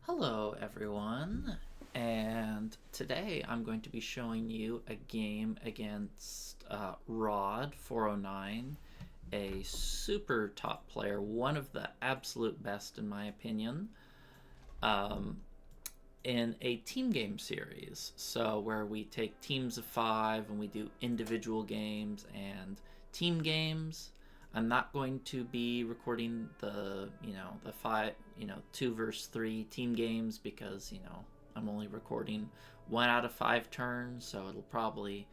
Hello everyone, and today I'm going to be showing you a game against Rod409, a super top player, one of the absolute best in my opinion, um, in a team game series. So where we take teams of 5 and we do individual games and team games. I'm not going to be recording the 2 versus 3 team games because, I'm only recording 1 out of 5 turns, so it'll probably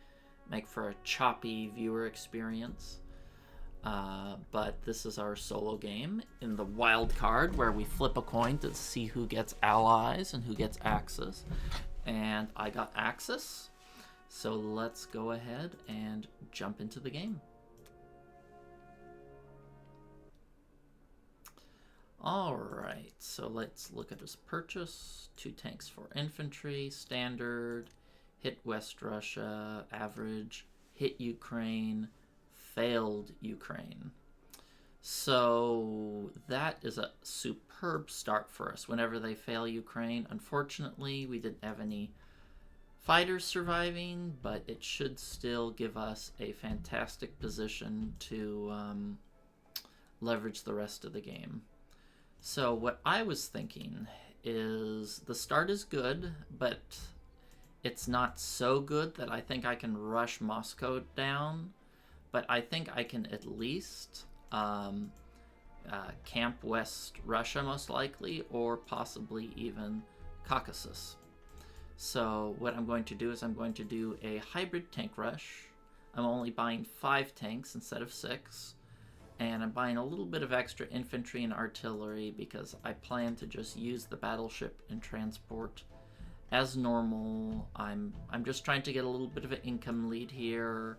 make for a choppy viewer experience. But this is our solo game in the wild card where we flip a coin to see who gets allies and who gets Axis. And I got Axis, so let's go ahead and jump into the game. Alright, so let's look at his purchase. 2 tanks for infantry, standard, hit West Russia, average, hit Ukraine, failed Ukraine. So that is a superb start for us whenever they fail Ukraine. Unfortunately, we didn't have any fighters surviving, but it should still give us a fantastic position to leverage the rest of the game. So what I was thinking is the start is good, but it's not so good that I think I can rush Moscow down. But I think I can at least camp West Russia most likely, or possibly even Caucasus. So what I'm going to do is I'm going to do a hybrid tank rush. I'm only buying 5 tanks instead of 6. And I'm buying a little bit of extra infantry and artillery because I plan to just use the battleship and transport as normal. I'm just trying to get a little bit of an income lead here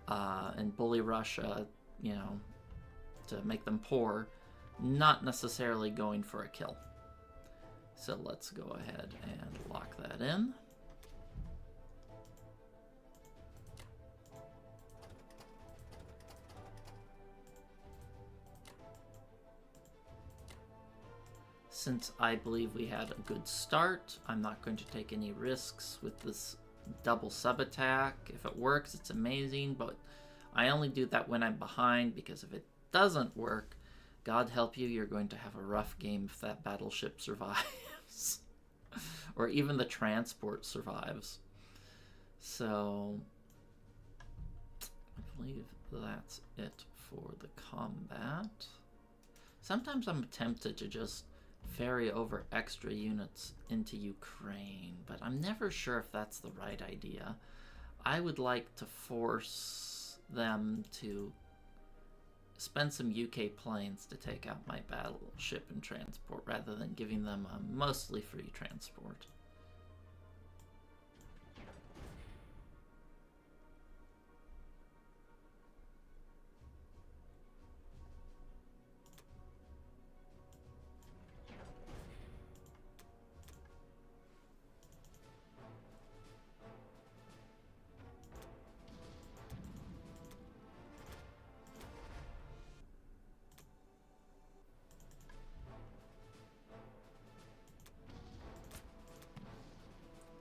and bully Russia, to make them poor, not necessarily going for a kill. So let's go ahead and lock that in. Since I believe we had a good start, I'm not going to take any risks with this double sub attack. If it works, it's amazing, but I only do that when I'm behind, because if it doesn't work, God help you, you're going to have a rough game if that battleship survives. Or even the transport survives. So I believe that's it for the combat. Sometimes I'm tempted to just ferry over extra units into Ukraine, but I'm never sure if that's the right idea. I would like to force them to spend some UK planes to take out my battleship and transport, rather than giving them a mostly free transport.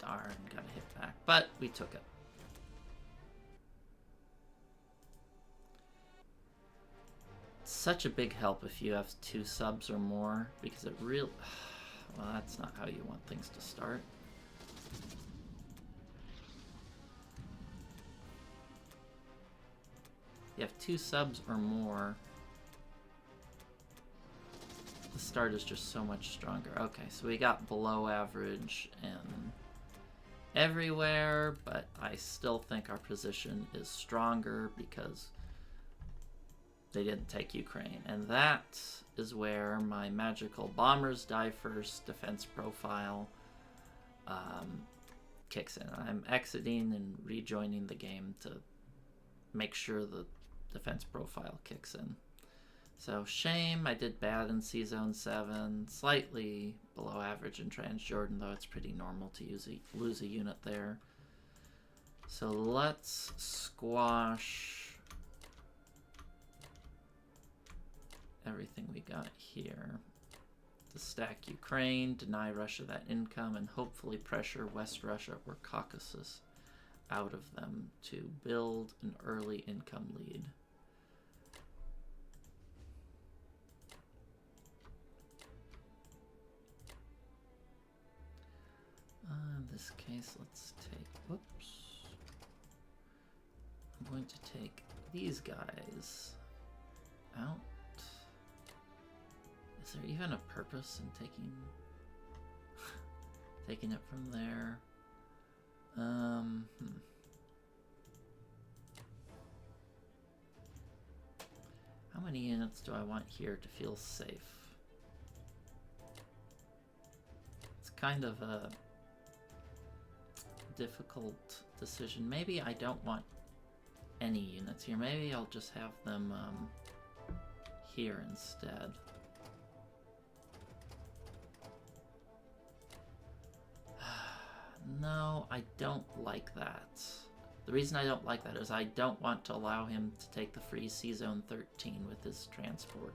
Darn, got a hit back, but we took it. It's such a big help if you have 2 subs or more, because it really... Well, that's not how you want things to start. You have 2 subs or more, the start is just so much stronger. Okay, so we got below average and everywhere, but I still think our position is stronger because they didn't take Ukraine. And that is where my magical bombers die first defense profile kicks in. I'm exiting and rejoining the game to make sure the defense profile kicks in. So shame, I did bad in C-Zone 7, slightly below average in Transjordan, though it's pretty normal to lose a unit there. So let's squash everything we got here. to stack Ukraine, deny Russia that income, and hopefully pressure West Russia or Caucasus out of them to build an early income lead. In this case, let's take, whoops. I'm going to take these guys out. Is there even a purpose in taking it from there? How many units do I want here to feel safe? It's kind of a difficult decision. Maybe I don't want any units here. Maybe I'll just have them here instead. No, I don't like that. The reason I don't like that is I don't want to allow him to take the free Sea Zone 13 with his transport,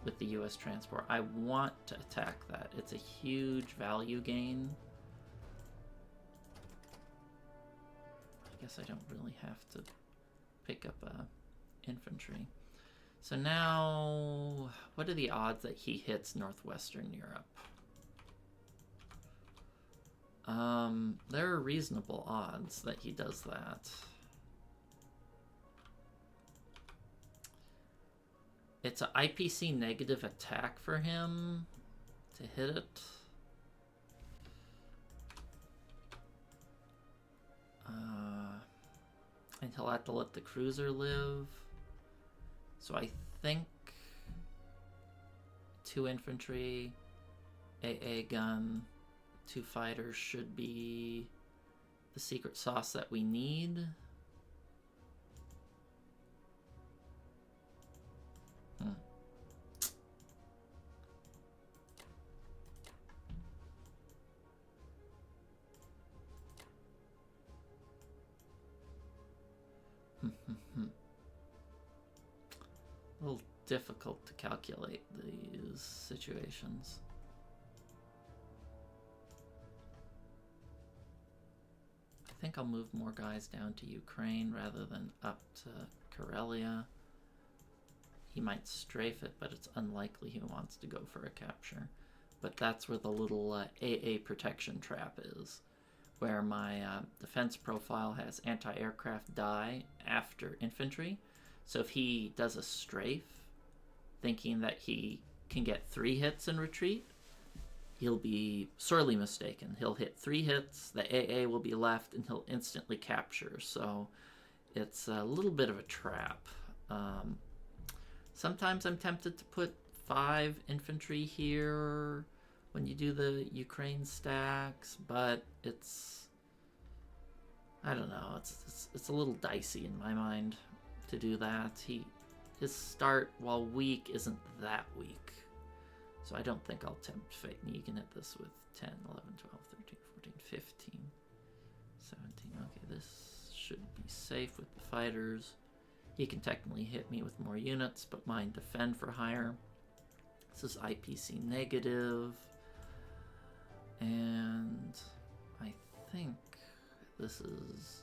with the US transport. I want to attack that. It's a huge value gain. I guess I don't really have to pick up infantry. So now, what are the odds that he hits Northwestern Europe? There are reasonable odds that he does that. It's an IPC negative attack for him to hit it. And he'll have to let the cruiser live. So I think 2 infantry, AA gun, 2 fighters should be the secret sauce that we need. A little difficult to calculate these situations. I think I'll move more guys down to Ukraine rather than up to Karelia. He might strafe it, but it's unlikely he wants to go for a capture. But that's where the little AA protection trap is, where my defense profile has anti-aircraft die after infantry. So if he does a strafe, thinking that he can get 3 hits and retreat, he'll be sorely mistaken. He'll hit 3 hits, the AA will be left, and he'll instantly capture. So it's a little bit of a trap. Sometimes I'm tempted to put 5 infantry here when you do the Ukraine stacks, but it's, I don't know, it's a little dicey in my mind to do that. His start, while weak, isn't that weak. So I don't think I'll tempt fate. And you can hit this with 10, 11, 12, 13, 14, 15, 17. Okay, this should be safe with the fighters. He can technically hit me with more units, but mine defend for higher. This is IPC negative. And I think this is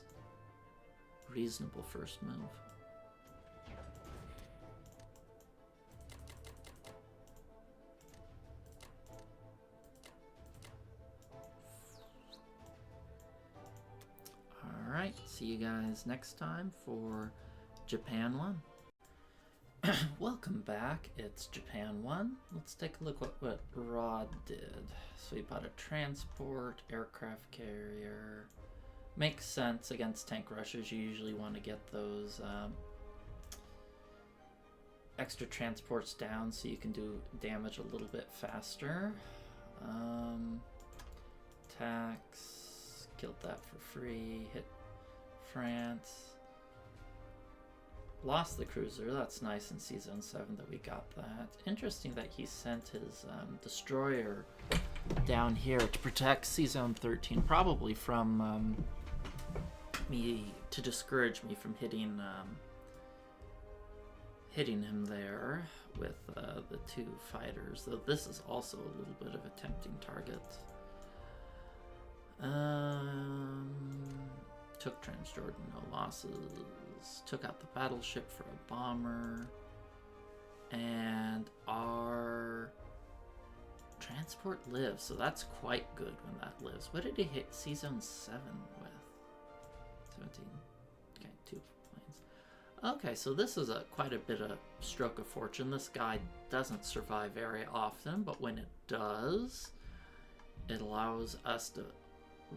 reasonable first move. Alright, see you guys next time for Japan 1. Welcome back, it's Japan 1. Let's take a look what Rod did. So he bought a transport, aircraft carrier. Makes sense against tank rushers. You usually want to get those extra transports down so you can do damage a little bit faster. Tax, killed that for free, hit France. Lost the cruiser, that's nice in Sea Zone 7 that we got that. Interesting that he sent his destroyer down here to protect Sea Zone 13, probably from me, to discourage me from hitting hitting him there with the 2 fighters, though this is also a little bit of a tempting target. Took Transjordan, no losses. Took out the battleship for a bomber. And our transport lives, so that's quite good when that lives. What did he hit C-Zone 7 with? 17. Okay, 2 planes. Okay, so this is quite a bit of stroke of fortune. This guy doesn't survive very often, but when it does, it allows us to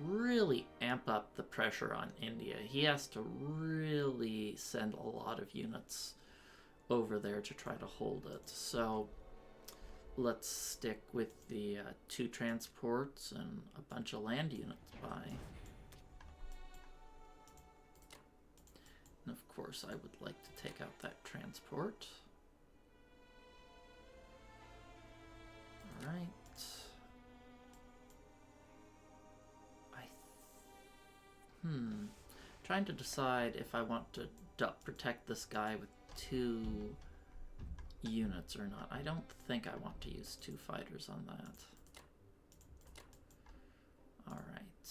really amp up the pressure on India. He has to really send a lot of units over there to try to hold it. So let's stick with the 2 transports and a bunch of land units by. And of course I would like to take out that transport. Alright. Trying to decide if I want to protect this guy with 2 units or not. I don't think I want to use 2 fighters on that. Alright.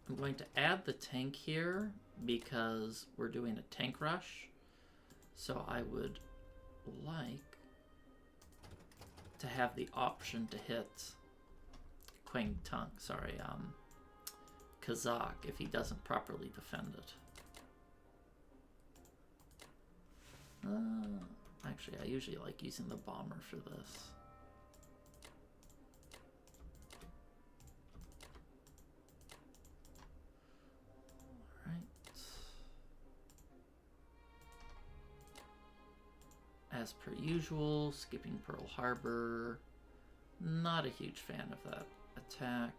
I'm going to add the tank here because we're doing a tank rush. So I would like to have the option to hit Kazakh if he doesn't properly defend it. Actually, I usually like using the bomber for this. Alright. As per usual, skipping Pearl Harbor. Not a huge fan of that attack.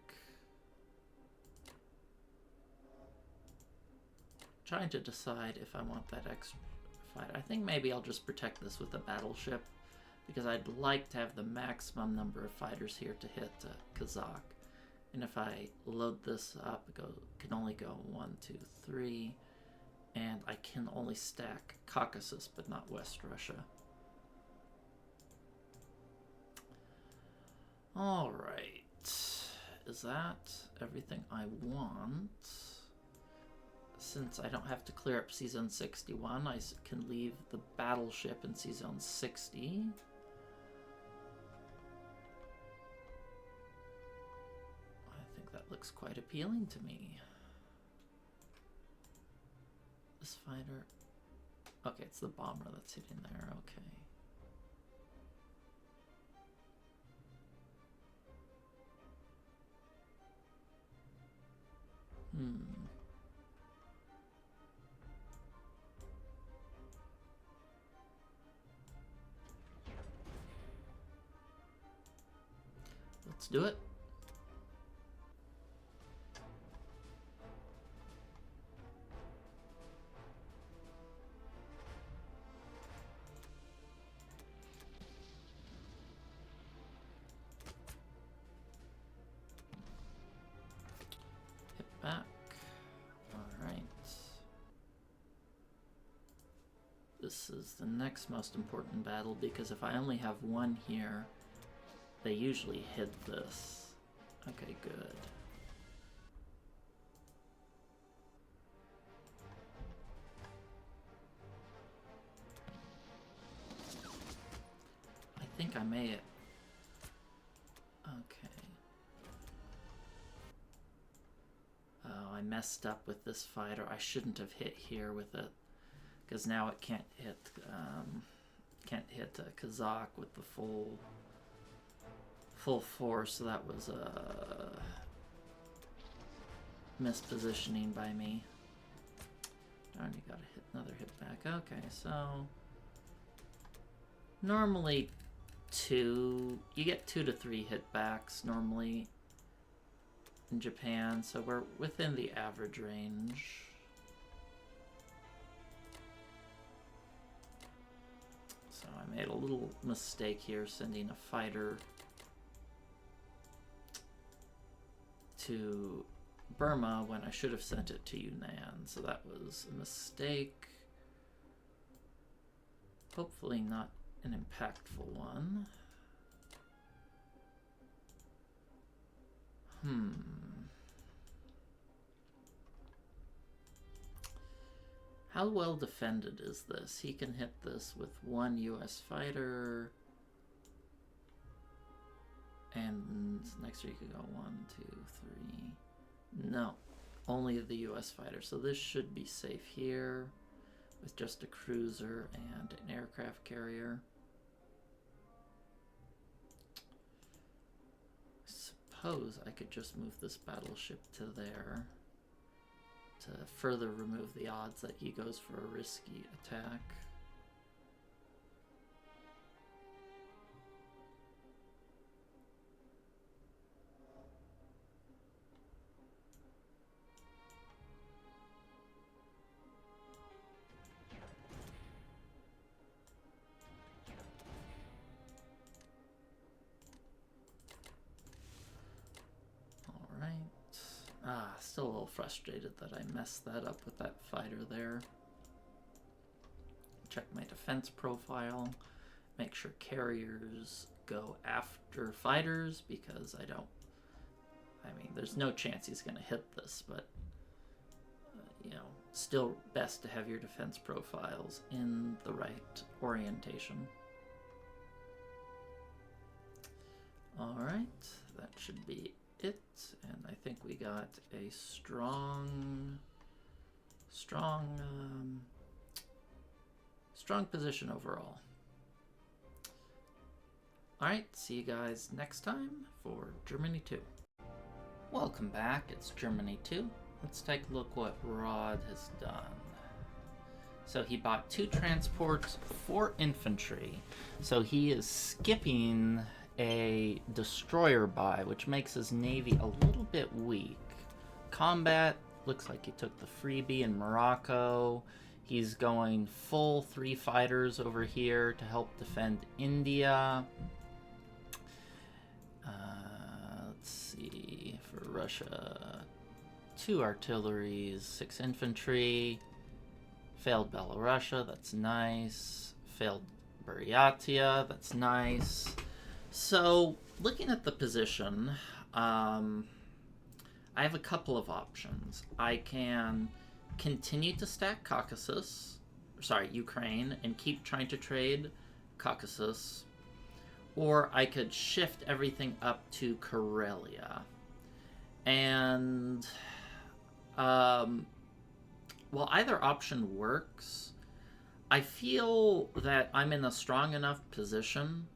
Trying to decide if I want that extra fight. I think maybe I'll just protect this with a battleship because I'd like to have the maximum number of fighters here to hit Kazakh. And if I load this up, it can only go 1, 2, 3, and I can only stack Caucasus but not West Russia. Alright, is that everything I want? Since I don't have to clear up C-Zone 61, I can leave the battleship in C-Zone 60. I think that looks quite appealing to me. This fighter... Okay, it's the bomber that's hitting there, okay. Let's do it. Hit back. All right. This is the next most important battle because if I only have 1 here, they usually hit this. Okay, good. I think I may... Okay. Oh, I messed up with this fighter. I shouldn't have hit here with it, because now it can't hit Kazakh with the full force, so that was a mispositioning by me. Darn, you gotta hit another hit back. Okay, so normally you get 2 to 3 hit backs normally in Japan, so we're within the average range. So I made a little mistake here sending a fighter to Burma when I should have sent it to Yunnan, so that was a mistake. Hopefully not an impactful one. How well defended is this? He can hit this with one US fighter. And next year you could go 1, 2, 3. No, only the US fighter. So this should be safe here with just a cruiser and an aircraft carrier. I suppose I could just move this battleship to there to further remove the odds that he goes for a risky attack. Still a little frustrated that I messed that up with that fighter there. Check my defense profile. Make sure carriers go after fighters because I mean, there's no chance he's going to hit this, but, you know, still best to have your defense profiles in the right orientation. All right, that should be it, and I think we got a strong position overall. All right, see you guys next time for Germany 2. Welcome back, it's Germany 2. Let's take a look what Rod has done. So he bought 2 transports, 4 infantry. So he is skipping a destroyer buy, which makes his navy a little bit weak. Combat, looks like he took the freebie in Morocco. He's going full 3 fighters over here to help defend India. Let's see, for Russia, 2 artilleries, 6 infantry. Failed Belorussia, that's nice. Failed Buryatia, that's nice. So, looking at the position, I have a couple of options. I can continue to stack Ukraine, and keep trying to trade Caucasus, or I could shift everything up to Karelia. And, while either option works, I feel that I'm in a strong enough position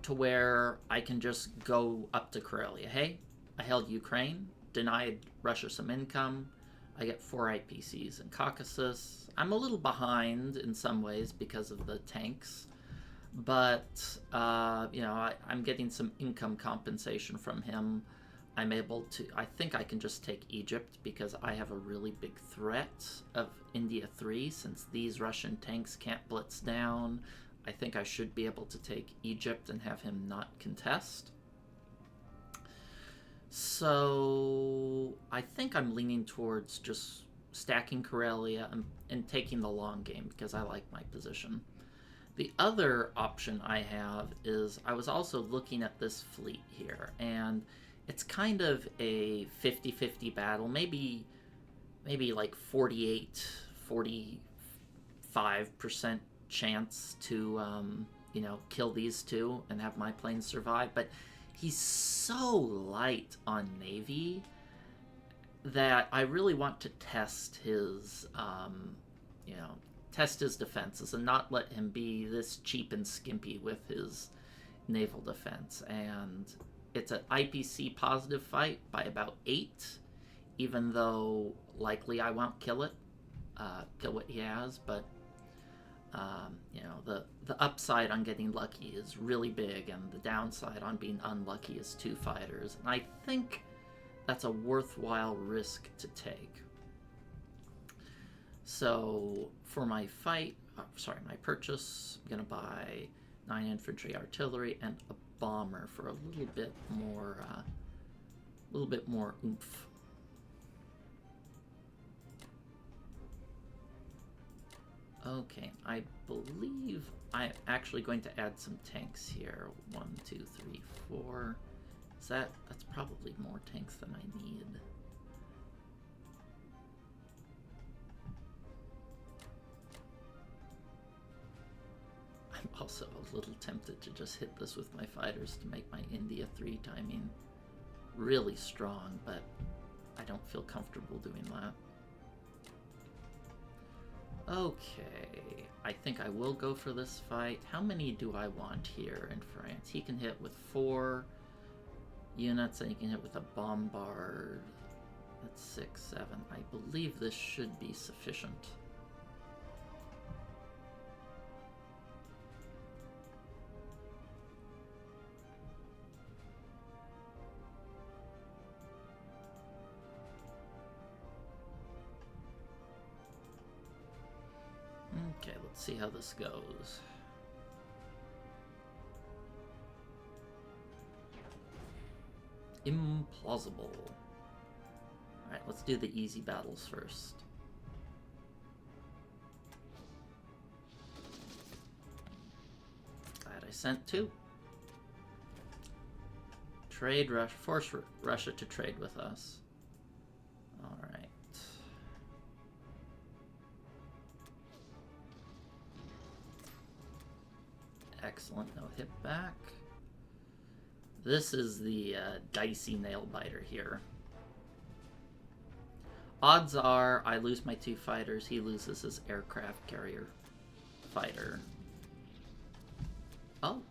to where I can just go up to Karelia. Hey, I held Ukraine, denied Russia some income, I get 4 IPCs in Caucasus. I'm a little behind in some ways because of the tanks, but you know, I'm getting some income compensation from him. I'm able to, I think I can just take Egypt because I have a really big threat of India 3 since these Russian tanks can't blitz down. I think I should be able to take Egypt and have him not contest. So I think I'm leaning towards just stacking Karelia and taking the long game because I like my position. The other option I have is I was also looking at this fleet here, and it's kind of a 50-50 battle, maybe like 45% chance to you know, kill these 2 and have my planes survive, but he's so light on Navy that I really want to test his you know, test his defenses and not let him be this cheap and skimpy with his naval defense. And it's an IPC positive fight by about 8, even though likely I won't kill it, kill what he has, but you know, the upside on getting lucky is really big, and the downside on being unlucky is 2 fighters. And I think that's a worthwhile risk to take. So for my my purchase, I'm gonna buy 9 infantry artillery and a bomber for a little bit more oomph. Okay, I believe I'm actually going to add some tanks here. 1, 2, 3, 4. That's probably more tanks than I need. I'm also a little tempted to just hit this with my fighters to make my India 3 timing really strong, but I don't feel comfortable doing that. Okay, I think I will go for this fight. How many do I want here in France? He can hit with 4 units, and he can hit with a bombard. That's 6, 7. I believe this should be sufficient. Okay, let's see how this goes. Implausible. Alright, let's do the easy battles first. Glad I sent 2. Trade Russia, force Russia to trade with us. Alright. Excellent, no hit back. This is the dicey nail biter here. Odds are I lose my 2 fighters, he loses his aircraft carrier fighter. Oh.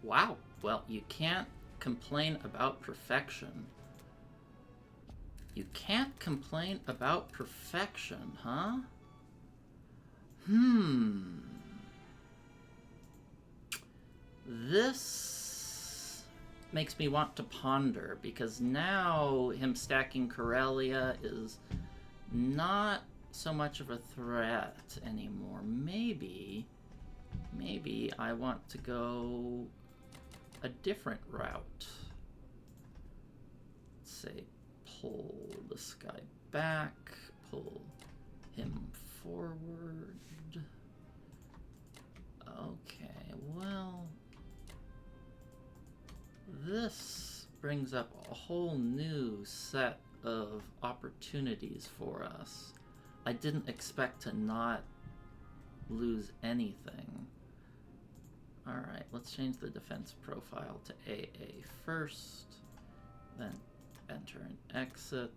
Wow. Well, you can't complain about perfection. You can't complain about perfection, huh? This makes me want to ponder, because now him stacking Karelia is not so much of a threat anymore. Maybe I want to go a different route. Let's say pull this guy back, pull him forward. Okay, well, this brings up a whole new set of opportunities for us. I didn't expect to not lose anything. Alright, let's change the defense profile to AA first, then enter and exit,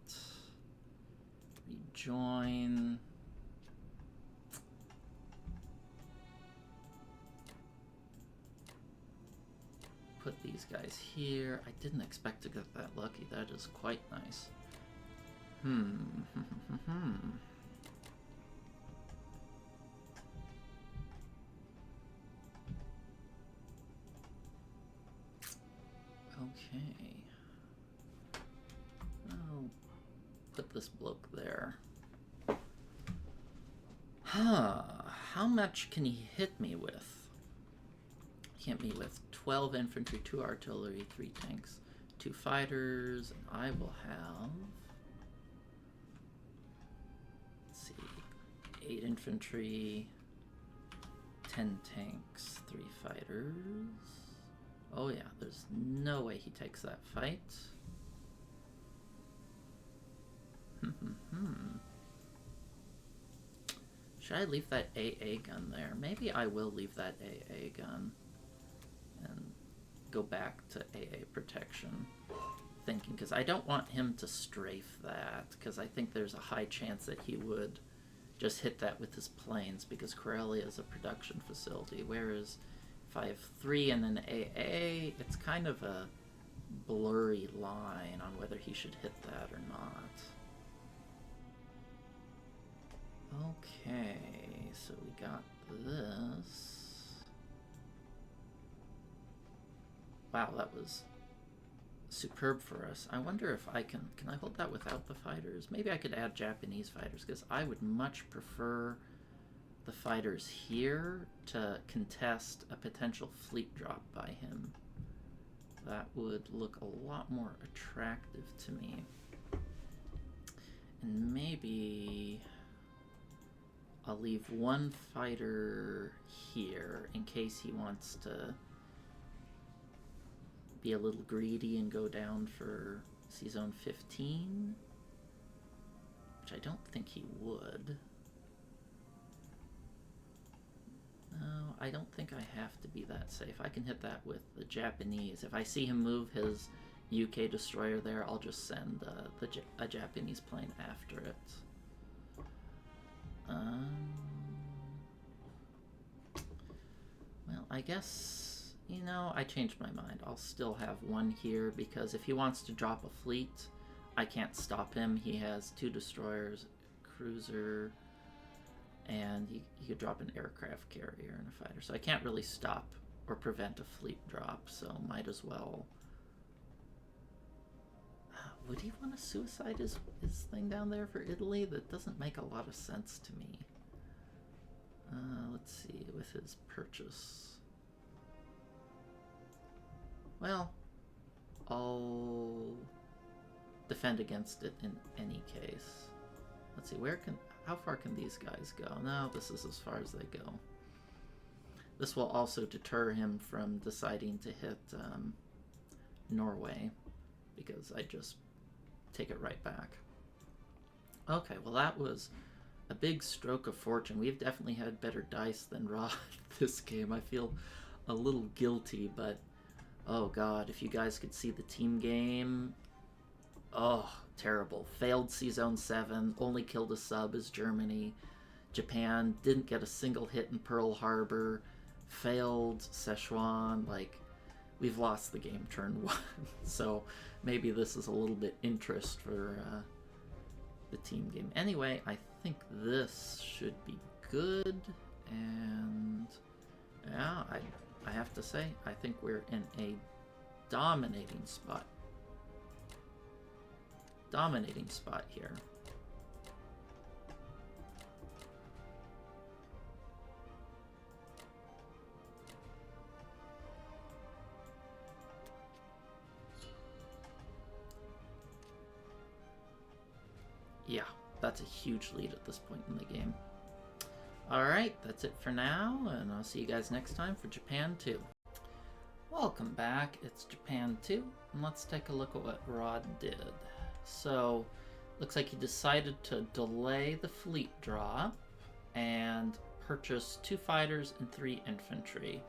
rejoin. Put these guys here. I didn't expect to get that lucky. That is quite nice. Okay. I'll put this bloke there. How much can he hit me with? He hit me with 12 infantry, 2 artillery, 3 tanks, 2 fighters, and I will have, let's see, 8 infantry, 10 tanks, 3 fighters. Oh yeah, there's no way he takes that fight. Should I leave that AA gun there? Maybe I will leave that AA gun and go back to AA protection. Thinking, because I don't want him to strafe that, because I think there's a high chance that he would just hit that with his planes, because Karelia is a production facility, whereas if I have 3 and an AA, it's kind of a blurry line on whether he should hit that or not. Okay, so we got this. Wow, that was superb for us. I wonder if I can I hold that without the fighters? Maybe I could add Japanese fighters, because I would much prefer the fighters here to contest a potential fleet drop by him. That would look a lot more attractive to me. And maybe I'll leave one fighter here in case he wants to be a little greedy and go down for C-Zone 15, which I don't think he would. No, I don't think I have to be that safe. I can hit that with the Japanese. If I see him move his UK destroyer there, I'll just send a Japanese plane after it. Well, I guess, you know, I changed my mind. I'll still have one here because if he wants to drop a fleet, I can't stop him. He has 2 destroyers, cruiser, and he could drop an aircraft carrier and a fighter. So I can't really stop or prevent a fleet drop, so might as well. Would he want to suicide his thing down there for Italy? That doesn't make a lot of sense to me. Let's see, with his purchase. Well, I'll defend against it in any case. Let's see, how far can these guys go? No, this is as far as they go. This will also deter him from deciding to hit Norway, because I just take it right back. Okay, well that was a big stroke of fortune. We've definitely had better dice than Rod this game. I feel a little guilty, but oh god, if you guys could see the team game. Oh, terrible. Failed C-Zone 7, only killed a sub as Germany. Japan didn't get a single hit in Pearl Harbor. Failed Szechuan. Like, we've lost the game turn 1. So maybe this is a little bit interest for the team game. Anyway, I think this should be good. And yeah, I have to say, I think we're in a dominating spot. Dominating spot here. Yeah, that's a huge lead at this point in the game. Alright, that's it for now, and I'll see you guys next time for Japan 2. Welcome back, it's Japan 2, and let's take a look at what Rod did. So, looks like he decided to delay the fleet drop and purchase 2 fighters and 3 infantry.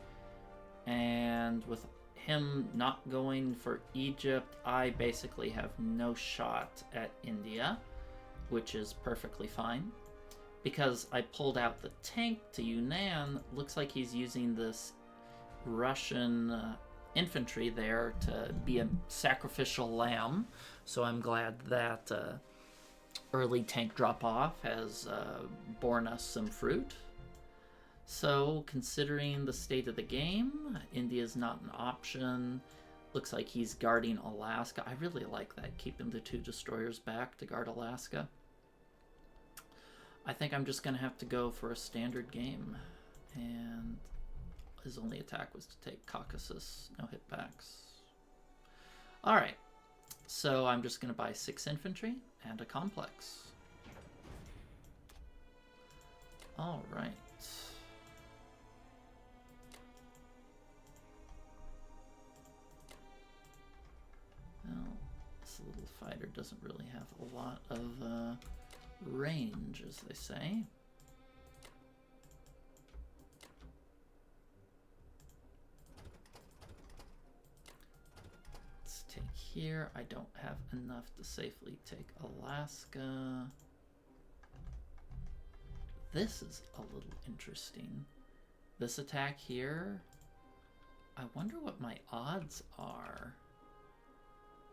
And with him not going for Egypt, I basically have no shot at India, which is perfectly fine. Because I pulled out the tank to Yunnan, looks like he's using this Russian infantry there to be a sacrificial lamb. So I'm glad that early tank drop-off has borne us some fruit. So, considering the state of the game, India's not an option. Looks like he's guarding Alaska. I really like that, keeping the 2 destroyers back to guard Alaska. I think I'm just going to have to go for a standard game. And his only attack was to take Caucasus, no hitbacks. Alright, so I'm just going to buy 6 infantry and a complex. Alright. Well, this little fighter doesn't really have a lot of range, as they say. Let's take here. I don't have enough to safely take Alaska. This is a little interesting. This attack here, I wonder what my odds are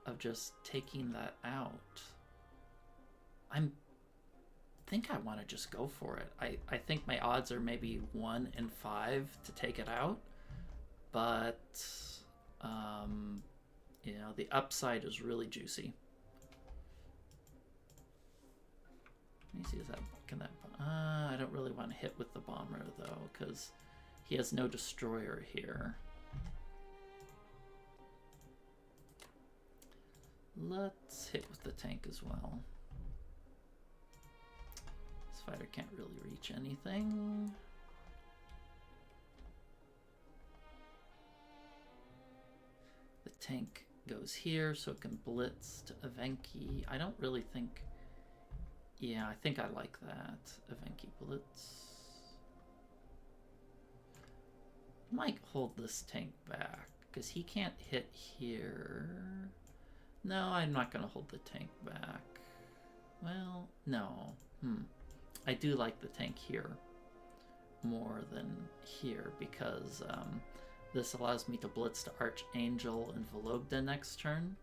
of just taking that out. I think I want to just go for it. I think my odds are maybe 1 in 5 to take it out, but you know, the upside is really juicy. Let me see, I don't really want to hit with the bomber though, because he has no destroyer here. Let's hit with the tank as well. His fighter can't really reach anything. The tank goes here so it can blitz to Evenki. I don't really think... Yeah, I think I like that. Evenki blitz. Might hold this tank back because he can't hit here. No, I'm not going to hold the tank back. Well, no. I do like the tank here more than here because this allows me to blitz to Archangel and Vologda next turn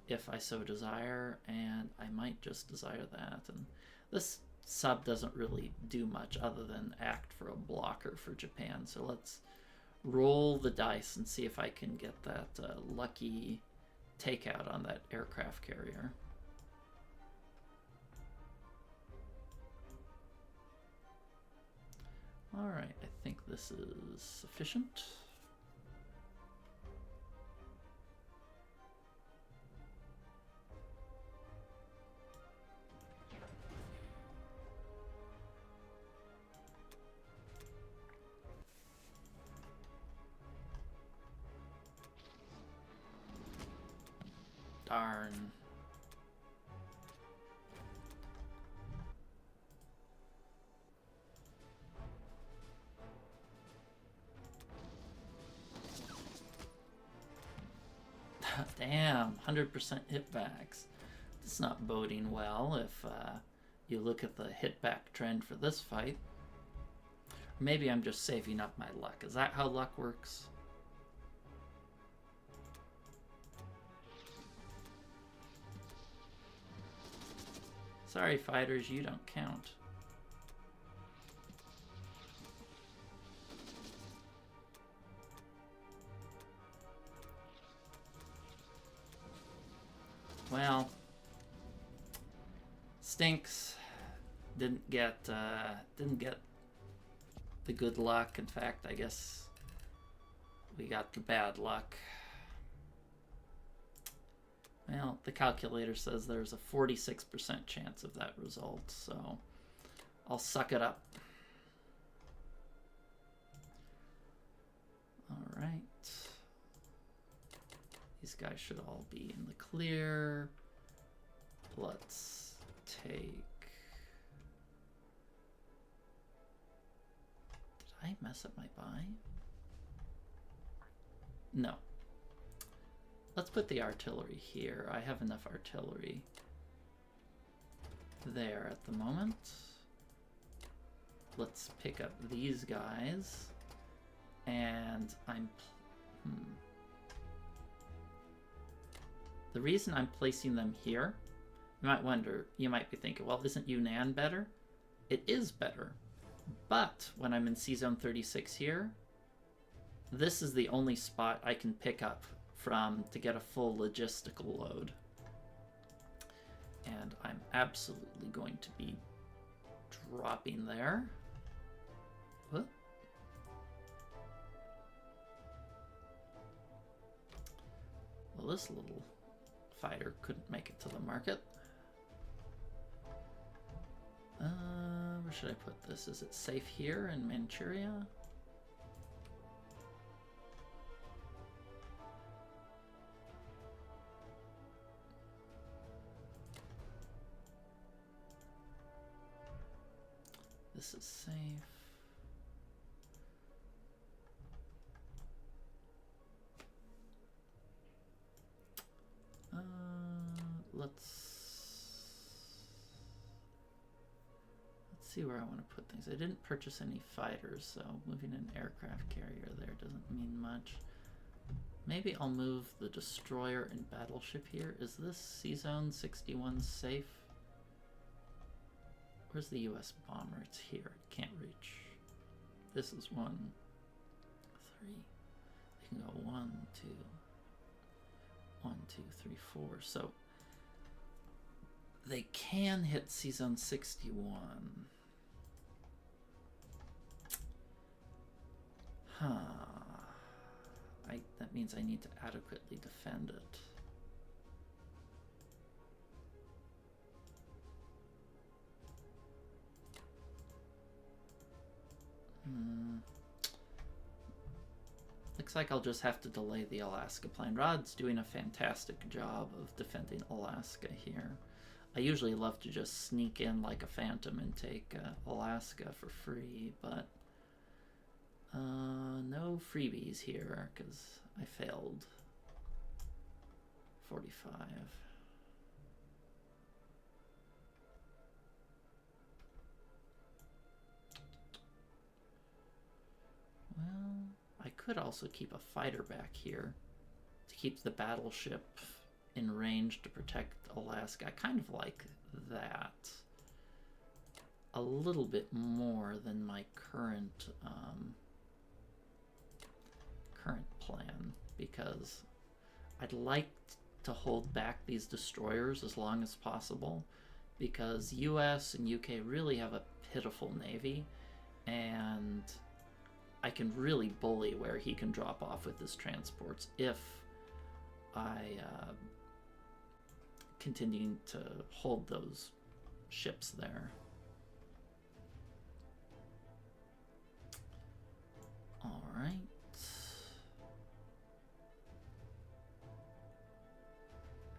if I so desire, and I might just desire that. And this sub doesn't really do much other than act for a blocker for Japan, so let's roll the dice and see if I can get that lucky takeout on that aircraft carrier. Alright, I think this is sufficient. Darn. Damn, 100% hitbacks. It's not boding well if you look at the hitback trend for this fight. Maybe I'm just saving up my luck. Is that how luck works? Sorry, fighters, you don't count. Well, stinks. Didn't get the good luck. In fact, I guess we got the bad luck. Well, the calculator says there's a 46% chance of that result, so I'll suck it up. All right. These guys should all be in the clear. Let's take... Did I mess up my buy? No. Let's put the artillery here. I have enough artillery there at the moment. Let's pick up these guys. And I'm... The reason I'm placing them here, you might wonder, you might be thinking, well, isn't Yunnan better? It is better. But when I'm in C-Zone 36 here, this is the only spot I can pick up from to get a full logistical load. And I'm absolutely going to be dropping there. What? Well, this little fighter couldn't make it to the market. Where should I put this? Is it safe here in Manchuria? This is safe. Let's see where I want to put things. I didn't purchase any fighters, so moving an aircraft carrier there doesn't mean much. Maybe I'll move the destroyer and battleship here. Is this C-Zone 61 safe? Where's the US bomber? It's here. It can't reach. This is 1, 3. They can go 1, 2, 1, 2, 3, 4. So they can hit C-Zone 61. Huh. That means I need to adequately defend it. Looks like I'll just have to delay the Alaska plan. Rod's doing a fantastic job of defending Alaska here. I usually love to just sneak in like a phantom and take Alaska for free, but no freebies here because I failed. 45. Well, I could also keep a fighter back here to keep the battleship in range to protect Alaska. I kind of like that a little bit more than my current plan, because I'd like to hold back these destroyers as long as possible, because US and UK really have a pitiful navy, and I can really bully where he can drop off with his transports if I continue to hold those ships there. All right.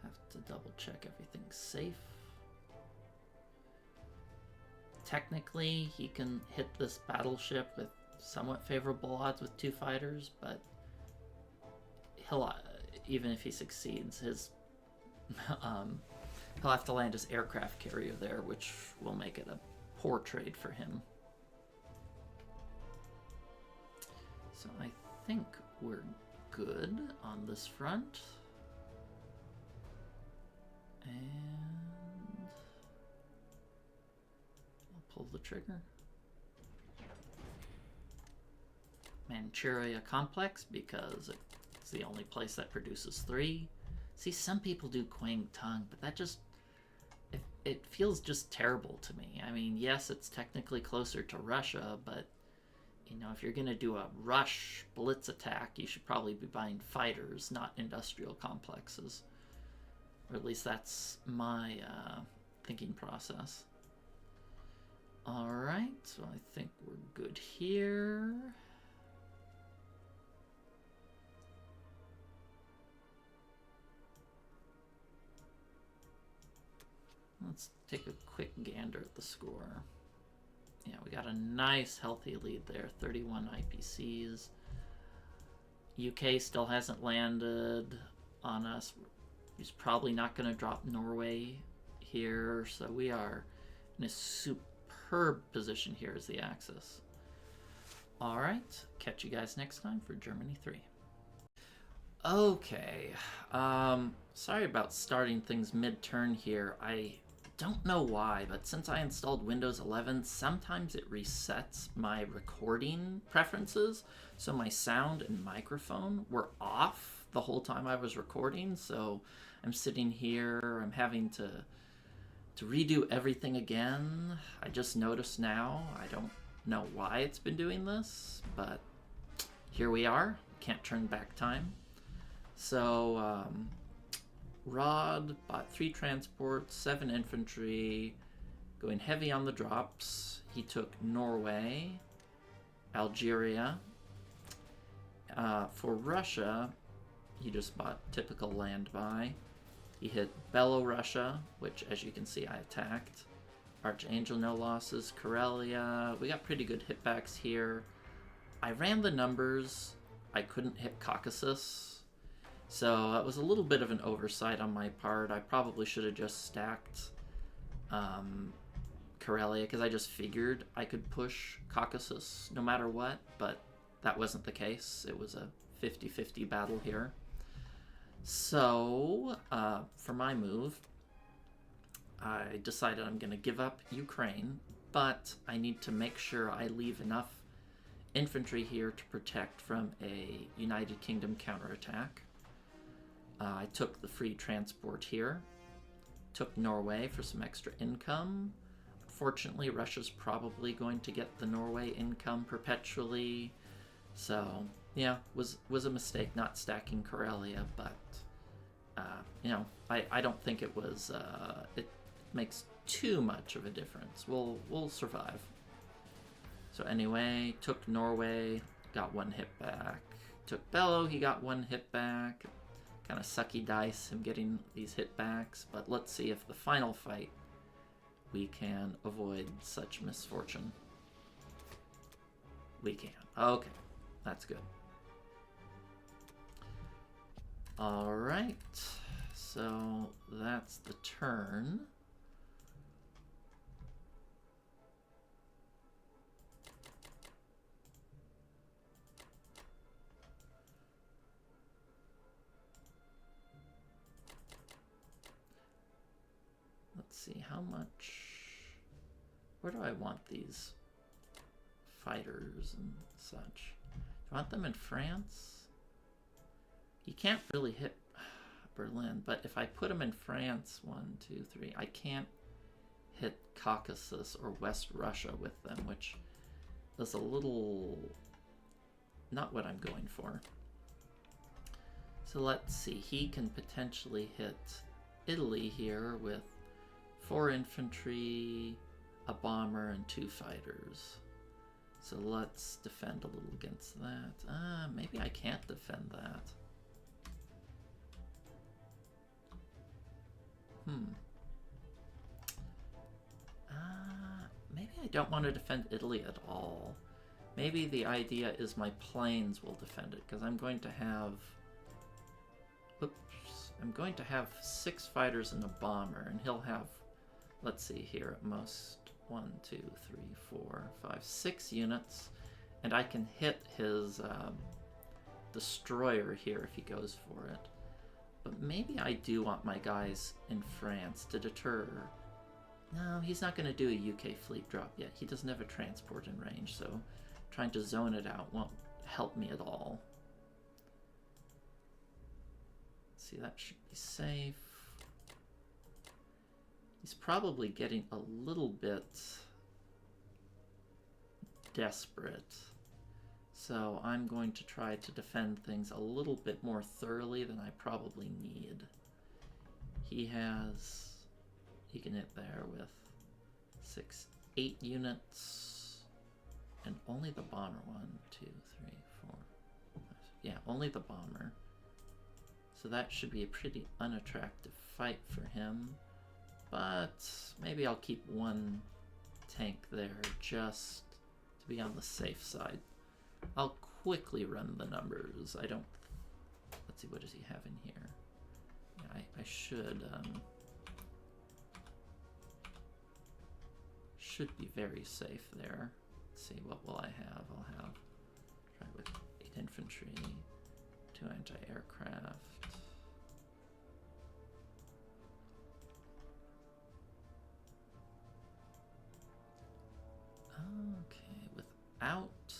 Have to double check everything's safe. Technically, he can hit this battleship with somewhat favorable odds with 2 fighters, but he'll even if he succeeds, his he'll have to land his aircraft carrier there, which will make it a poor trade for him. So I think we're good on this front. And I'll pull the trigger. Manchuria Complex, because it's the only place that produces 3. See, some people do Kwangtung, but that just, it feels just terrible to me. I mean, yes, it's technically closer to Russia, but, you know, if you're going to do a rush blitz attack, you should probably be buying fighters, not industrial complexes. Or at least that's my thinking process. Alright, so I think we're good here. Let's take a quick gander at the score. Yeah, we got a nice healthy lead there, 31 IPCs. UK still hasn't landed on us. He's probably not going to drop Norway here, so we are in a superb position here as the Axis. All right, catch you guys next time for Germany 3. Okay, sorry about starting things mid-turn here. I don't know why, but since I installed Windows 11, sometimes it resets my recording preferences, so my sound and microphone were off the whole time I was recording. So I'm sitting here, I'm having to redo everything again. I just noticed now. I don't know why it's been doing this, but here we are. Can't turn back time. So Rod bought 3 transports, 7 infantry, going heavy on the drops. He took Norway, Algeria. For Russia, he just bought typical land buy. He hit Belorussia, which, as you can see, I attacked. Archangel, no losses. Karelia, we got pretty good hitbacks here. I ran the numbers. I couldn't hit Caucasus. So that was a little bit of an oversight on my part. I probably should have just stacked Karelia, because I just figured I could push Caucasus no matter what, but that wasn't the case. It was a 50-50 battle here. So for my move, I decided I'm going to give up Ukraine, but I need to make sure I leave enough infantry here to protect from a United Kingdom counterattack. I took the free transport here, took Norway for some extra income. Unfortunately, Russia's probably going to get the Norway income perpetually, so yeah, was a mistake not stacking Karelia, but you know, I don't think it was it makes too much of a difference. We'll survive. So anyway, took Norway, got 1 hit back. took Bellow, he got 1 hit back. Kind of sucky dice, him getting these hit backs, but let's see if the final fight we can avoid such misfortune. We can. Okay, that's good. Alright, so that's the turn. Let's see, how much... Where do I want these fighters and such? Do I want them in France? You can't really hit Berlin, but if I put them in France, 1, 2, 3, I can't hit Caucasus or West Russia with them, which is a little not what I'm going for. So let's see, he can potentially hit Italy here with 4 infantry, a bomber, and 2 fighters. So let's defend a little against that. Maybe I can't defend that. Maybe I don't want to defend Italy at all. Maybe the idea is my planes will defend it, because I'm going to have... Oops. I'm going to have 6 fighters and a bomber, and he'll have, let's see here, at most 1, 2, 3, 4, 5, 6 units, and I can hit his destroyer here if he goes for it. But maybe I do want my guys in France to deter. No, he's not going to do a UK fleet drop yet. He doesn't have a transport in range, so trying to zone it out won't help me at all. Let's see, that should be safe. He's probably getting a little bit desperate. So I'm going to try to defend things a little bit more thoroughly than I probably need. He can hit there with 6, 8 units, and only the bomber. 1, 2, 3, 4, 5. Yeah, only the bomber. So that should be a pretty unattractive fight for him. But maybe I'll keep 1 tank there just to be on the safe side. I'll quickly run the numbers. I don't... Let's see, what does he have in here? Yeah, I should be very safe there. Let's see, what will I have? I'll have... Try with 8 infantry, 2 anti-aircraft. Okay, without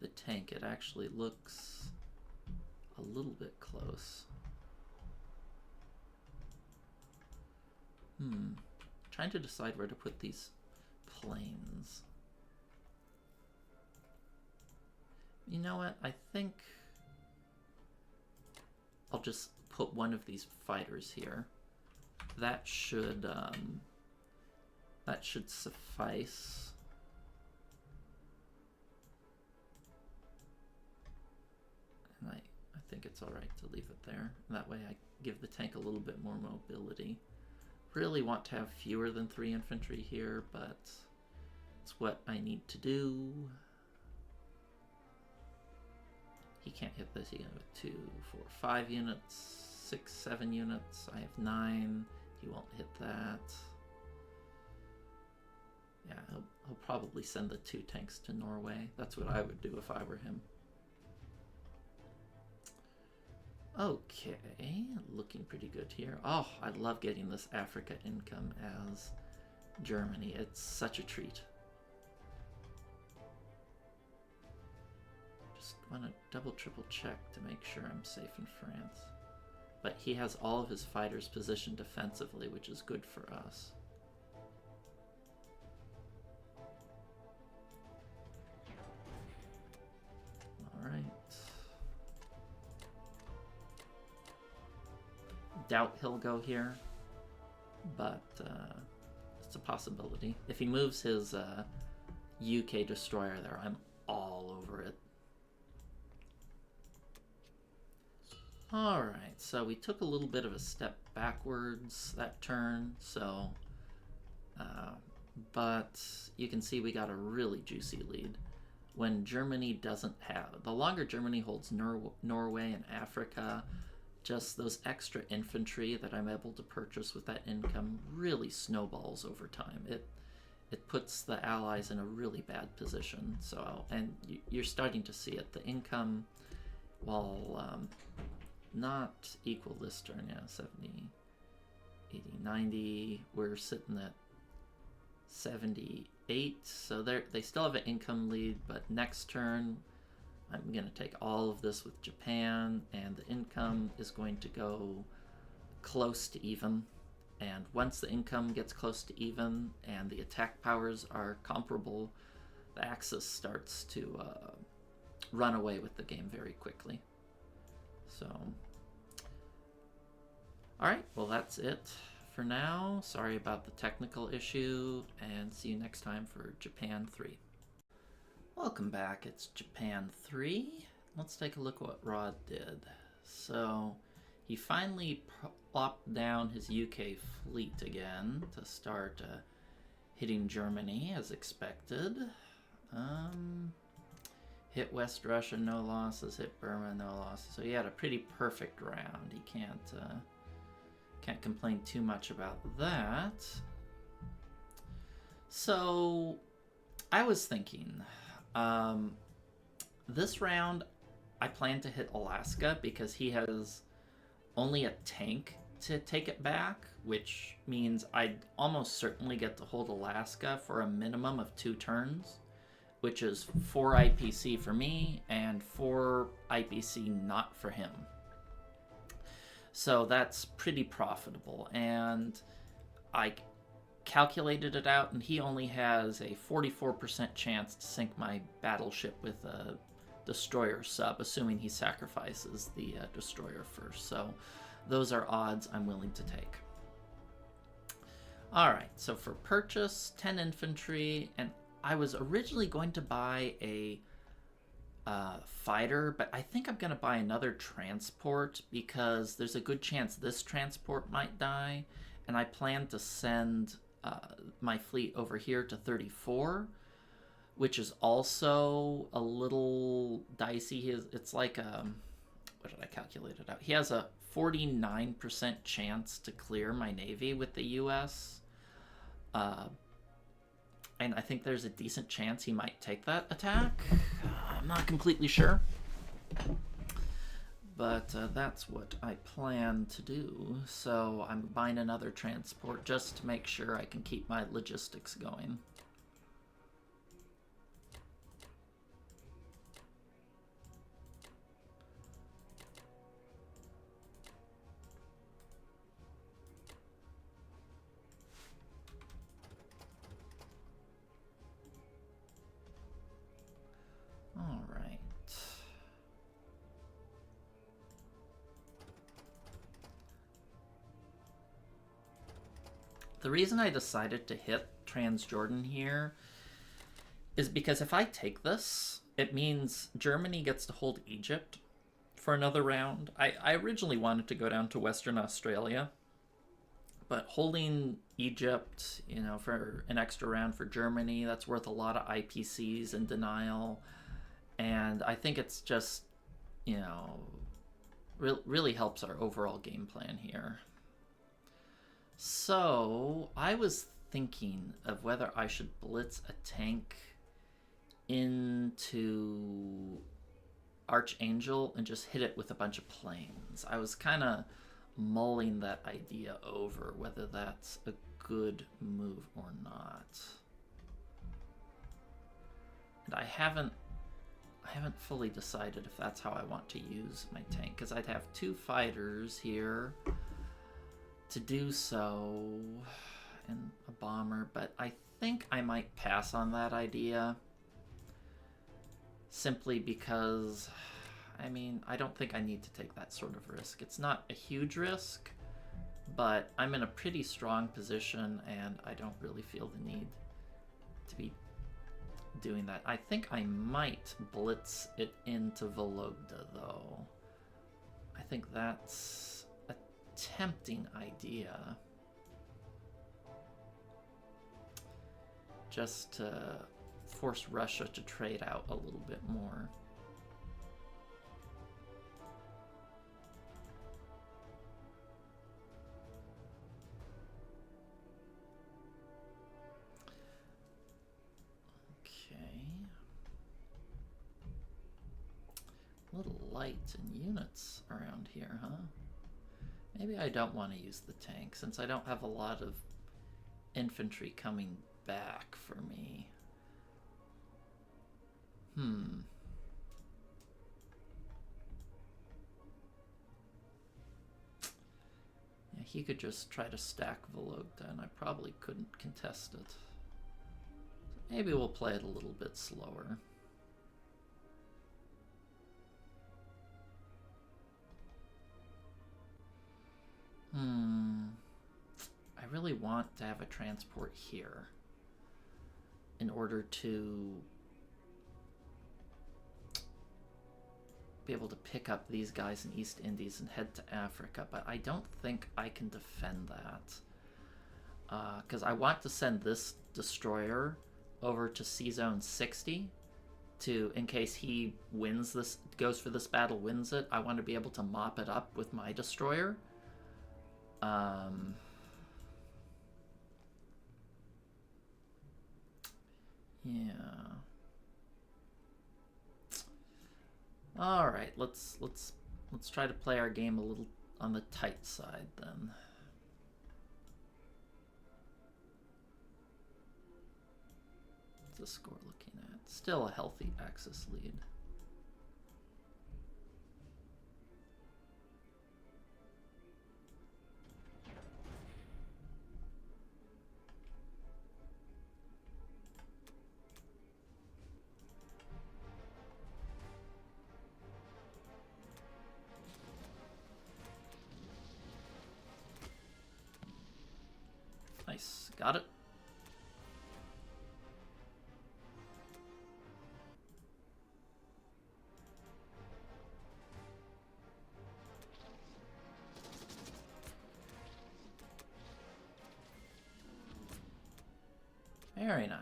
the tank, it actually looks a little bit close. Trying to decide where to put these planes. You know what? I think I'll just put one of these fighters here. That should suffice. And I think it's alright to leave it there. That way I give the tank a little bit more mobility. Really want to have fewer than 3 infantry here, but it's what I need to do. He can't hit this. He can have 2, 4, 5 units, 6, 7 units. I have 9. He won't hit that. Yeah, he'll probably send the 2 tanks to Norway. That's what I would do if I were him. Okay, looking pretty good here. Oh, I love getting this Africa income as Germany. It's such a treat. Just want to double, triple check to make sure I'm safe in France. But he has all of his fighters positioned defensively, which is good for us. Alright. Doubt he'll go here, but it's a possibility. If he moves his UK destroyer there, I'm all over it. Alright, so we took a little bit of a step backwards that turn, so but you can see we got a really juicy lead. When Germany doesn't have, the longer Germany holds Norway and Africa, just those extra infantry that I'm able to purchase with that income really snowballs over time. It puts the Allies in a really bad position. So, and you're starting to see it. The income, while not equal this turn, yeah, 70, 80, 90, we're sitting at 78. So they still have an income lead, but next turn, I'm going to take all of this with Japan, and the income is going to go close to even. And once the income gets close to even and the attack powers are comparable, the Axis starts to run away with the game very quickly. So, alright, well that's it for now. Sorry about the technical issue, and see you next time for Japan 3. Welcome back, it's Japan 3. Let's take a look at what Rod did. So, he finally plopped down his UK fleet again to start hitting Germany as expected. Hit West Russia, no losses. Hit Burma, no losses. So he had a pretty perfect round. He can't complain too much about that. So I was thinking, this round I plan to hit Alaska because he has only a tank to take it back, which means I'd almost certainly get to hold Alaska for a minimum of 2 turns, which is 4 IPC for me and 4 IPC not for him. So that's pretty profitable, and I calculated it out, and he only has a 44% chance to sink my battleship with a destroyer sub, assuming he sacrifices the destroyer first. So those are odds I'm willing to take. Alright, so for purchase, 10 infantry, and I was originally going to buy a fighter, but I think I'm going to buy another transport because there's a good chance this transport might die, and I plan to send my fleet over here to 34, which is also a little dicey. It's like what did I calculate it out? He has a 49% chance to clear my navy with the US. And I think there's a decent chance he might take that attack. I'm not completely sure. But that's what I plan to do. So I'm buying another transport just to make sure I can keep my logistics going. All right. The reason I decided to hit Transjordan here is because if I take this, it means Germany gets to hold Egypt for another round. I originally wanted to go down to Western Australia, but holding Egypt, you know, for an extra round for Germany, that's worth a lot of IPCs and denial. And I think it's just, you know, really helps our overall game plan here. So I was thinking of whether I should blitz a tank into Archangel and just hit it with a bunch of planes. I was kind of mulling that idea over, whether that's a good move or not. And I haven't fully decided if that's how I want to use my tank, because I'd have 2 fighters here to do so and a bomber, but I think I might pass on that idea simply because, I mean, I don't think I need to take that sort of risk. It's not a huge risk, but I'm in a pretty strong position and I don't really feel the need to be doing that. I think I might blitz it into Vologda, though. I think that's a tempting idea. Just to force Russia to trade out a little bit more. Little light in units around here, huh? Maybe I don't want to use the tank since I don't have a lot of infantry coming back for me. Yeah, he could just try to stack Vologda and I probably couldn't contest it. So maybe we'll play it a little bit slower. I really want to have a transport here in order to be able to pick up these guys in East Indies and head to Africa, but I don't think I can defend that. Because I want to send this destroyer over to C-Zone 60 to, in case he wins this, goes for this battle, wins it, I want to be able to mop it up with my destroyer. Yeah. All right, let's try to play our game a little on the tight side then. What's the score looking at? Still a healthy Axis lead. Nice, got it. Very nice.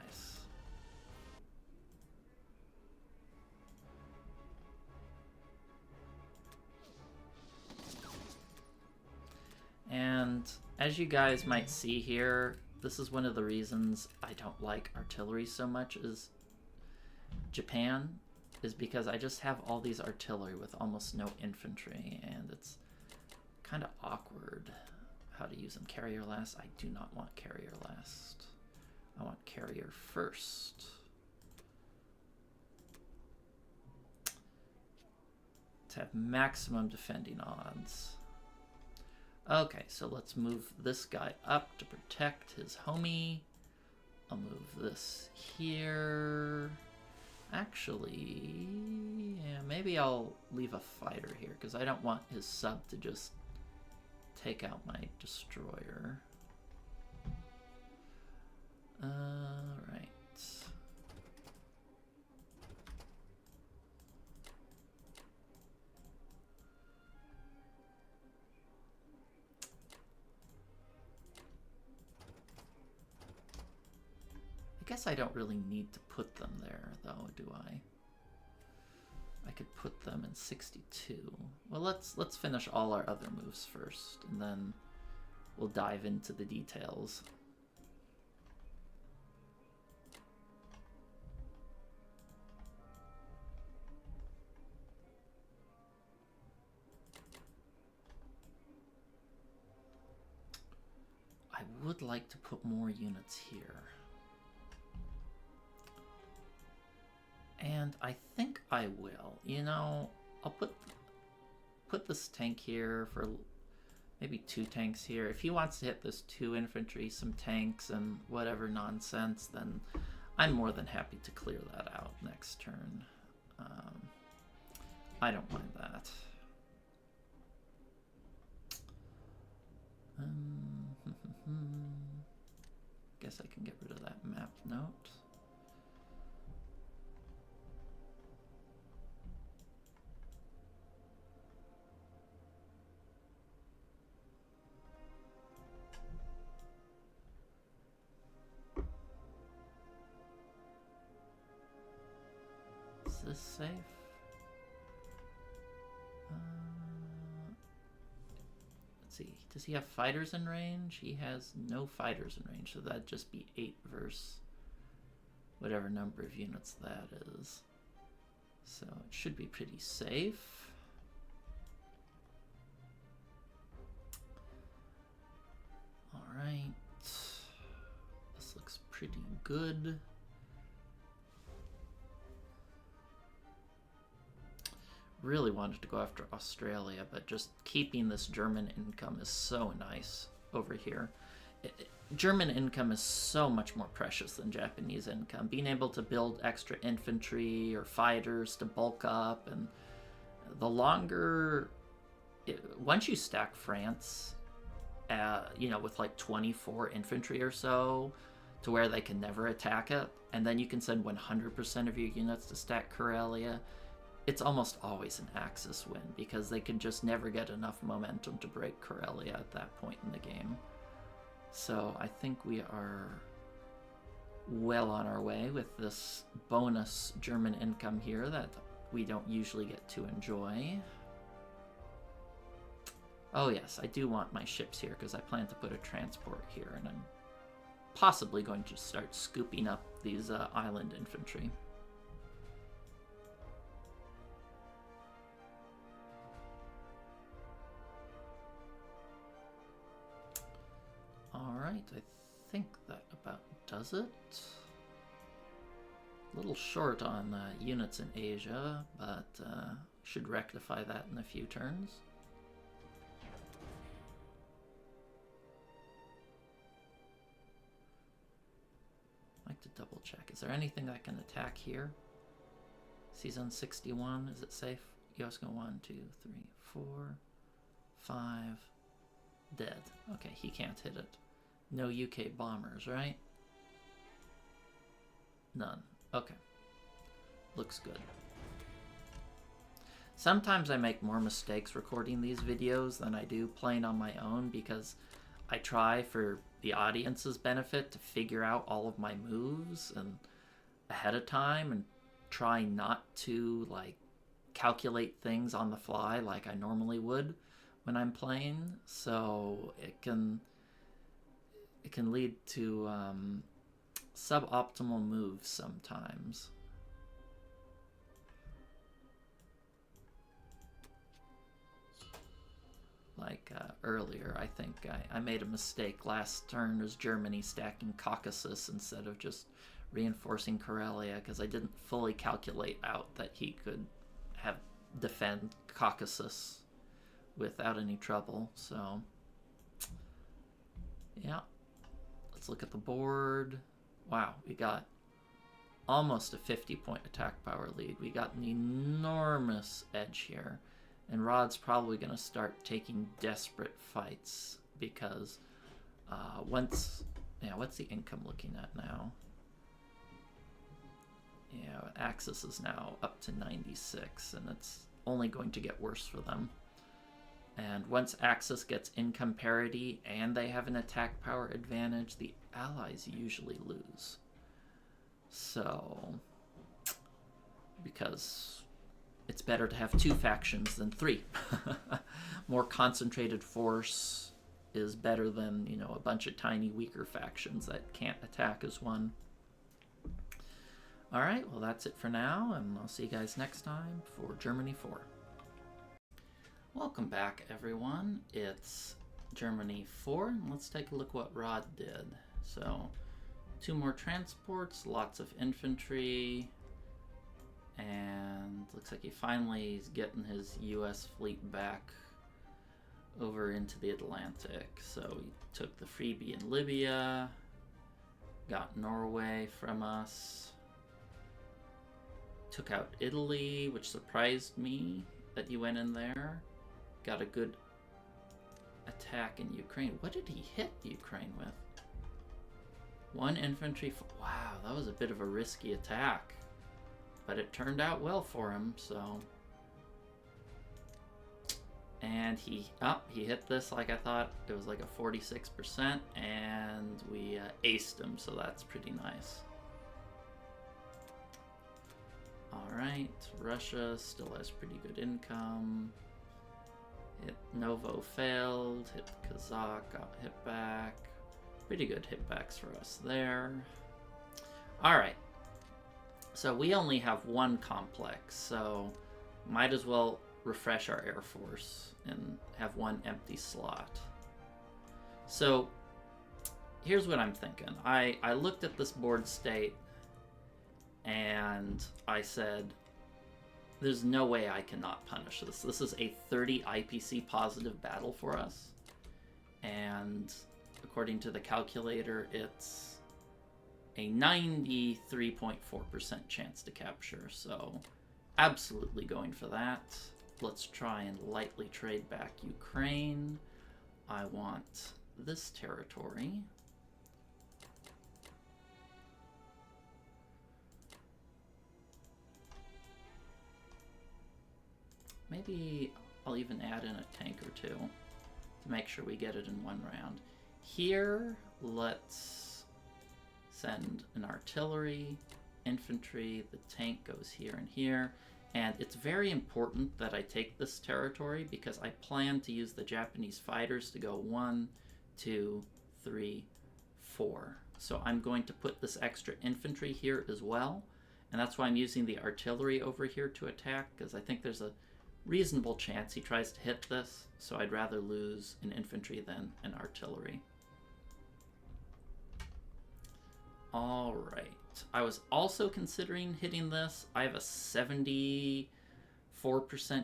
And as you guys might see here, this is one of the reasons I don't like artillery so much as Japan, is because I just have all these artillery with almost no infantry, and it's kind of awkward how to use them. Carrier last? I do not want carrier last. I want carrier first. To have maximum defending odds. Okay, so let's move this guy up to protect his homie. I'll move this here. Actually, yeah, maybe I'll leave a fighter here because I don't want his sub to just take out my destroyer. Right. I guess I don't really need to put them there, though, do I? I could put them in 62. Well, let's finish all our other moves first, and then we'll dive into the details. I would like to put more units here. And I think I will. You know, I'll put this tank here for maybe 2 tanks here. If he wants to hit this 2 infantry, some tanks, and whatever nonsense, then I'm more than happy to clear that out next turn. I don't mind that. Guess I can get rid of that map note. this safe? Let's see. Does he have fighters in range? He has no fighters in range, so that'd just be 8 versus whatever number of units that is. So it should be pretty safe. All right. This looks pretty good. Really wanted to go after Australia, but just keeping this German income is so nice over here. German income is so much more precious than Japanese income. Being able to build extra infantry or fighters to bulk up, and the longer... once you stack France, you know, with like 24 infantry or so, to where they can never attack it, and then you can send 100% of your units to stack Karelia, it's almost always an Axis win, because they can just never get enough momentum to break Karelia at that point in the game. So I think we are well on our way with this bonus German income here that we don't usually get to enjoy. Oh yes, I do want my ships here because I plan to put a transport here, and I'm possibly going to start scooping up these island infantry. Alright, I think that about does it. A little short on units in Asia, but should rectify that in a few turns. I'd like to double check. Is there anything that can attack here? Season 61, is it safe? Yosko 1, 2, 3, 4, 5. Dead. Okay, he can't hit it. No UK bombers, right? None. Okay. Looks good. Sometimes I make more mistakes recording these videos than I do playing on my own, because I try, for the audience's benefit, to figure out all of my moves and ahead of time, and try not to like calculate things on the fly like I normally would when I'm playing. So it can lead to suboptimal moves sometimes. Like earlier, I think I made a mistake last turn as Germany stacking Caucasus instead of just reinforcing Karelia, because I didn't fully calculate out that he could defend Caucasus without any trouble. So yeah, let's look at the board. Wow, we got almost a 50-point attack power lead. We got an enormous edge here. And Rod's probably going to start taking desperate fights because what's the income looking at now? Yeah, Axis is now up to 96, and it's only going to get worse for them. And once Axis gets income parity and they have an attack power advantage, the Allies usually lose. So, because it's better to have 2 factions than 3. More concentrated force is better than, you know, a bunch of tiny, weaker factions that can't attack as one. Alright, well that's it for now, and I'll see you guys next time for Germany 4. Welcome back, everyone. It's Germany 4, and let's take a look what Rod did. So, 2 more transports, lots of infantry, and looks like he finally is getting his US fleet back over into the Atlantic. So he took the freebie in Libya, got Norway from us, took out Italy, which surprised me that he went in there, got a good attack in Ukraine. What did he hit Ukraine with? 1 infantry. Wow, that was a bit of a risky attack. But it turned out well for him, so. And he hit this like I thought. It was like a 46%, and we aced him, so that's pretty nice. Alright. Alright, Russia still has pretty good income. Hit Novo failed, hit Kazakh, got hit back. Pretty good hitbacks for us there. Alright, so we only have one complex, so might as well refresh our Air Force and have one empty slot. So here's what I'm thinking. I looked at this board state and I said, there's no way I cannot punish this. This is a 30 IPC positive battle for us. And according to the calculator, it's a 93.4% chance to capture. So absolutely going for that. Let's try and lightly trade back Ukraine. I want this territory. Maybe I'll even add in a tank or two to make sure we get it in one round. Here, let's send an artillery, infantry, the tank goes here and here. And it's very important that I take this territory because I plan to use the Japanese fighters to go 1, 2, 3, 4. So I'm going to put this extra infantry here as well. And that's why I'm using the artillery over here to attack, because I think there's a reasonable chance he tries to hit this, so I'd rather lose an infantry than an artillery. Alright, I was also considering hitting this. I have a 74%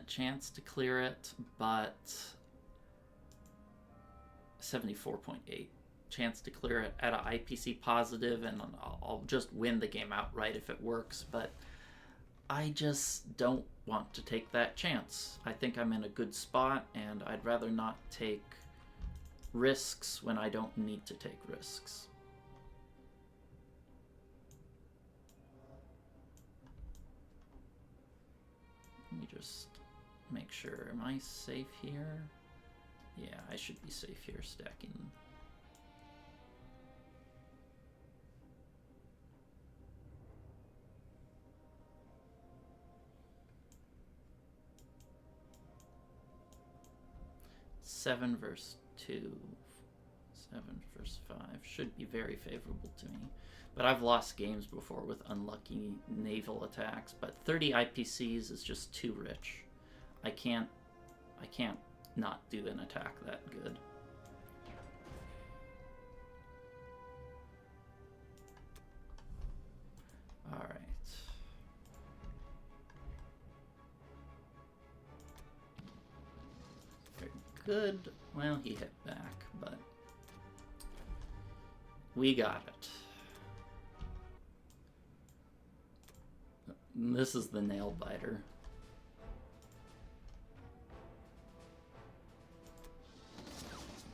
chance to clear it, but 74.8 chance to clear it at an IPC positive, and I'll just win the game outright if it works, but I just don't want to take that chance. I think I'm in a good spot, and I'd rather not take risks when I don't need to take risks. Let me just make sure. Am I safe here? Yeah, I should be safe here stacking. Seven versus 2, 7 versus 5 should be very favorable to me. But I've lost games before with unlucky naval attacks. But 30 IPCs is just too rich. I can't not do an attack that good. All right. Good. Well, he hit back, but we got it. This is the nail biter.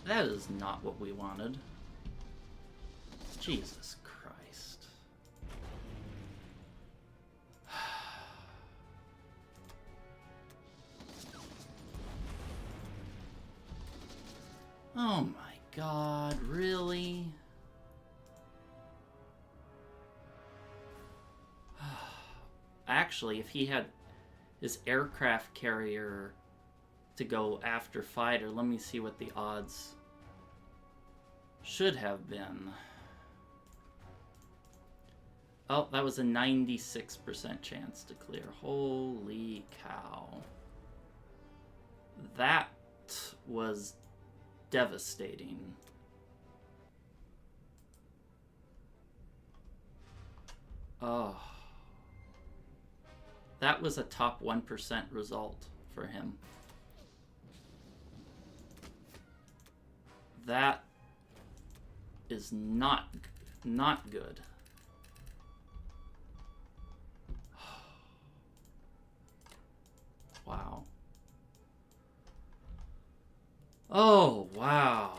That is not what we wanted. Jesus Christ. Oh my God, really? Actually, if he had his aircraft carrier to go after fighter, let me see what the odds should have been. Oh, that was a 96% chance to clear. Holy cow. That was devastating. Oh. That was a top 1% result for him. That is not good. Wow. Oh, wow.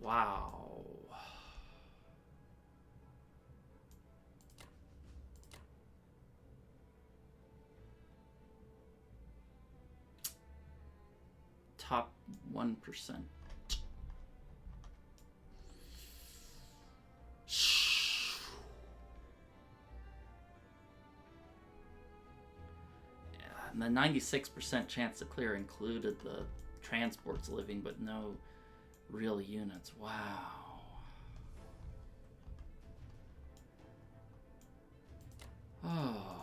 Wow. top 1%. And the 96% chance to clear included the transports living, but no real units. Wow. Oh.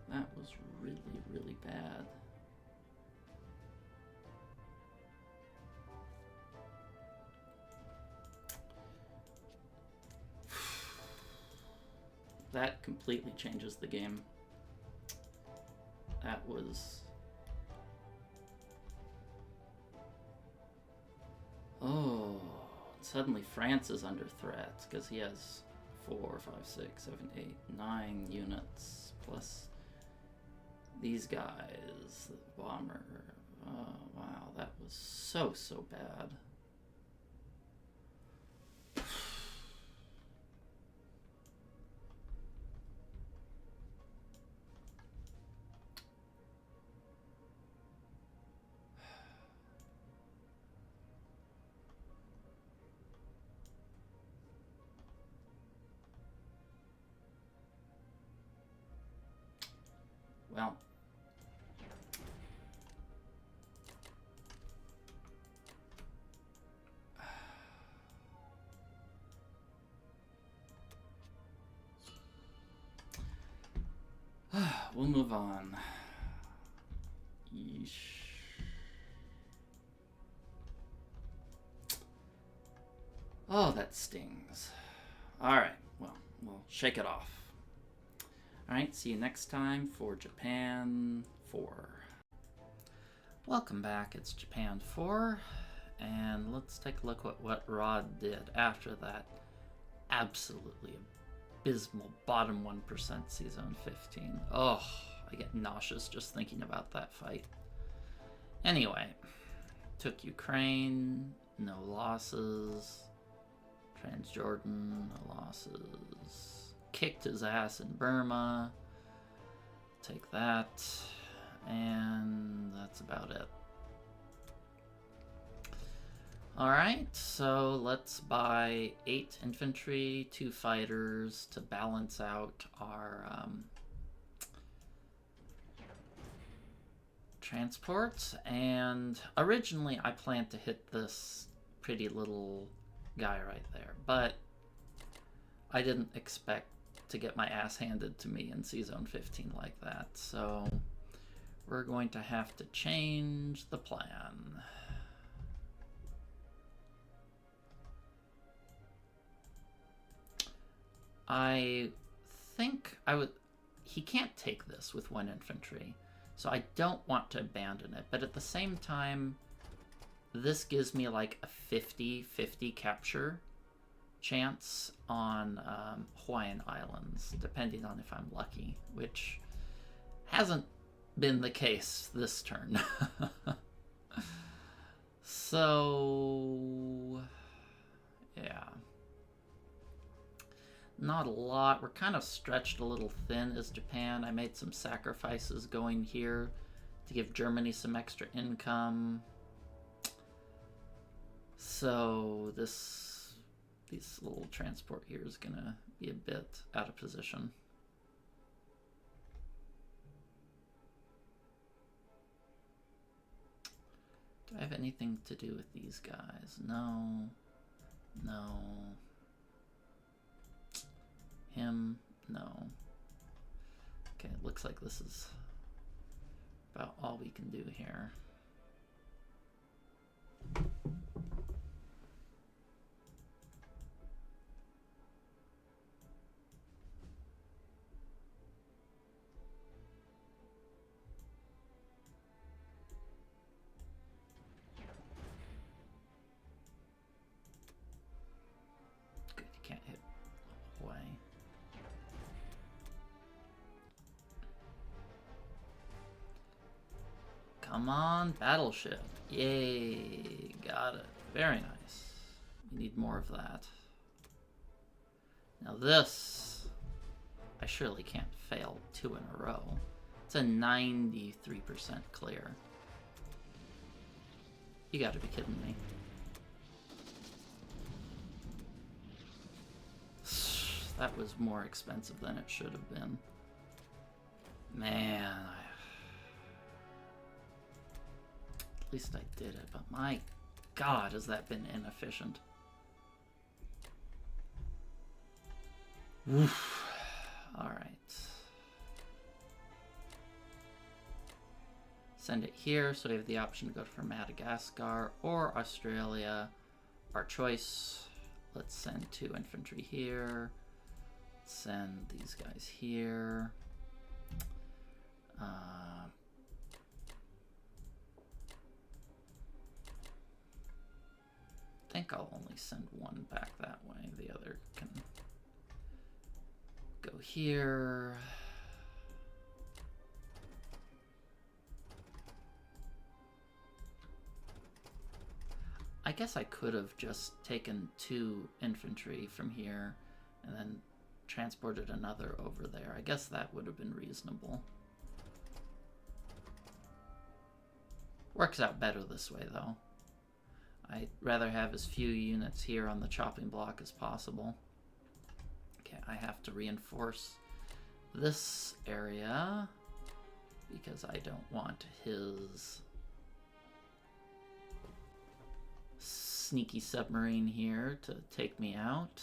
That was really, really bad. That completely changes the game. That was... Oh, suddenly France is under threat because he has 4, 5, 6, 7, 8, 9 units plus these guys, the bomber. Oh, wow, that was so, so bad. Well, we'll move on. Yeesh. Oh, that stings. Alright, well, we'll shake it off. Alright, see you next time for Japan 4. Welcome back, it's Japan 4, and let's take a look at what Rod did after that absolutely abysmal bottom 1% C-Zone 15. Oh, I get nauseous just thinking about that fight. Anyway, took Ukraine, no losses. Transjordan, no losses. Kicked his ass in Burma. Take that. And that's about it. Alright, so let's buy 8 infantry, 2 fighters to balance out our transports. And originally I planned to hit this pretty little guy right there, but I didn't expect to get my ass handed to me in C-Zone 15 like that, so we're going to have to change the plan. I think he can't take this with 1 infantry, so I don't want to abandon it, but at the same time, this gives me like a 50-50 capture chance on Hawaiian Islands, depending on if I'm lucky, which hasn't been the case this turn. So, yeah. Not a lot. We're kind of stretched a little thin as Japan. I made some sacrifices going here to give Germany some extra income. So this little transport here is gonna be a bit out of position. Do I have anything to do with these guys? No. No. Him? No. Okay, it looks like this is about all we can do here. Good, you can't hit Hawaii. Come on, battleship. Yay, got it. Very nice. We need more of that. Now this I surely can't fail 2 in a row. It's a 93% clear. You gotta be kidding me. That was more expensive than it should have been. Man, at least I did it, but my God, has that been inefficient. Oof. All right. Send it here, so we have the option to go for Madagascar or Australia. Our choice. Let's send 2 infantry here. Send these guys here. I think I'll only send 1 back that way. The other can go here. I guess I could have just taken 2 infantry from here and then transported another over there. I guess that would have been reasonable. Works out better this way, though. I'd rather have as few units here on the chopping block as possible. Okay, I have to reinforce this area because I don't want his sneaky submarine here to take me out.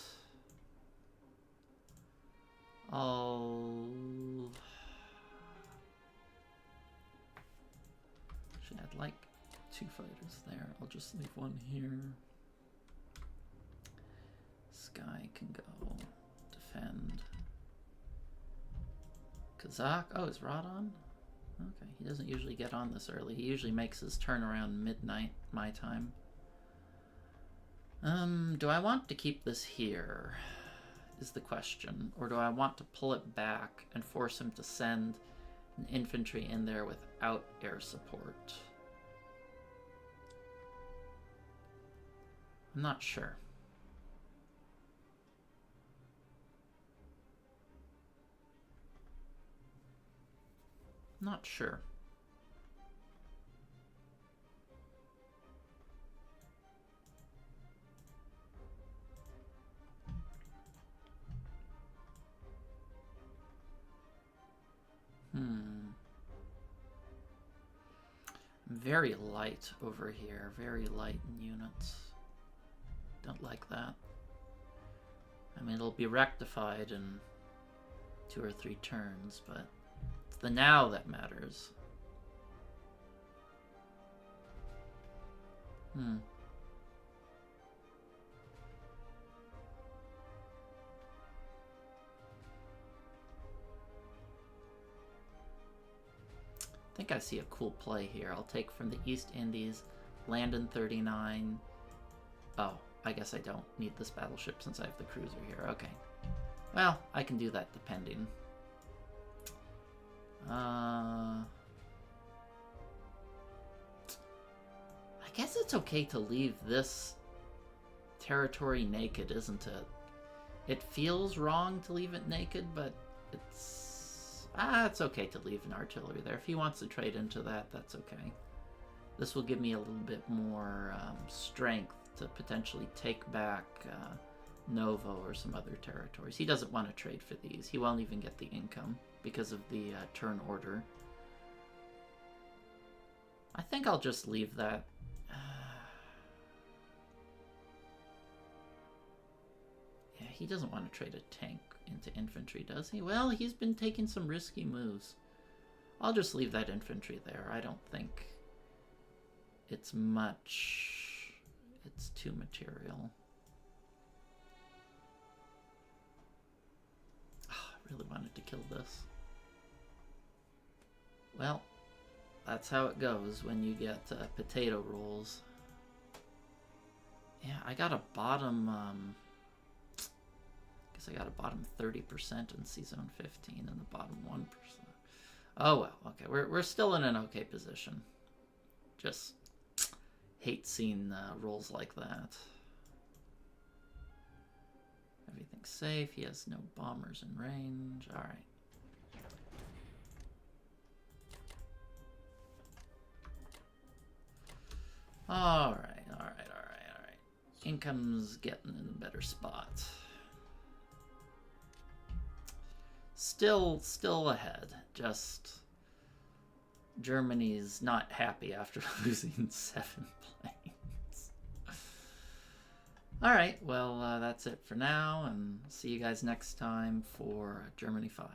Actually, I'd like 2 fighters there. I'll just leave 1 here. This guy can go defend. Kazakh. Oh, is Rod on? Okay, he doesn't usually get on this early. He usually makes his turn around midnight my time. Do I want to keep this here, is the question. Or do I want to pull it back and force him to send an infantry in there without air support? I'm not sure. Not sure. Very light over here. Very light in units. Don't like that. I mean, it'll be rectified in 2 or 3 turns, but it's the now that matters. I think I see a cool play here. I'll take from the East Indies, land in 39. Oh, I guess I don't need this battleship since I have the cruiser here. Okay. Well, I can do that depending. I guess it's okay to leave this territory naked, isn't it? It feels wrong to leave it naked, but it's okay to leave an artillery there. If he wants to trade into that, that's okay. This will give me a little bit more strength to potentially take back Novo or some other territories. He doesn't want to trade for these. He won't even get the income because of the turn order. I think I'll just leave that. Yeah, he doesn't want to trade a tank into infantry, does he? Well, he's been taking some risky moves. I'll just leave that infantry there. I don't think it's much. It's too material. Oh, I really wanted to kill this. Well, that's how it goes when you get potato rolls. Yeah, I got a bottom. I got a bottom 30% in C-Zone 15 and the bottom 1%. Oh well, okay, we're still in an okay position. Just hate seeing rolls like that. Everything's tank safe. He has no bombers in range. All right. All right. Income's getting in a better spot. Still ahead. Just Germany's not happy after losing 7 planes. All right, well, that's it for now, and see you guys next time for Germany 5.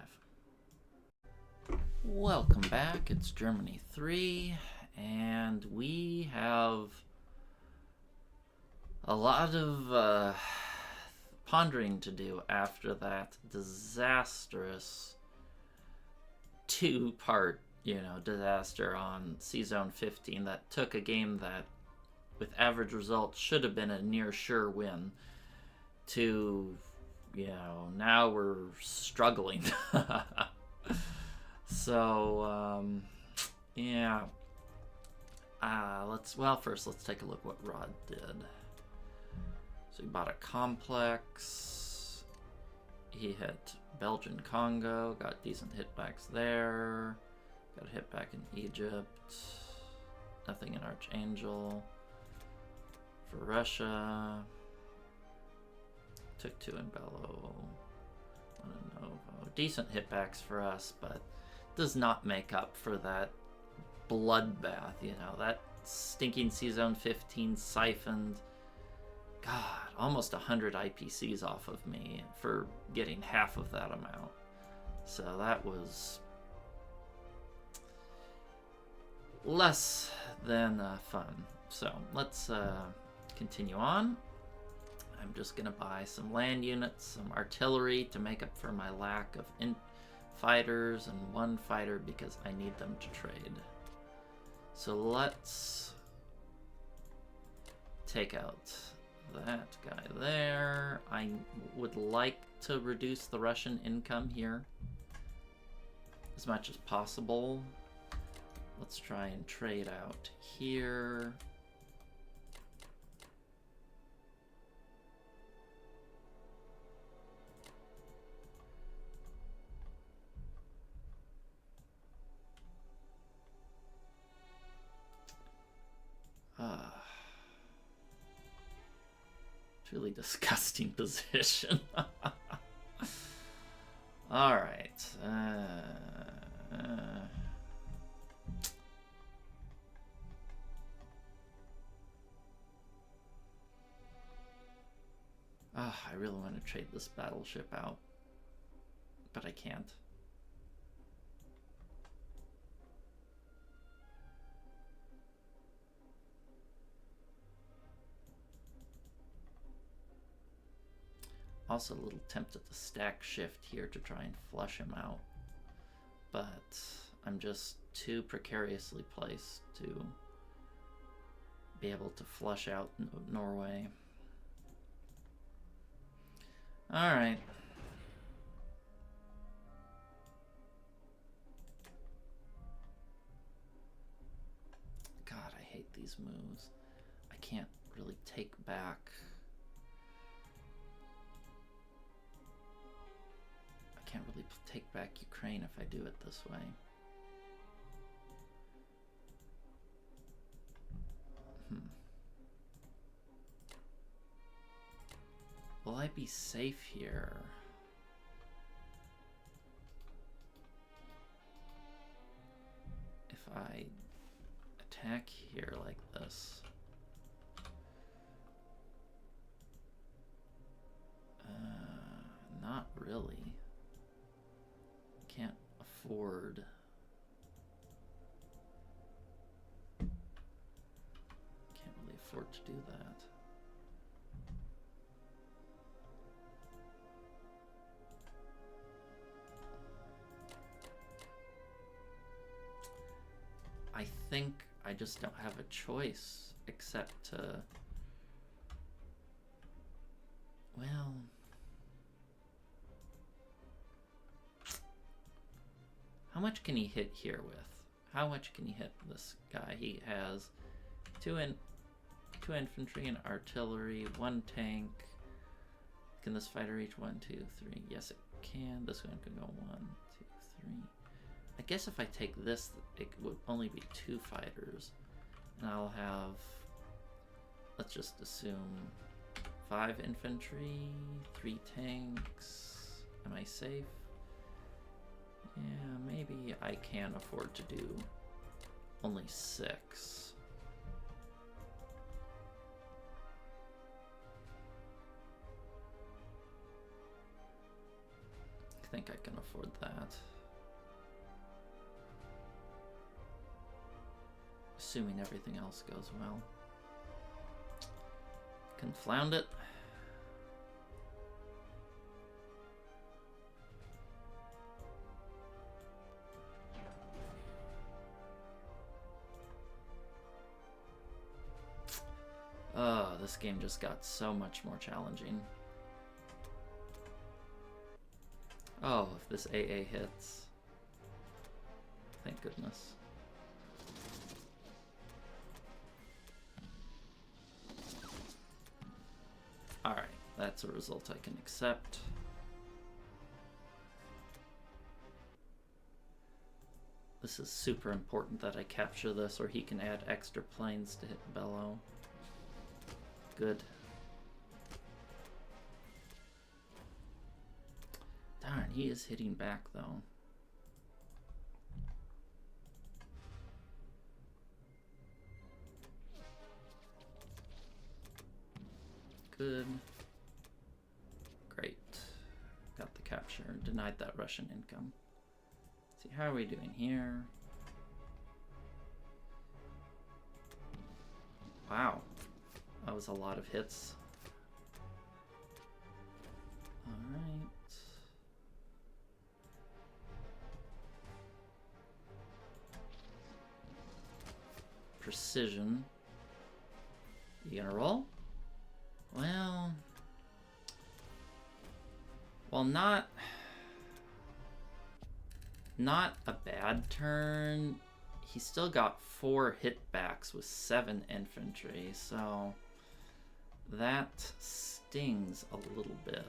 Welcome back. It's Germany 3, and we have a lot of pondering to do after that disastrous 2-part, disaster on C-Zone 15 that took a game that, with average results, should have been a near sure win to, now we're struggling. So, yeah. First let's take a look what Rod did. So he bought a complex. He hit Belgian Congo, got decent hitbacks there. Got a hitback in Egypt. Nothing in Archangel. For Russia. Took 2 in Bello. 1 in Novo. Decent hitbacks for us, but does not make up for that bloodbath, that stinking C-Zone 15 siphoned, God, almost 100 IPCs off of me for getting half of that amount. So that was less than fun. So let's continue on. I'm just going to buy some land units, some artillery to make up for my lack of fighters, and 1 fighter because I need them to trade. So let's take out that guy there. I would like to reduce the Russian income here as much as possible. Let's try and trade out here. Truly disgusting position. All right. I really want to trade this battleship out, but I can't. Also a little tempted to stack shift here to try and flush him out, but I'm just too precariously placed to be able to flush out Norway. All right. God, I hate these moves. I can't really take back. I can't really take back Ukraine if I do it this way. Will I be safe here? If I attack here like this? Not really. Can't afford. Can't really afford to do that. I think I just don't have a choice except to, well, how much can he hit here with? How much can he hit this guy? He has two infantry and artillery, 1 tank, Can this fighter reach 1, 2, 3? Yes, it can. This one can go 1, 2, 3. I guess if I take this, it would only be 2 fighters. And I'll have, let's just assume 5 infantry, 3 tanks. Am I safe? Yeah, maybe I can afford to do only 6. I think I can afford that. Assuming everything else goes well. Confound it. Oh, this game just got so much more challenging. Oh, if this AA hits. Thank goodness. Alright, that's a result I can accept. This is super important that I capture this, or he can add extra planes to hit Bellow. Good. Darn, he is hitting back though. Good. Great. Got the capture. Denied that Russian income. Let's see, how are we doing here? Wow. That was a lot of hits. Alright. Precision. You gonna roll? Well, not a bad turn. He still got 4 hitbacks with 7 infantry, so that stings a little bit.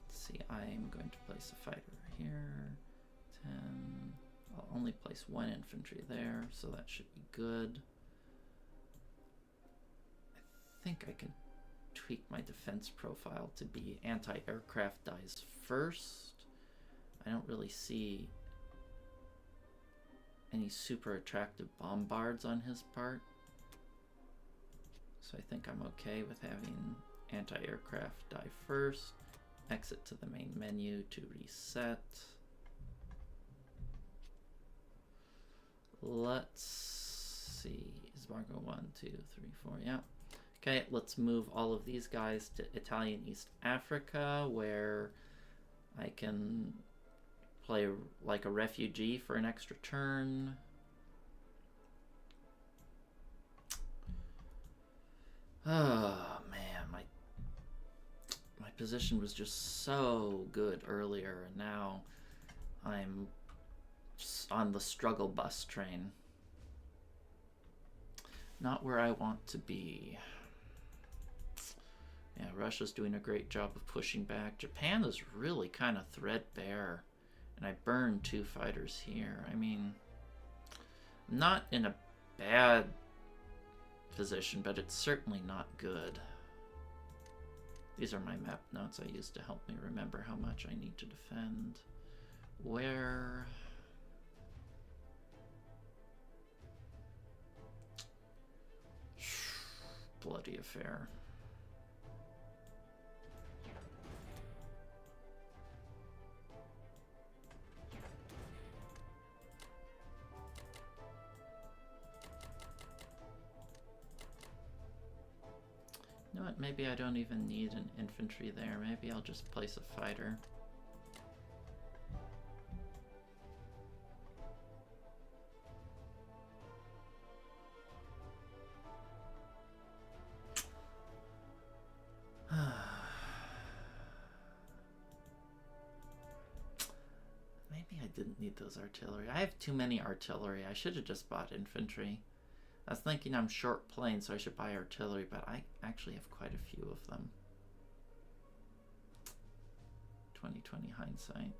Let's see, I'm going to place a fighter here. 10. I'll only place 1 infantry there, so that should be good. I think I can tweak my defense profile to be anti-aircraft dies first. I don't really see any super attractive bombards on his part. So I think I'm okay with having anti-aircraft die first. Exit to the main menu to reset. Let's see. Is Marco 1, 2, 3, 4? Yeah. Okay, let's move all of these guys to Italian East Africa, where I can play like a refugee for an extra turn. Oh man, my position was just so good earlier, and now I'm just on the struggle bus train. Not where I want to be. Yeah, Russia's doing a great job of pushing back. Japan is really kind of threadbare. And I burned 2 fighters here. I mean, I'm not in a bad position, but it's certainly not good. These are my map notes I used to help me remember how much I need to defend. Where? Bloody affair. You know what, maybe I don't even need an infantry there. Maybe I'll just place a fighter. Maybe I didn't need those artillery. I have too many artillery. I should have just bought infantry. I was thinking I'm short planes, so I should buy artillery, but I actually have quite a few of them. 2020 hindsight.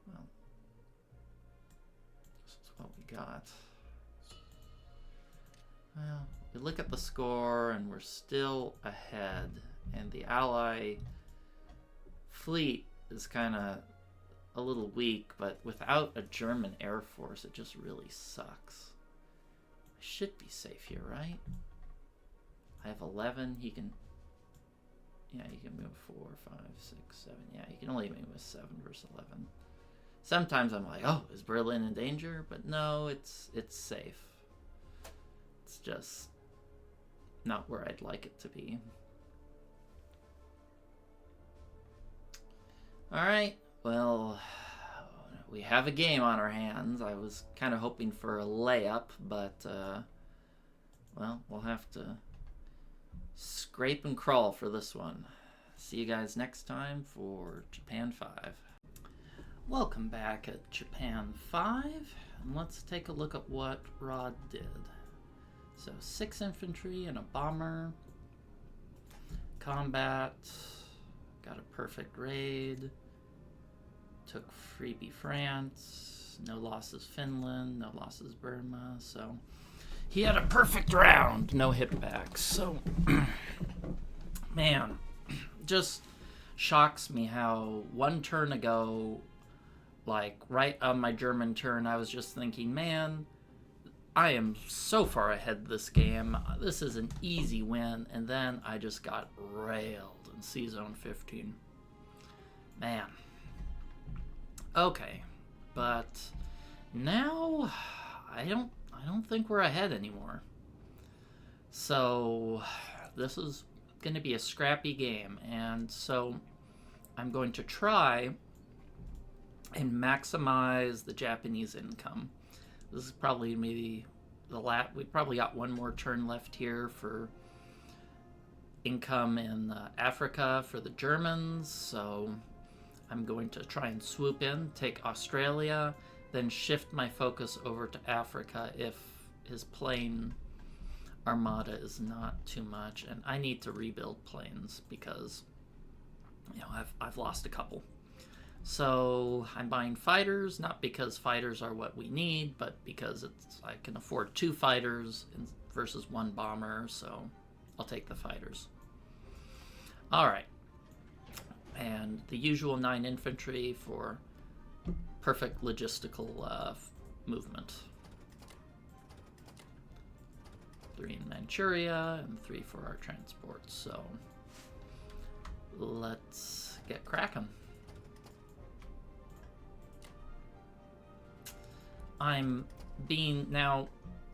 Well, this is what we got. Well, we look at the score and we're still ahead, and the ally fleet is kind of a little weak, but without a German air force, it just really sucks. I should be safe here, right? I have 11. He can, yeah, he can move 4, 5, 6, 7. Yeah, he can only move with 7 versus 11. Sometimes I'm like, oh, is Berlin in danger? But no, it's safe. It's just not where I'd like it to be. Alright, well, we have a game on our hands. I was kind of hoping for a layup, but, well, we'll have to scrape and crawl for this one. See you guys next time for Japan 5. Welcome back at Japan 5, and let's take a look at what Rod did. So 6 infantry and a bomber. Combat. Got a perfect raid. Took freebie France. No losses Finland. No losses Burma. So he had a perfect round. No hitbacks. So, man, just shocks me how one turn ago, like right on my German turn, I was just thinking, man, I am so far ahead this game. This is an easy win. And then I just got railed in C-Zone 15. Man. Okay. But now I don't think we're ahead anymore. So this is going to be a scrappy game. And so I'm going to try and maximize the Japanese income. This is probably maybe the last. We probably got one more turn left here for income in Africa for the Germans. So I'm going to try and swoop in, take Australia, then shift my focus over to Africa if his plane armada is not too much. And I need to rebuild planes because, you know, I've lost a couple. So I'm buying fighters, not because fighters are what we need, but because I can afford 2 fighters versus 1 bomber, so I'll take the fighters. All right. And the usual 9 infantry for perfect logistical movement. 3 in Manchuria and 3 for our transports. So let's get cracking. Now,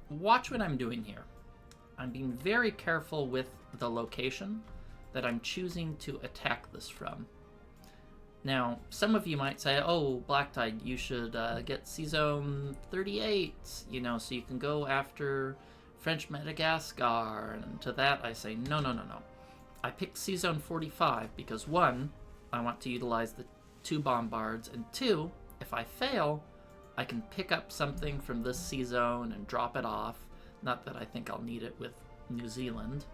watch what I'm doing here. I'm being very careful with the location that I'm choosing to attack this from. Now, some of you might say, oh, Blacktide, you should get C-Zone 38, you know, so you can go after French Madagascar. And to that I say, no. I picked C-Zone 45 because 1, I want to utilize the 2 bombards, and 2, if I fail, I can pick up something from this C-Zone and drop it off. Not that I think I'll need it with New Zealand,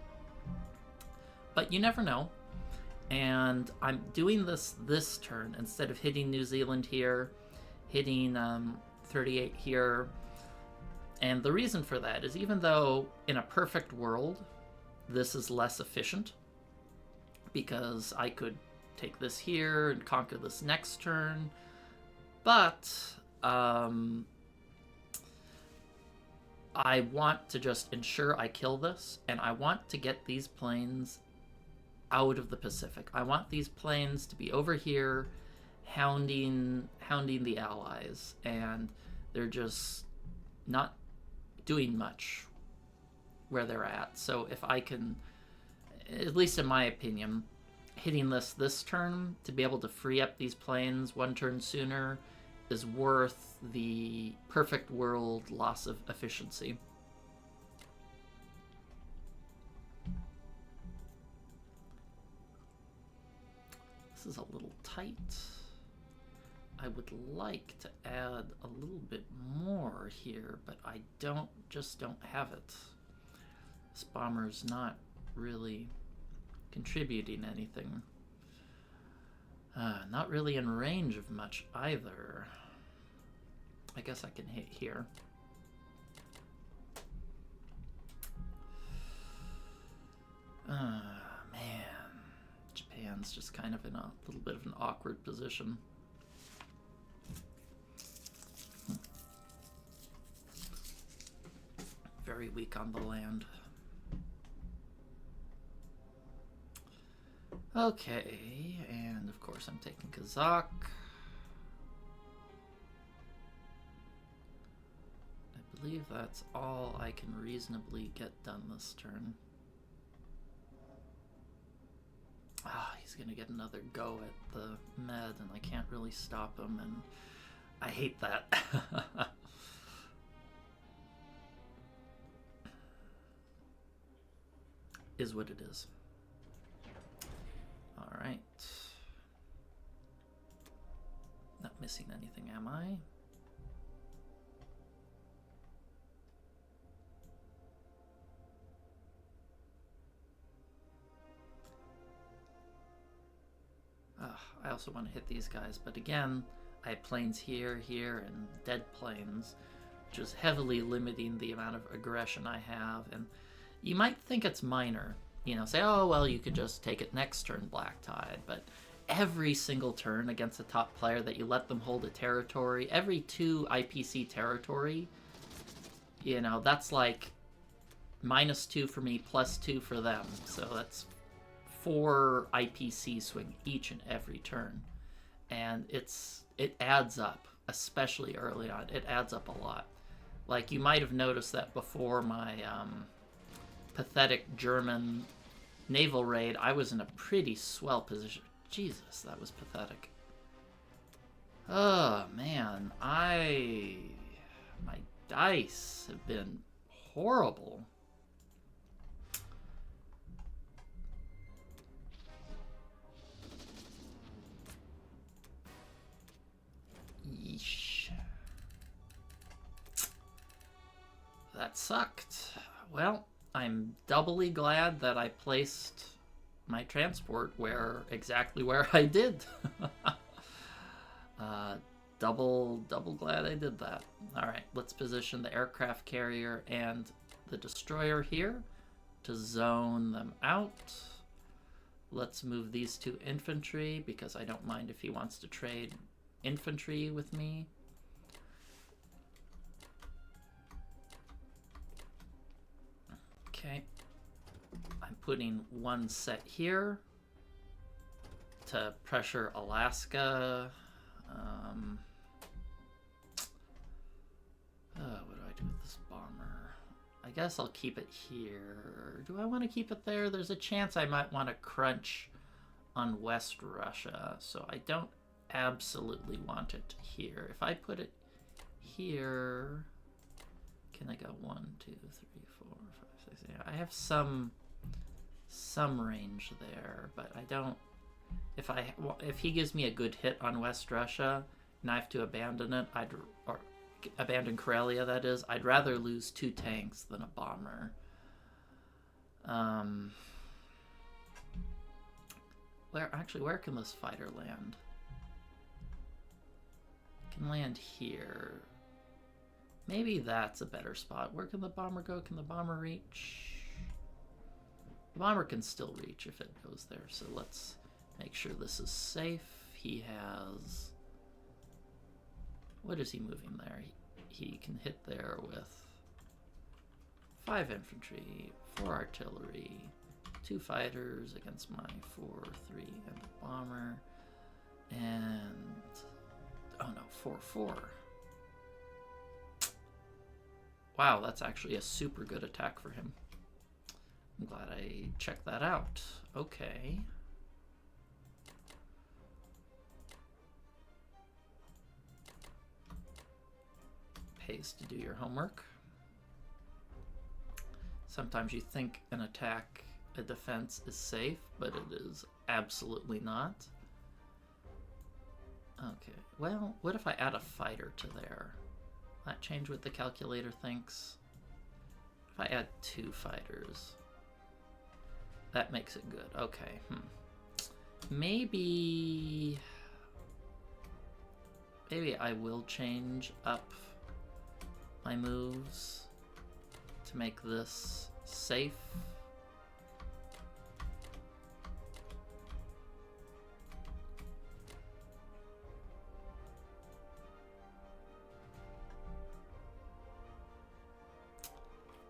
but you never know. And I'm doing this turn instead of hitting New Zealand here, hitting 38 here. And the reason for that is, even though in a perfect world this is less efficient, because I could take this here and conquer this next turn, but I want to just ensure I kill this, and I want to get these planes out of the Pacific. I want these planes to be over here hounding the Allies, and they're just not doing much where they're at. So if I can, at least in my opinion, hitting this turn to be able to free up these planes 1 turn sooner is worth the perfect world loss of efficiency. this is a little tight. I would like to add a little bit more here, but I just don't have it. This bomber's not really contributing anything. Not really in range of much either. I guess I can hit here. Man. Japan's just kind of in a little bit of an awkward position. Very weak on the land. Okay, and of course I'm taking Kazakh. I believe that's all I can reasonably get done this turn. He's gonna get another go at the med, and I can't really stop him, and I hate that. Is what it is. All right. Not missing anything, am I? I also want to hit these guys, but again, I have planes here, here, and dead planes, which is heavily limiting the amount of aggression I have. And you might think it's minor, you know, say, oh, well, you could just take it next turn, Blacktide, but every single turn against a top player that you let them hold a territory, every 2 IPC territory, you know, that's like -2 for me, +2 for them, so that's 4 IPC swing each and every turn, and it adds up, especially early on. It adds up a lot. Like, you might have noticed that before my pathetic German naval raid, I was in a pretty swell position. Jesus, that was pathetic. Oh man, my dice have been horrible. Yeesh. That sucked. Well, I'm doubly glad that I placed my transport exactly where I did. Double glad I did that. All right, let's position the aircraft carrier and the destroyer here to zone them out. Let's move these 2 infantry because I don't mind if he wants to trade infantry with me. Okay, I'm putting 1 set here to pressure Alaska. What do I do with this bomber? I guess I'll keep it here. Do I want to keep it there? There's a chance I might want to crunch on West Russia, so I don't absolutely want it here. If I put it here, can I go 1, 2, 3, 4, 5, 6, 8? I have some range there, but I don't. If he gives me a good hit on West Russia and I have to abandon it, or abandon Karelia, that is, I'd rather lose 2 tanks than a bomber. Where can this fighter land? Can land here. Maybe that's a better spot. Where can the bomber go? Can the bomber reach? The bomber can still reach if it goes there, so let's make sure this is safe. He has... What is he moving there? He can hit there with 5 infantry, 4 artillery, 2 fighters against my 4, 3, and the bomber, and... Oh no, 4, 4. Wow, that's actually a super good attack for him. I'm glad I checked that out. Okay. Pays to do your homework. Sometimes you think an attack, a defense is safe, but it is absolutely not. Okay, well, what if I add a fighter to there? Will that change what the calculator thinks? If I add 2 fighters, that makes it good. Okay, Maybe I will change up my moves to make this safe.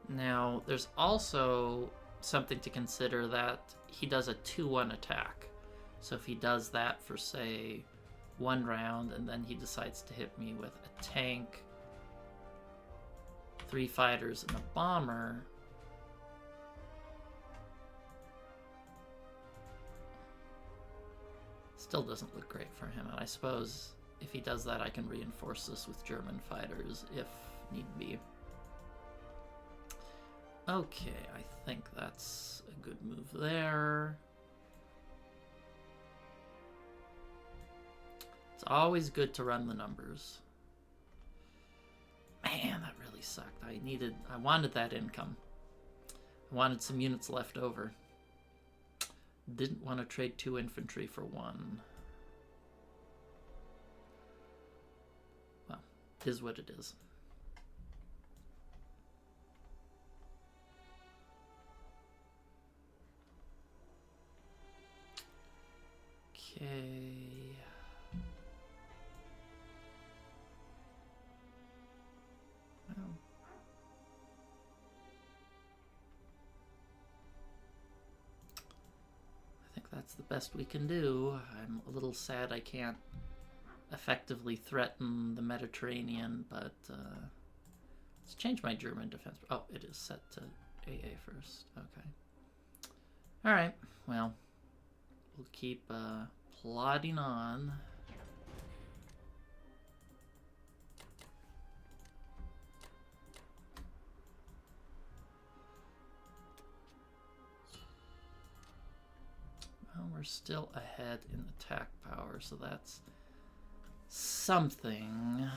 Now, there's also something to consider that he does a 2-1 attack. So if he does that for, say, 1 round, and then he decides to hit me with a tank, 3 fighters, and a bomber, still doesn't look great for him. And I suppose if he does that, I can reinforce this with German fighters if need be. Okay, I think that's a good move there. It's always good to run the numbers. Man, that really sucked. I wanted that income. I wanted some units left over. Didn't want to trade 2 infantry for 1. Well, is what it is. Okay. Well. I think that's the best we can do. I'm a little sad I can't effectively threaten the Mediterranean, but let's change my German defense. Oh, it is set to AA first. Okay. All right. Well, we'll keep plodding on. Well, we're still ahead in attack power, so that's something.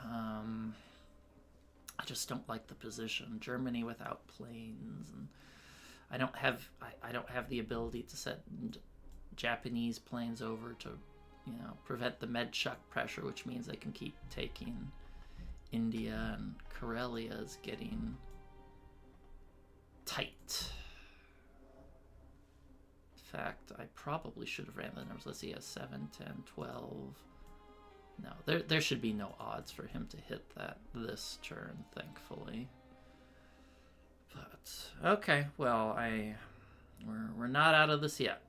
I just don't like the position. Germany without planes, and I don't have the ability to send Japanese planes over to, prevent the Medchuk pressure, which means I can keep taking India, and Karelia is getting tight. In fact, I probably should have ran the numbers. Let's see, 7, 10, 12. No, there should be no odds for him to hit that this turn, thankfully. But okay, well, we're not out of this yet.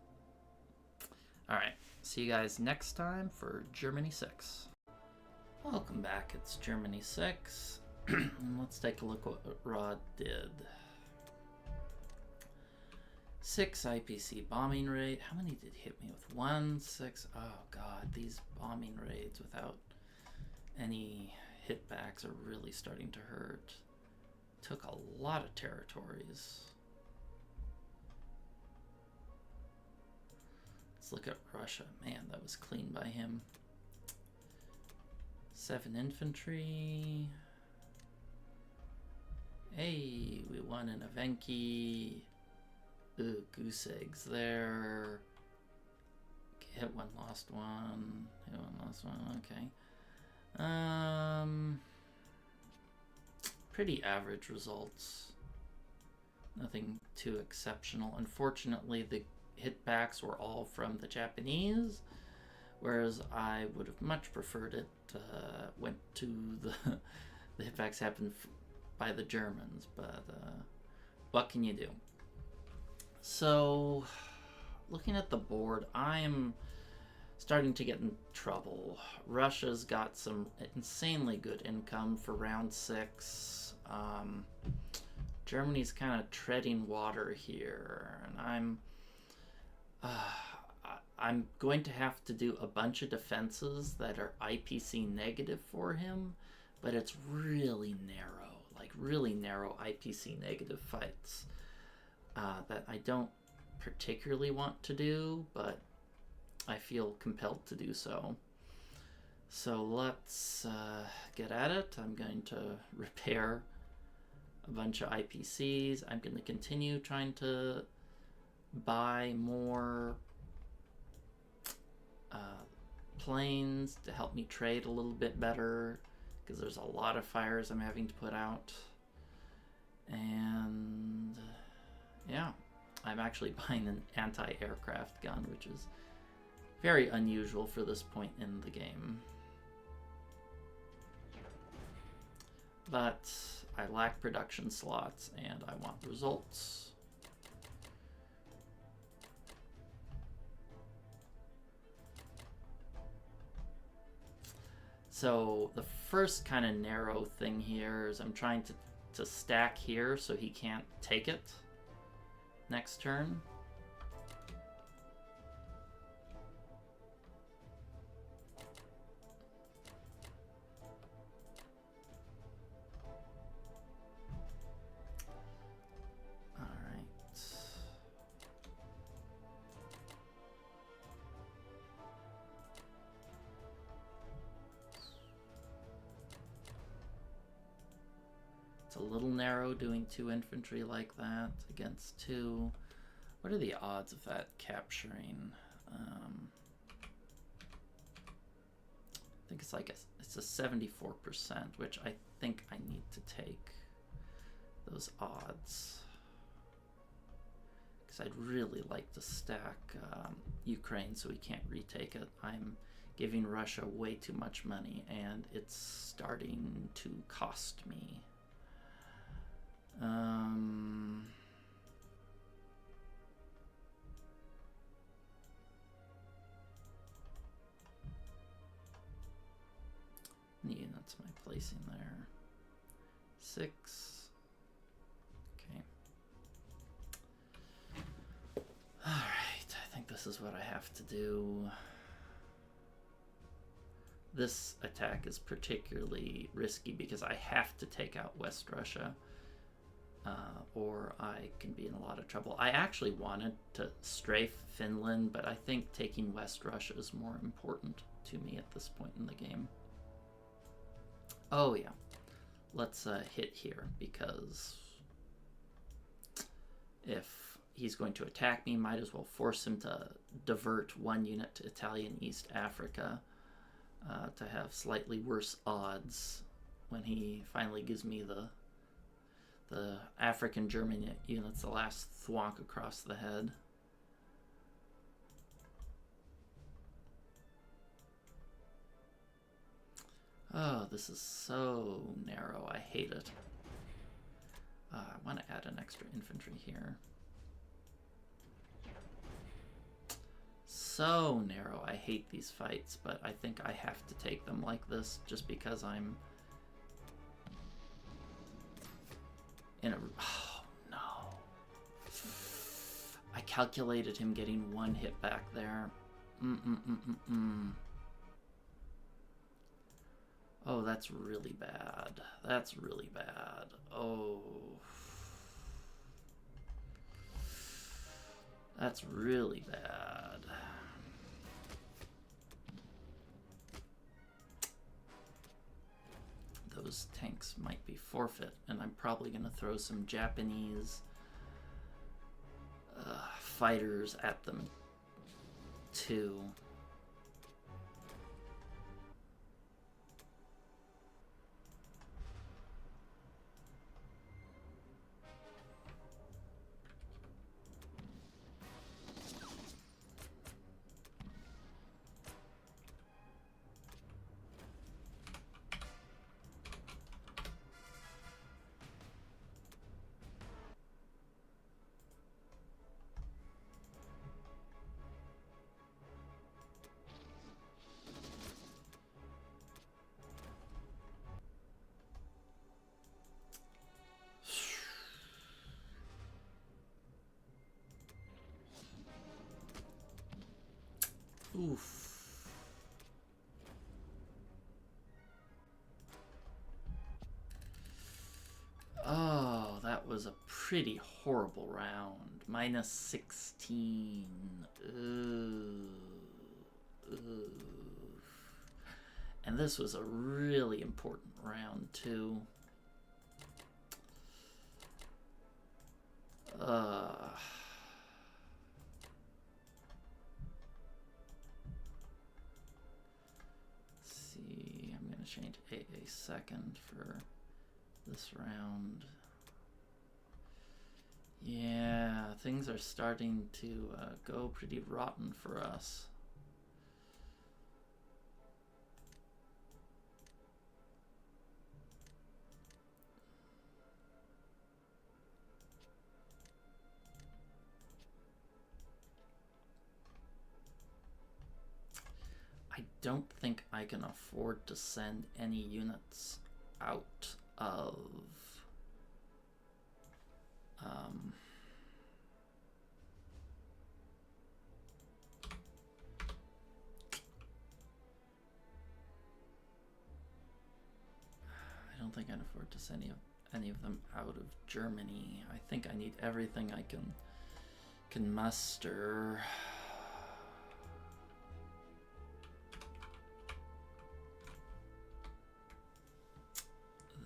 All right, see you guys next time for Germany 6. Welcome back. It's Germany 6, and let's take a look what Rod did. 6 IPC bombing raid. How many did hit me with? 1, 6. Oh god, these bombing raids without any hitbacks are really starting to hurt. Took a lot of territories. Let's look at Russia. Man, that was clean by him. 7 infantry. Hey, we won in Evenki. Ooh, goose eggs there. Hit 1, lost 1. Hit 1, lost 1. Okay. Pretty average results. Nothing too exceptional. Unfortunately, the hitbacks were all from the Japanese, whereas I would have much preferred it went to the hitbacks happened by the Germans, but what can you do? So, looking at the board, I'm starting to get in trouble. Russia's got some insanely good income for round 6. Germany's kind of treading water here, and I'm going to have to do a bunch of defenses that are IPC negative for him, but it's really narrow, like really narrow IPC negative fights. That I don't particularly want to do, but I feel compelled to do so. So let's get at it. I'm going to repair a bunch of IPCs. I'm going to continue trying to buy more planes to help me trade a little bit better, because there's a lot of fires I'm having to put out. And yeah, I'm actually buying an anti-aircraft gun, which is very unusual for this point in the game. But I lack production slots and I want results. So the first kind of narrow thing here is I'm trying to stack here so he can't take it next turn. It's a little narrow doing 2 infantry like that against 2. What are the odds of that capturing? I think it's like it's a 74%, which I think I need to take those odds, because I'd really like to stack Ukraine so we can't retake it. I'm giving Russia way too much money and it's starting to cost me. Units am I placing there? 6. Okay. All right, I think this is what I have to do. This attack is particularly risky because I have to take out West Russia. Or I can be in a lot of trouble. I actually wanted to strafe Finland, but I think taking West Russia is more important to me at this point in the game. Oh yeah, let's hit here, because if he's going to attack me, might as well force him to divert 1 unit to Italian East Africa to have slightly worse odds when he finally gives me the African German units the last thwonk across the head. Oh, this is so narrow. I hate it. I want to add an extra infantry here. So narrow. I hate these fights, but I think I have to take them like this just because I'm in a... Oh, no. I calculated him getting 1 hit back there. Oh, that's really bad. That's really bad. Oh. That's really bad. Those tanks might be forfeit, and I'm probably going to throw some Japanese fighters at them too. Oof. Oh, that was a pretty horrible round. Minus 16. Ooh. Ooh. And this was a really important round, too. See, I'm going to change a second for this round. Yeah, things are starting to go pretty rotten for us. I don't think I can afford to send any units out of I don't think I can afford to send any of them out of Germany. I think I need everything I can muster.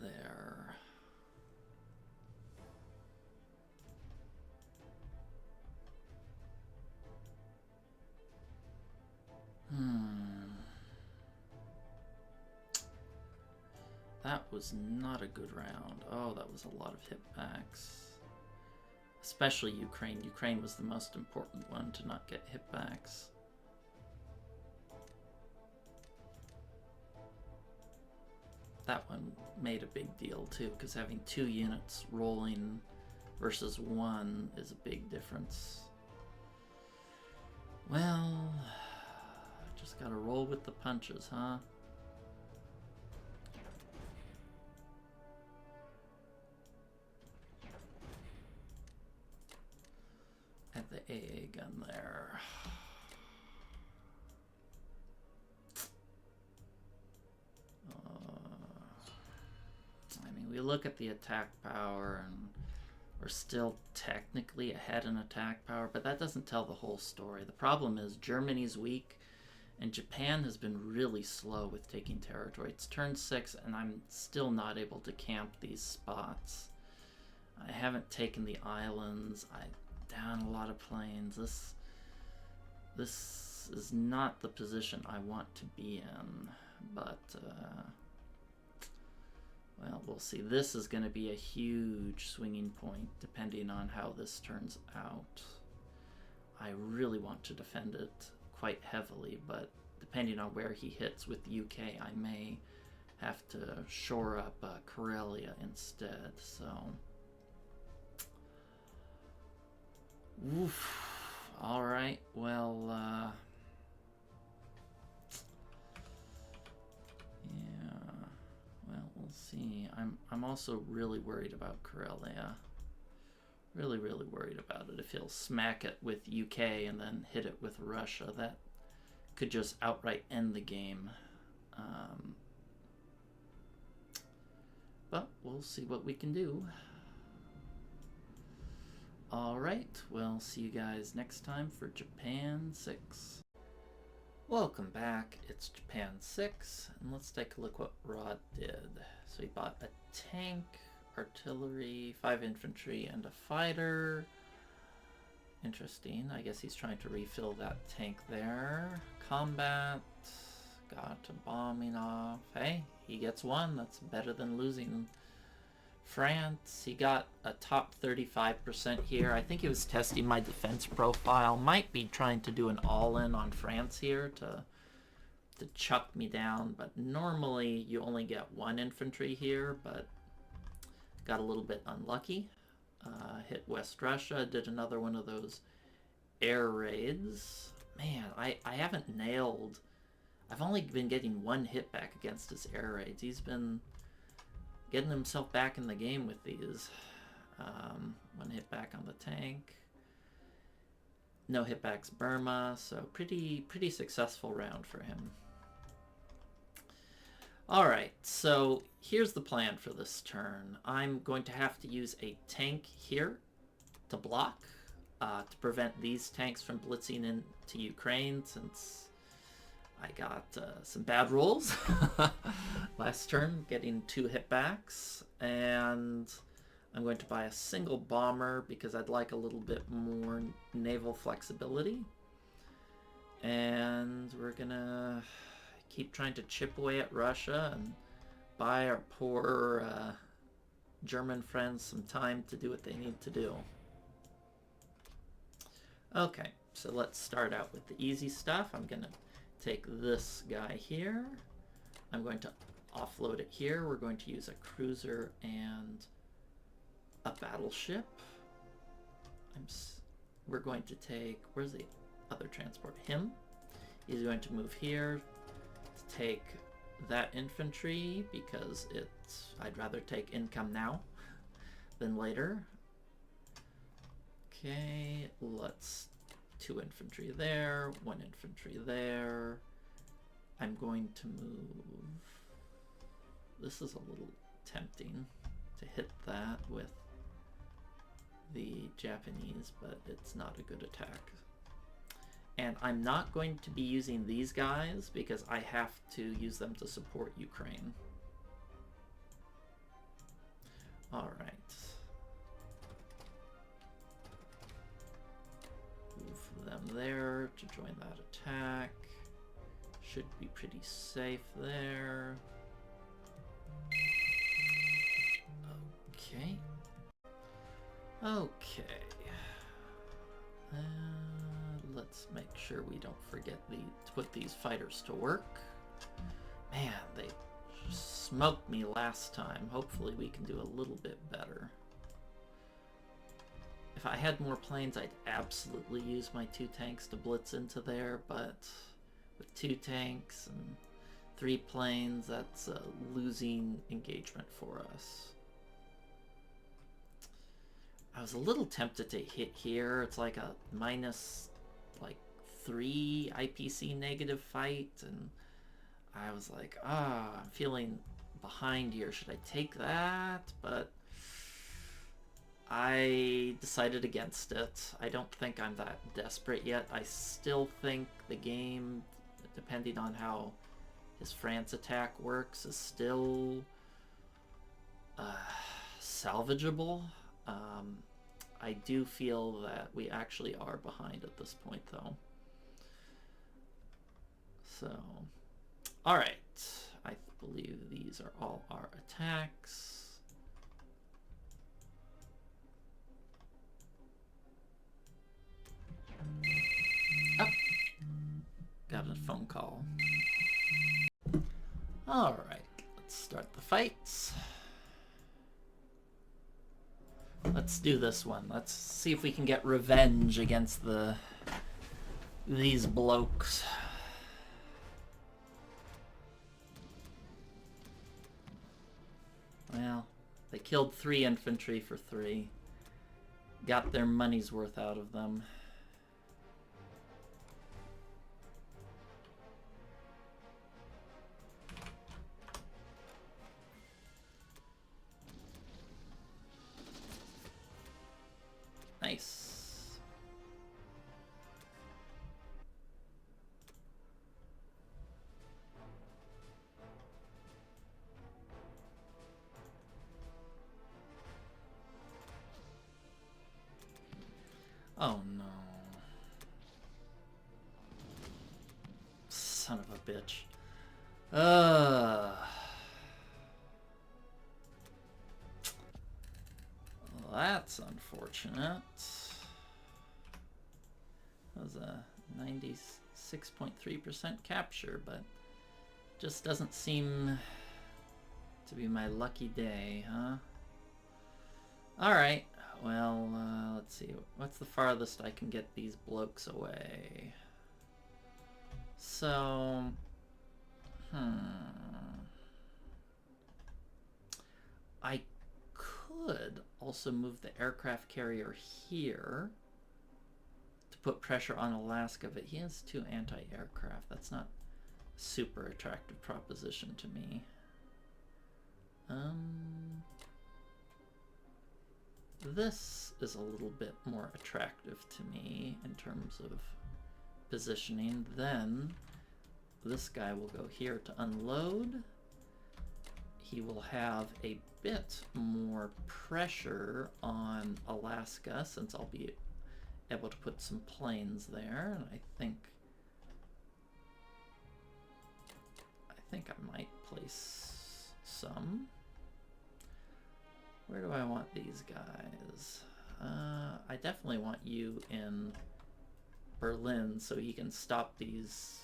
There. That was not a good round. Oh, that was a lot of hitbacks. Especially Ukraine. Ukraine was the most important one to not get hitbacks. That one made a big deal too, because having 2 units rolling versus 1 is a big difference. Well, just gotta roll with the punches, huh? At the AA gun there. I mean, we look at the attack power and we're still technically ahead in attack power, but that doesn't tell the whole story. The problem is Germany's weak and Japan has been really slow with taking territory. It's turn 6 and I'm still not able to camp these spots. I haven't taken the islands. I down a lot of planes. This is not the position I want to be in, but well, we'll see. This is going to be a huge swinging point depending on how this turns out. I really want to defend it quite heavily, but depending on where he hits with the UK, I may have to shore up Karelia instead, so... Oof. Alright, well, yeah, well, we'll see. I'm also really worried about Karelia. Really, really worried about it. If he'll smack it with UK and then hit it with Russia, that could just outright end the game. But we'll see what we can do. Alright, we'll see you guys next time for Japan 6. Welcome back, it's Japan 6, and let's take a look what Rod did. So he bought a tank, artillery, 5 infantry, and a fighter. Interesting, I guess he's trying to refill that tank there. Combat, got a bombing off. Hey, he gets 1, that's better than losing. France, he got a top 35% here. I think he was testing my defense profile. Might be trying to do an all-in on France here to chuck me down, but normally you only get 1 infantry here, but got a little bit unlucky. Hit West Russia, did another one of those air raids. Man, I haven't nailed... I've only been getting 1 hit back against his air raids. He's been getting himself back in the game with these. 1 hit back on the tank. No hitbacks Burma, so pretty successful round for him. Alright, so here's the plan for this turn. I'm going to have to use a tank here to block, to prevent these tanks from blitzing into Ukraine, since I got some bad rolls last turn, getting 2 hitbacks, and I'm going to buy a single bomber because I'd like a little bit more naval flexibility. And we're gonna keep trying to chip away at Russia and buy our poor German friends some time to do what they need to do. Okay, so let's start out with the easy stuff. I'm gonna take this guy here. I'm going to offload it here. We're going to use a cruiser and a battleship. We're going to take, where's the other transport? Him. He's going to move here to take that infantry because I'd rather take income now than later. Okay, let's 2 infantry there, 1 infantry there. I'm going to move. This is a little tempting to hit that with the Japanese, but it's not a good attack. And I'm not going to be using these guys because I have to use them to support Ukraine. All right. Move them there to join that attack. Should be pretty safe there. Okay. Okay. Let's make sure we don't forget to put these fighters to work. Man, they smoked me last time. Hopefully we can do a little bit better. If I had more planes, I'd absolutely use my 2 tanks to blitz into there, but with 2 tanks and 3 planes, that's a losing engagement for us. I was a little tempted to hit here. It's like a minus 3 IPC negative fight, and I was like, I'm feeling behind here. Should I take that? But I decided against it. I don't think I'm that desperate yet. I still think the game, depending on how his France attack works, is still salvageable. I do feel that we actually are behind at this point, though. So, all right. I believe these are all our attacks. Oh, got a phone call. All right, let's start the fights. Let's do this one. Let's see if we can get revenge against these blokes. Well, they killed 3 infantry for 3. Got their money's worth out of them. Nice. Oh no. Son of a bitch. Well, that's unfortunate. That was a 96.3% capture, but just doesn't seem to be my lucky day, huh? Alright, well, let's see. What's the farthest I can get these blokes away? So, I could also move the aircraft carrier here to put pressure on Alaska, but he has 2 anti-aircraft. That's not a super attractive proposition to me. This is a little bit more attractive to me in terms of positioning. Then this guy will go here to unload. He will have a bit more pressure on Alaska since I'll be able to put some planes there, and I think I might place some. Where do I want these guys? I definitely want you in Berlin so he can stop these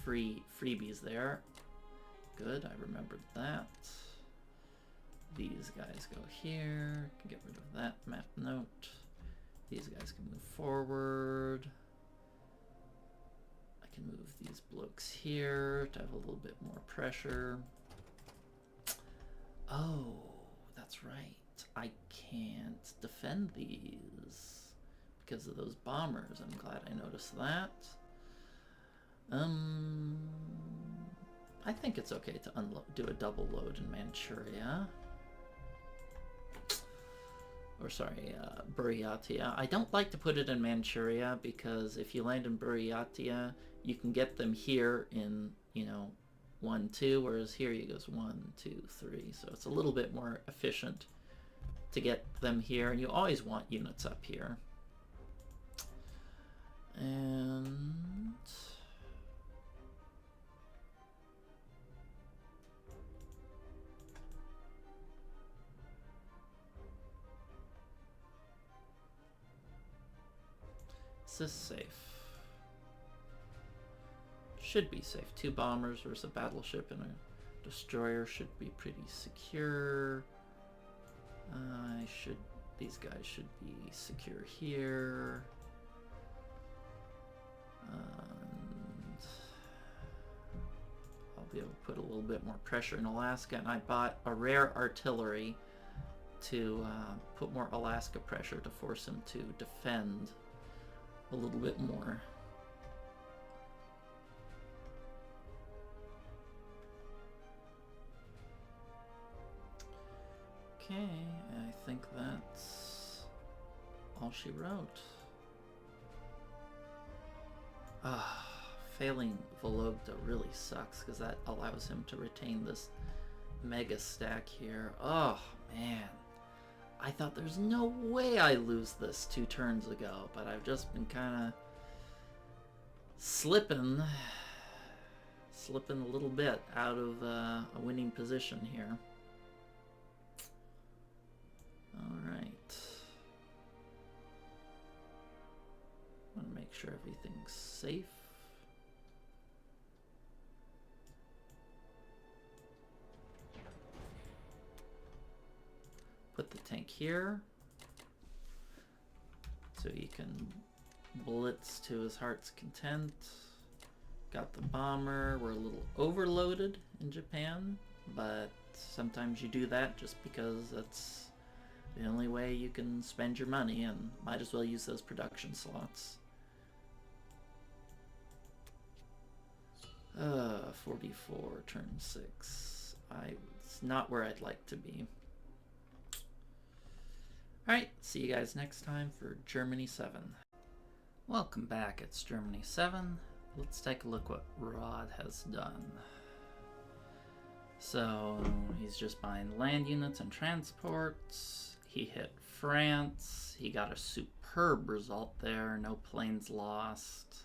freebies there. Good, I remembered that. These guys go here. Can get rid of that map note. These guys can move forward. I can move these blokes here to have a little bit more pressure. Oh, that's right. I can't defend these because of those bombers. I'm glad I noticed that. I think it's okay to do a double load in Manchuria. Or sorry, Buryatia. I don't like to put it in Manchuria because if you land in Buryatia, you can get them here in, 1, 2, whereas here you goes 1, 2, 3. So it's a little bit more efficient to get them here, and you always want units up here. And is this safe? Should be safe. 2 bombers versus a battleship and a destroyer should be pretty secure. These guys should be secure here. And I'll be able to put a little bit more pressure in Alaska, and I bought a rare artillery to put more Alaska pressure to force him to defend a little bit more. Okay, I think that's all she wrote. Failing Vologda really sucks because that allows him to retain this mega stack here. Oh, man. I thought there's no way I lose this 2 turns ago, but I've just been kind of slipping a little bit out of a winning position here. All right. I want to make sure everything's safe. Put the tank here so he can blitz to his heart's content. Got the bomber. We're a little overloaded in Japan, but sometimes you do that just because that's the only way you can spend your money, and might as well use those production slots. 44, turn 6. It's not where I'd like to be. Alright, see you guys next time for Germany 7. Welcome back, it's Germany 7. Let's take a look what Rod has done. So, he's just buying land units and transports. He hit France. He got a superb result there. No planes lost.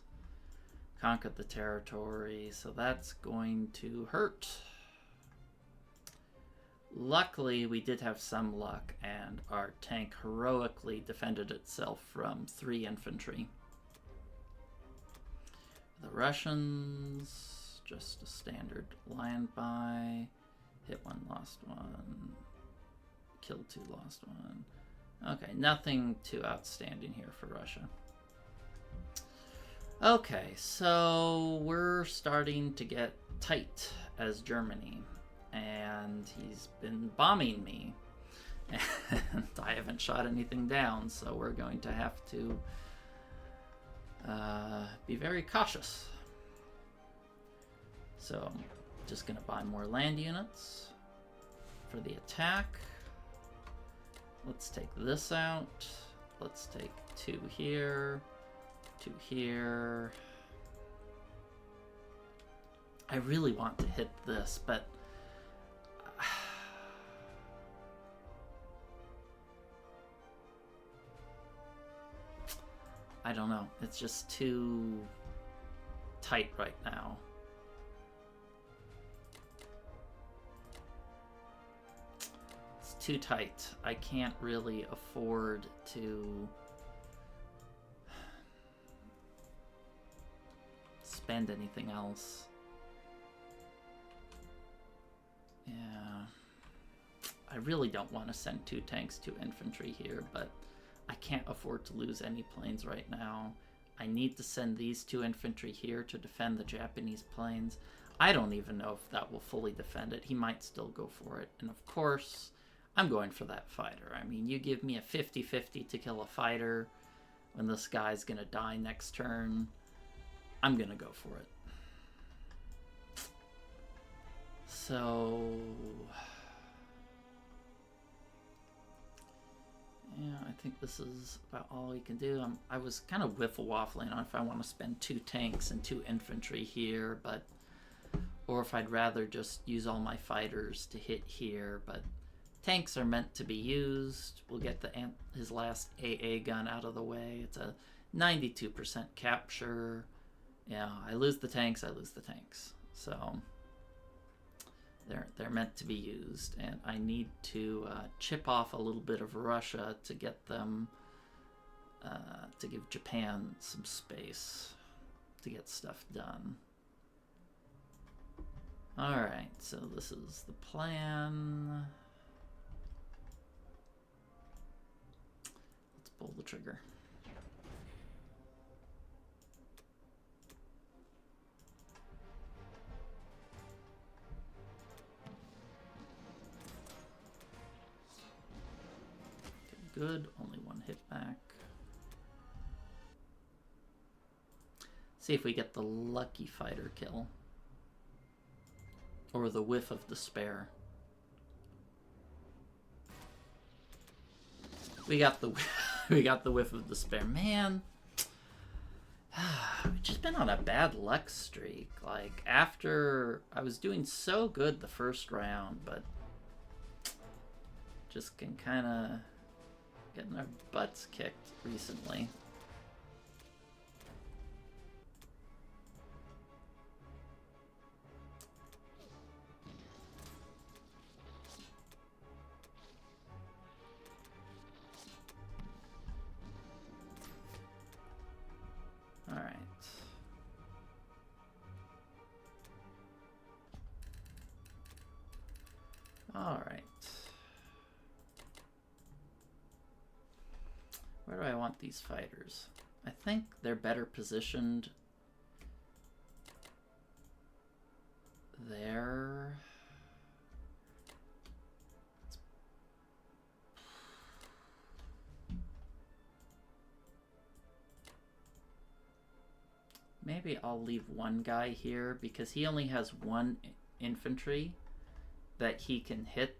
Conquered the territory. So that's going to hurt. Luckily, we did have some luck, and our tank heroically defended itself from 3 infantry. The Russians, just a standard land buy. Hit 1, lost 1. Killed 2, lost 1. Okay, nothing too outstanding here for Russia. Okay, so we're starting to get tight as Germany, and he's been bombing me, and I haven't shot anything down, so we're going to have to be very cautious. So I'm just going to buy more land units for the attack. Let's take this out. Let's take 2 here, 2 here. I really want to hit this, but I don't know. It's just too tight right now. It's too tight. I can't really afford to spend anything else. Yeah. I really don't want to send 2 tanks, 2 infantry here, but I can't afford to lose any planes right now. I need to send these 2 infantry here to defend the Japanese planes. I don't even know if that will fully defend it. He might still go for it. And of course, I'm going for that fighter. I mean, you give me a 50-50 to kill a fighter when this guy's going to die next turn. I'm going to go for it. So... yeah, I think this is about all we can do. I was kind of wiffle-waffling on if I want to spend 2 tanks and 2 infantry here, but... or if I'd rather just use all my fighters to hit here, but... tanks are meant to be used. We'll get his last AA gun out of the way. It's a 92% capture. Yeah, I lose the tanks, I lose the tanks. So... They're meant to be used, and I need to chip off a little bit of Russia to get them, to give Japan some space to get stuff done. Alright, so this is the plan. Let's pull the trigger. Good, only 1 hit back. See if we get the lucky fighter kill. Or the whiff of despair. We got the we got the whiff of despair. Man, we've just been on a bad luck streak. Like, after I was doing so good the first round, but just can kind of getting our butts kicked recently. All right. All right. Where do I want these fighters? I think they're better positioned there. Maybe I'll leave one guy here because he only has 1 infantry that he can hit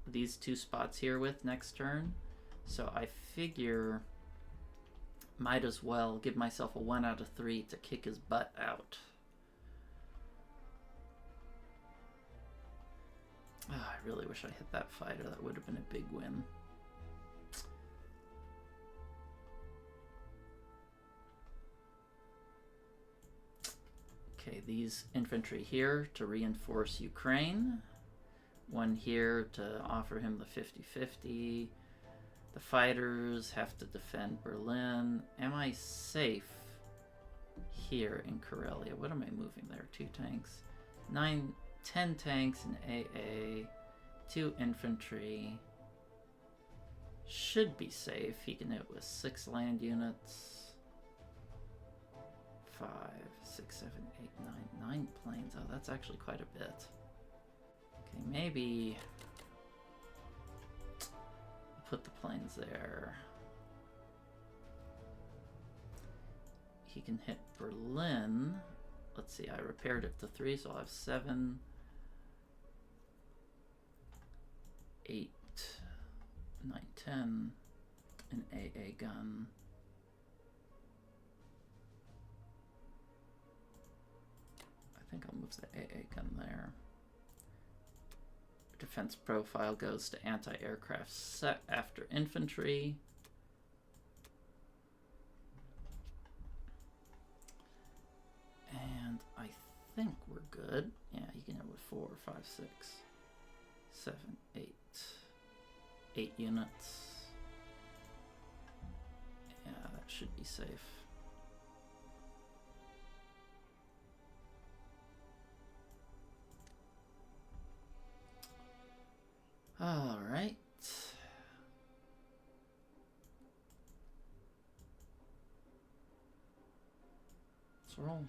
these 2 spots here with next turn. So I figure might as well give myself a 1 out of 3 to kick his butt out. Oh, I really wish I hit that fighter. That would have been a big win. Okay, these infantry here to reinforce Ukraine. 1 here to offer him the 50-50. The fighters have to defend Berlin. Am I safe here in Karelia? What am I moving there? 2 tanks. 10 tanks in AA. 2 infantry. Should be safe. He can hit with 6 land units. 5, 6, 7, 8, 9. 9 planes. Oh, that's actually quite a bit. Okay, maybe put the planes there. He can hit Berlin. Let's see, I repaired it to 3, so I'll have 7, 8, 9, 10, an AA gun. I think I'll move move the AA gun there. Defense profile goes to anti-aircraft set after infantry. And I think we're good. Yeah, you can hit with 4, 5, 6, 7, 8. 8 units. Yeah, that should be safe. All right. Let's roll.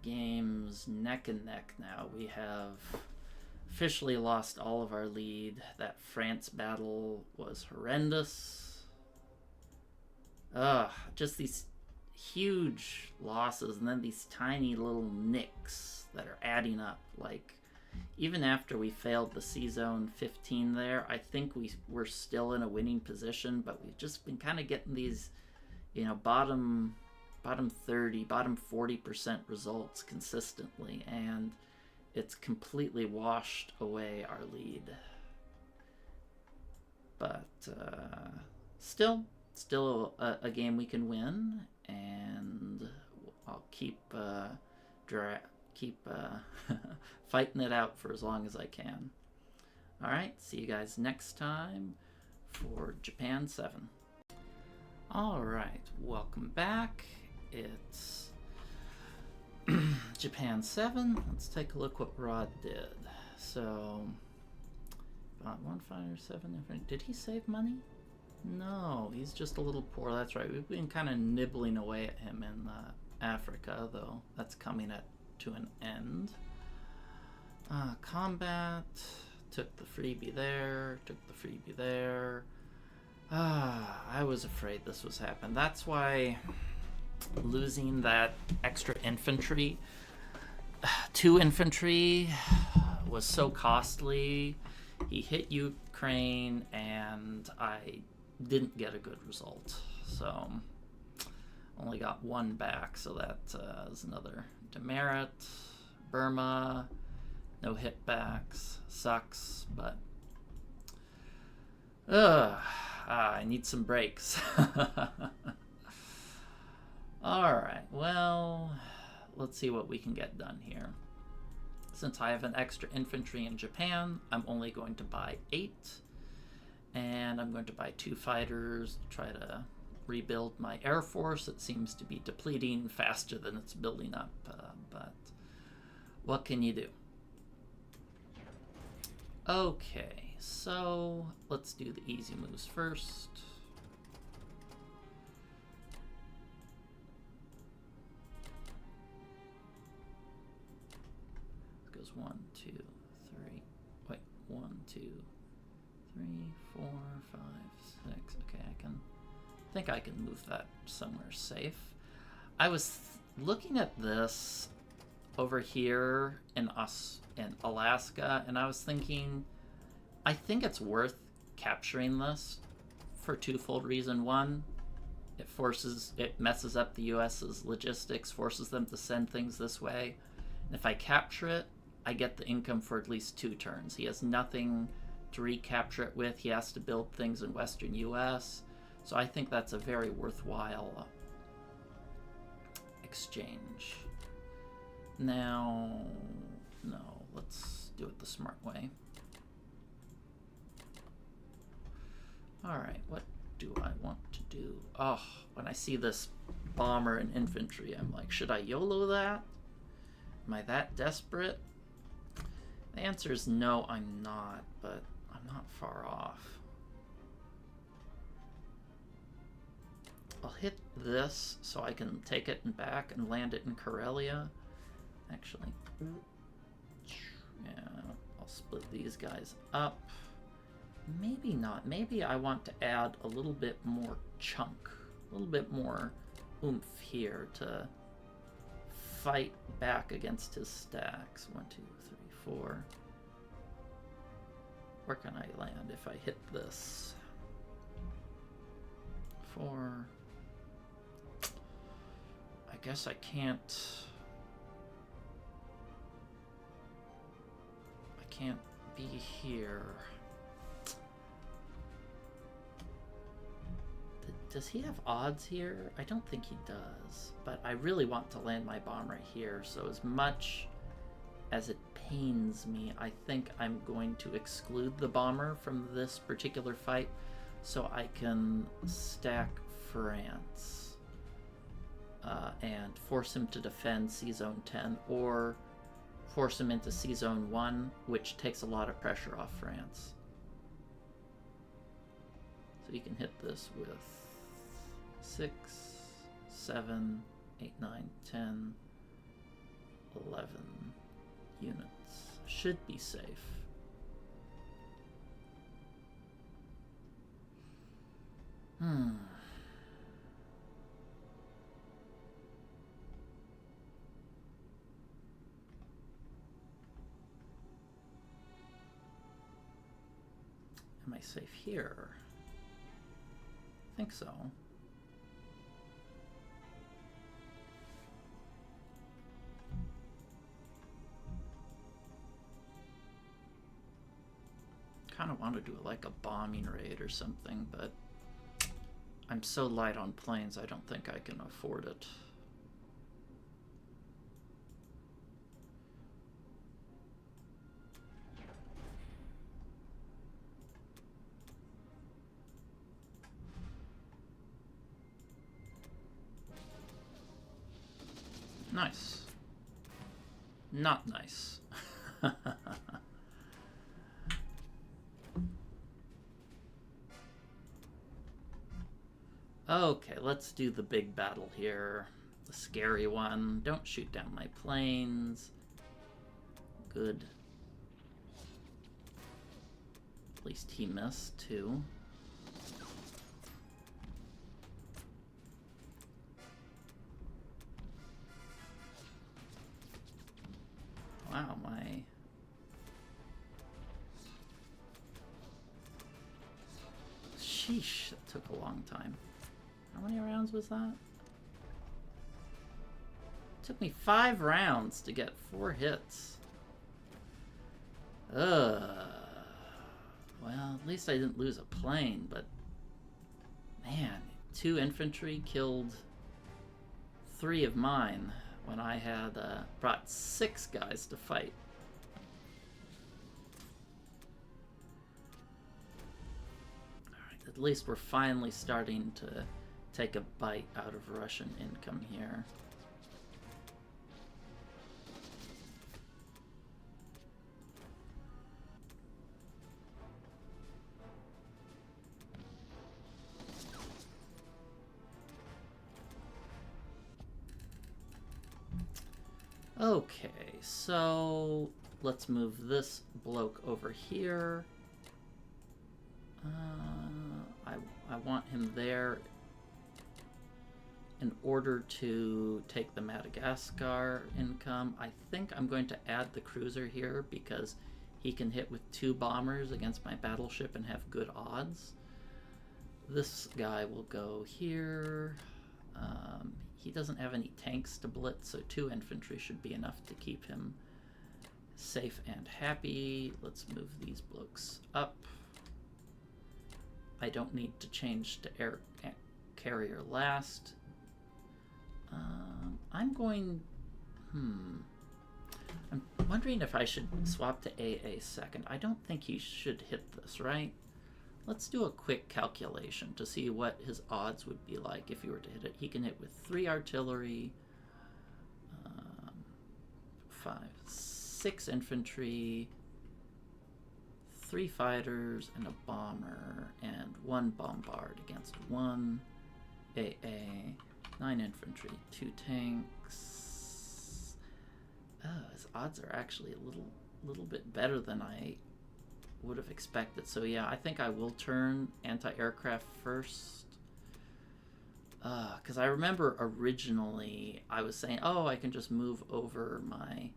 Game's neck and neck now. We have officially lost all of our lead. That France battle was horrendous. Just these huge losses and then these tiny little nicks that are adding up. Like, even after we failed the C-Zone 15 there, I think we're still in a winning position, but we've just been kind of getting these, you know, bottom 30, bottom 40% results consistently, and it's completely washed away our lead. But still a game we can win, and I'll keep fighting it out for as long as I can. All right, see you guys next time for Japan 7. All right, welcome back. It's Japan 7. Let's take a look what Rod did. So, bought 1 fighter, 7 different. Did he save money? No, he's just a little poor. That's right. We've been kind of nibbling away at him in Africa, though that's coming to an end. Combat. Took the freebie there. Took the freebie there. I was afraid this was happening. That's why losing that extra infantry, 2 infantry, was so costly. He hit Ukraine and I didn't get a good result, so only got 1 back, so that is another demerit. Burma, no hit backs, sucks, but I need some breaks. Alright, well, let's see what we can get done here. Since I have an extra infantry in Japan, I'm only going to buy 8. And I'm going to buy 2 fighters to try to rebuild my air force. It seems to be depleting faster than it's building up, but what can you do? Okay, so let's do the easy moves first. Goes 1, 2, 3. Wait, 1, 2, 3, 4, 5, 6. Okay, I think I can move that somewhere safe. I was looking at this over here in Alaska, and I was thinking, I think it's worth capturing this for twofold reason. One, it messes up the US's logistics, forces them to send things this way. And if I capture it, I get the income for at least 2 turns. He has nothing to recapture it with. He has to build things in Western US. So I think that's a very worthwhile exchange. Now, no, let's do it the smart way. Alright, what do I want to do? Oh, when I see this bomber and infantry, I'm like, should I YOLO that? Am I that desperate? The answer is no, I'm not, but I'm not far off. I'll hit this so I can take it and back and land it in Karelia. Actually, yeah, I'll split these guys up. maybe not. Maybe I want to add a little bit more chunk, a little bit more oomph here to fight back against his stacks. 1, 2, 3, 4. Where can I land if I hit this? 4. I guess I can't. I can't be here. Does he have odds here? I don't think he does, but I really want to land my bomb right here, so as much as it pains me, I think I'm going to exclude the bomber from this particular fight so I can stack France and force him to defend C-Zone 10, or force him into C-Zone 1, which takes a lot of pressure off France. So you can hit this with 6, 7, 8, 9, 10, 11 units. Should be safe. Am I safe here? I think so. Kind of want to do like a bombing raid or something, but I'm so light on planes, I don't think I can afford it. Nice. Not nice. Okay, let's do the big battle here. The scary one. Don't shoot down my planes. Good. At least he missed, too. Wow, my... Sheesh, that took a long time. How many rounds was that? It took me 5 rounds to get 4 hits. Well, at least I didn't lose a plane, but... Man, 2 infantry killed 3 of mine when I had brought 6 guys to fight. Alright, at least we're finally starting to take a bite out of Russian income here. Okay, so let's move this bloke over here. I want him there in order to take the Madagascar income. I think I'm going to add the cruiser here because he can hit with 2 bombers against my battleship and have good odds. This guy will go here. He doesn't have any tanks to blitz, so 2 infantry should be enough to keep him safe and happy. Let's move these blokes up. I don't need to change to air carrier last. I'm going... I'm wondering if I should swap to AA second. I don't think he should hit this, right? Let's do a quick calculation to see what his odds would be like if he were to hit it. He can hit with 3 artillery, 6 infantry, 3 fighters, and a bomber, and 1 bombard against 1 AA, 9 infantry, 2 tanks. Oh, his odds are actually a little bit better than I would have expected. So yeah, I think I will turn anti-aircraft first. Because I remember originally I was saying, oh, I can just move over my...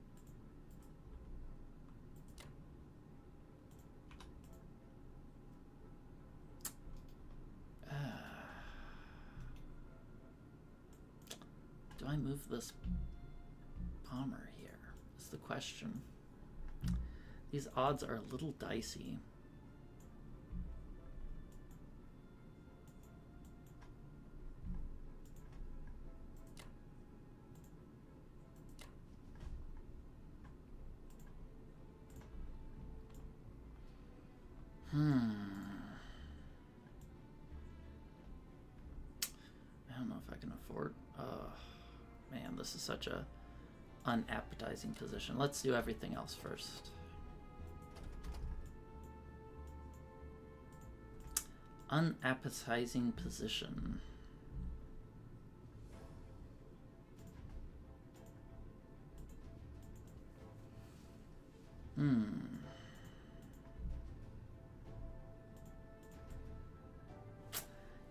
do I move this bomber here? Is the question. These odds are a little dicey. I don't know if I can afford... man, this is such a unappetizing position. Let's do everything else first. Unappetizing position.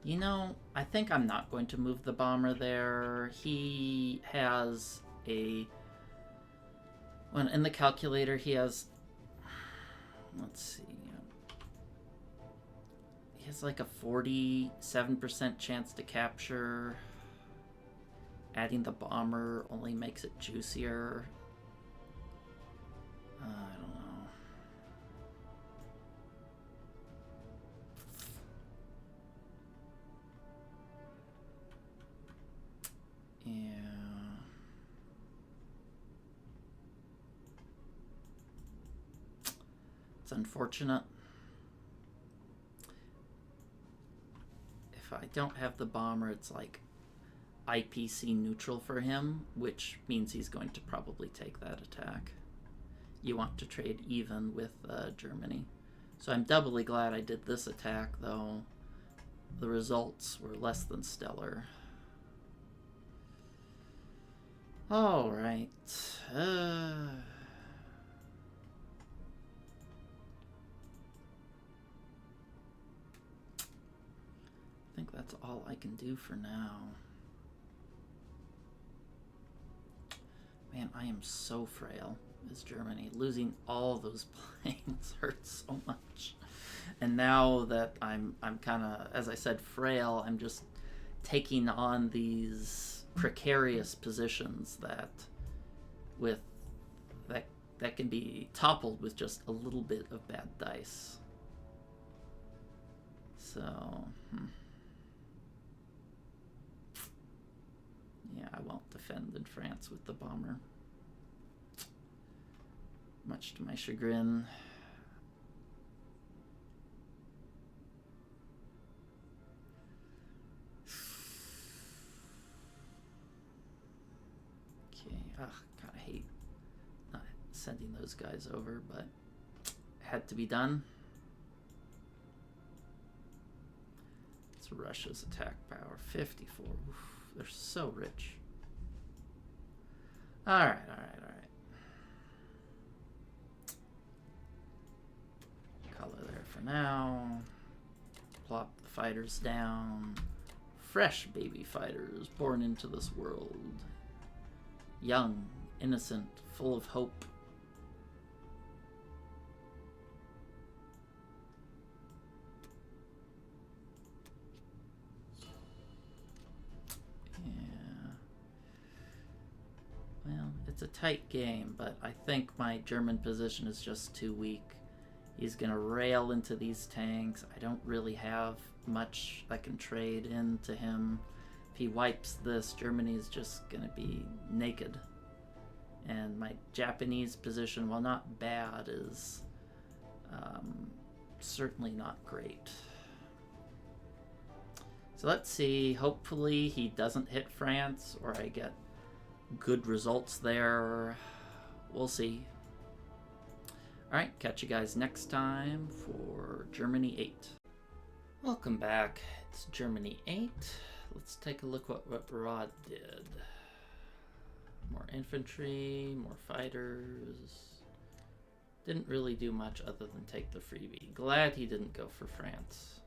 You know, I think I'm not going to move the bomber there. He has a... When in the calculator, he has... Let's see. He has like a 47% chance to capture. Adding the bomber only makes it juicier. I don't know. Yeah. It's unfortunate. If I don't have the bomber, it's like IPC neutral for him, which means he's going to probably take that attack. You want to trade even with Germany. So I'm doubly glad I did this attack, though the results were less than stellar. All right. I think that's all I can do for now. Man, I am so frail as Germany. Losing all those planes hurts so much. And now that I'm kind of, as I said, frail, I'm just taking on these precarious positions that can be toppled with just a little bit of bad dice. So, yeah, I won't defend in France with the bomber. Much to my chagrin. God, I hate not sending those guys over, but it had to be done. It's Russia's attack power, 54. Oof, they're so rich. All right. Color there for now. Plop the fighters down. Fresh baby fighters born into this world. Young, innocent, full of hope. Yeah. Well, it's a tight game, but I think my German position is just too weak. He's going to rail into these tanks. I don't really have much I can trade into him. If he wipes this, Germany is just going to be naked. And my Japanese position, while not bad, is certainly not great. So let's see. Hopefully he doesn't hit France, or I get good results there. We'll see. Alright, catch you guys next time for Germany 8. Welcome back. It's Germany 8. Let's take a look what Rod did. More infantry, more fighters. Didn't really do much other than take the freebie. Glad he didn't go for France.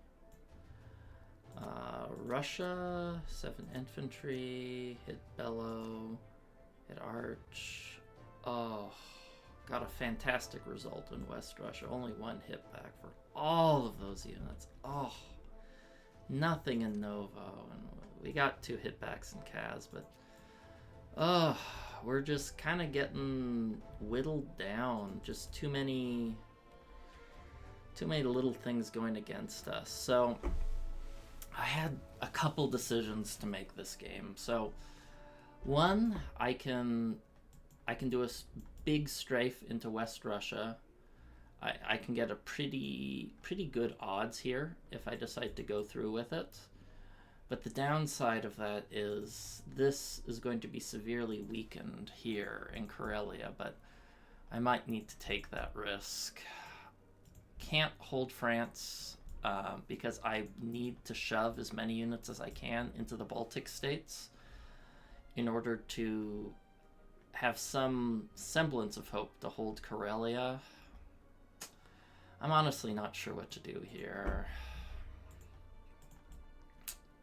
Russia, 7 infantry, hit Bellow, hit Arch. Oh, got a fantastic result in West Russia. Only 1 hit back for all of those units. Oh, nothing in Novo. And we got 2 hit backs in Kaz, but we're just kind of getting whittled down. Just too many little things going against us. So I had a couple decisions to make this game. So one, I can do a big strafe into West Russia. I can get a pretty good odds here if I decide to go through with it. But the downside of that is this is going to be severely weakened here in Karelia, but I might need to take that risk. Can't hold France because I need to shove as many units as I can into the Baltic states in order to have some semblance of hope to hold Karelia. I'm honestly not sure what to do here.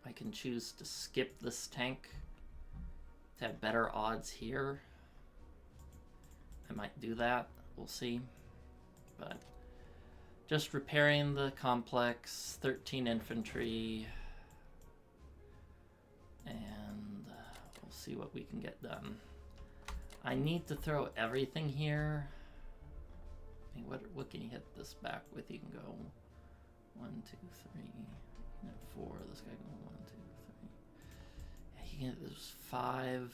I can choose to skip this tank to have better odds here. I might do that, we'll see. But just repairing the complex, 13 infantry, and we'll see what we can get done. I need to throw everything here. I mean, what can you hit this back with? You can go 1, 2, 3, 4. This guy going 1, 2, 3. Yeah, you can hit there's 5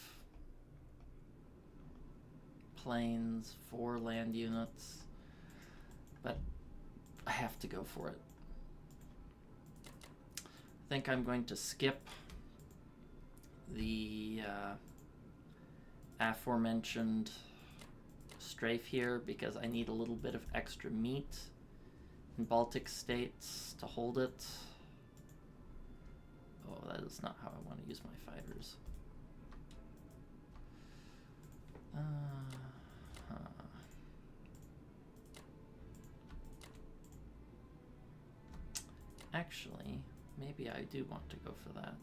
planes, 4 land units, but I have to go for it. I think I'm going to skip the aforementioned strafe here because I need a little bit of extra meat in Baltic states to hold it. Oh, that is not how I want to use my fighters. Actually, maybe I do want to go for that.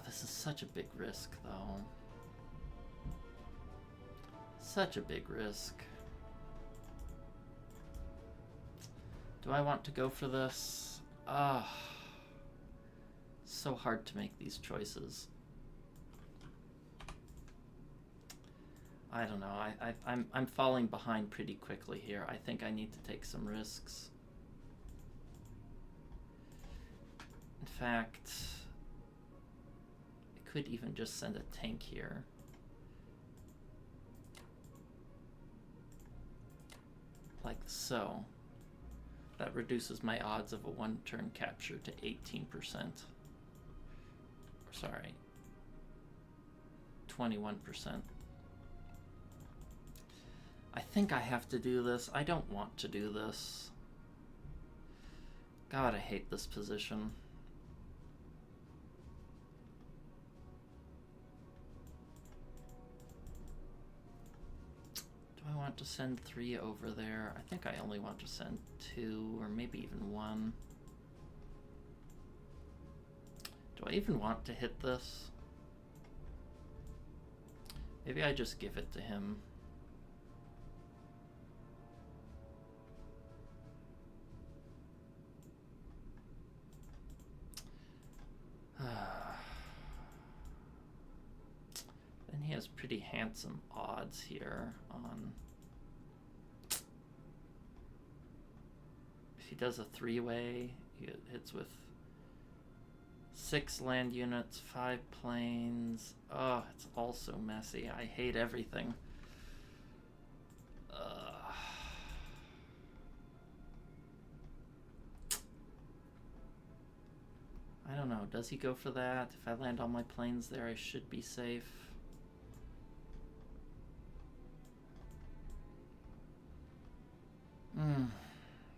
This is such a big risk, though. Such a big risk. Do I want to go for this? So hard to make these choices. I don't know. I'm falling behind pretty quickly here. I think I need to take some risks. In fact, I could even just send a tank here. Like so. That reduces my odds of a one-turn capture to 18%. Sorry, 21%. I think I have to do this. I don't want to do this. God, I hate this position. Do I want to send 3 over there? I think I only want to send 2 or maybe even 1. Do I even want to hit this? Maybe I just give it to him. Then he has pretty handsome odds here on... If he does a three-way, he hits with 6 land units, 5 planes. Oh, it's all so messy. I hate everything. I don't know. Does he go for that? If I land all my planes there, I should be safe.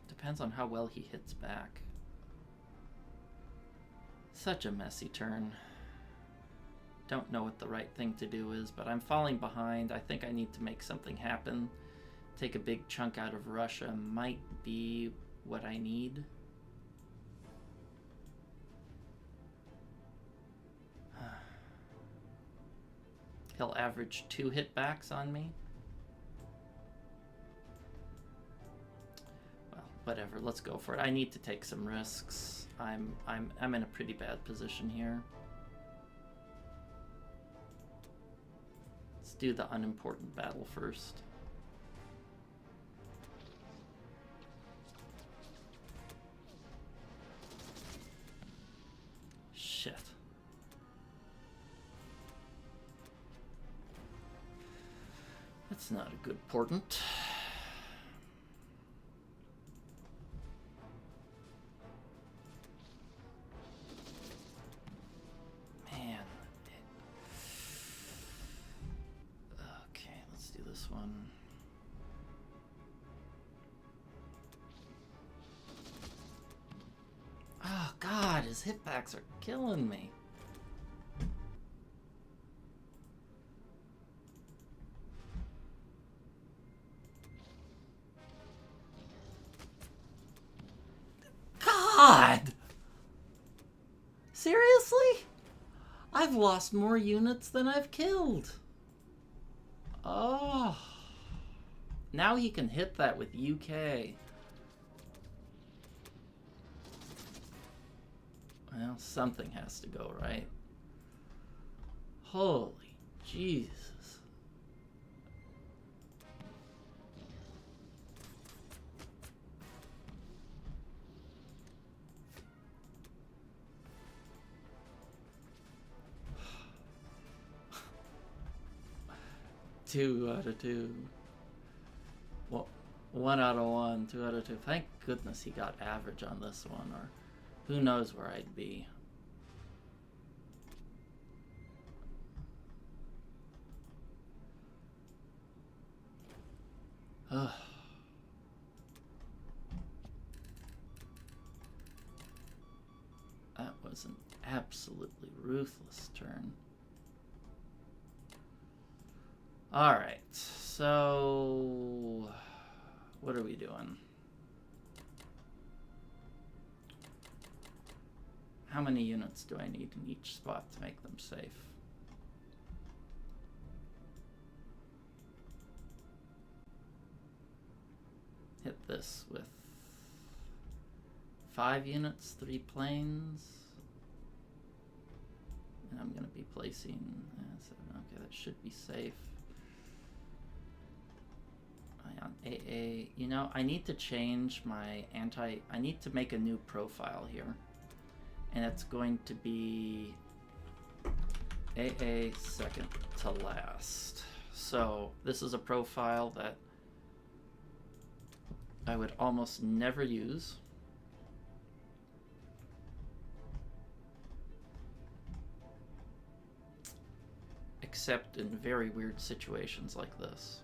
Depends on how well he hits back. Such a messy turn. Don't know what the right thing to do is, but I'm falling behind. I think I need to make something happen. Take a big chunk out of Russia might be what I need. He'll average 2 hitbacks on me. Well, whatever. Let's go for it. I need to take some risks. I'm in a pretty bad position here. Let's do the unimportant battle first. Shit. That's not a good portent. Man. Okay, let's do this one. Oh God, his hitbacks are killing me. God! Seriously? I've lost more units than I've killed. Oh. Now he can hit that with UK. Well, something has to go, right? Holy Jesus. Two out of two. Well, 1 out of 1, 2 out of 2. Thank goodness he got average on this one, or who knows where I'd be. Ugh. That was an absolutely ruthless turn. All right, so what are we doing? How many units do I need in each spot to make them safe? Hit this with 5 units, 3 planes. And I'm going to be placing, okay, that should be safe. On AA, you know, I need to change my I need to make a new profile here. And it's going to be AA second to last. So this is a profile that I would almost never use. Except in very weird situations like this.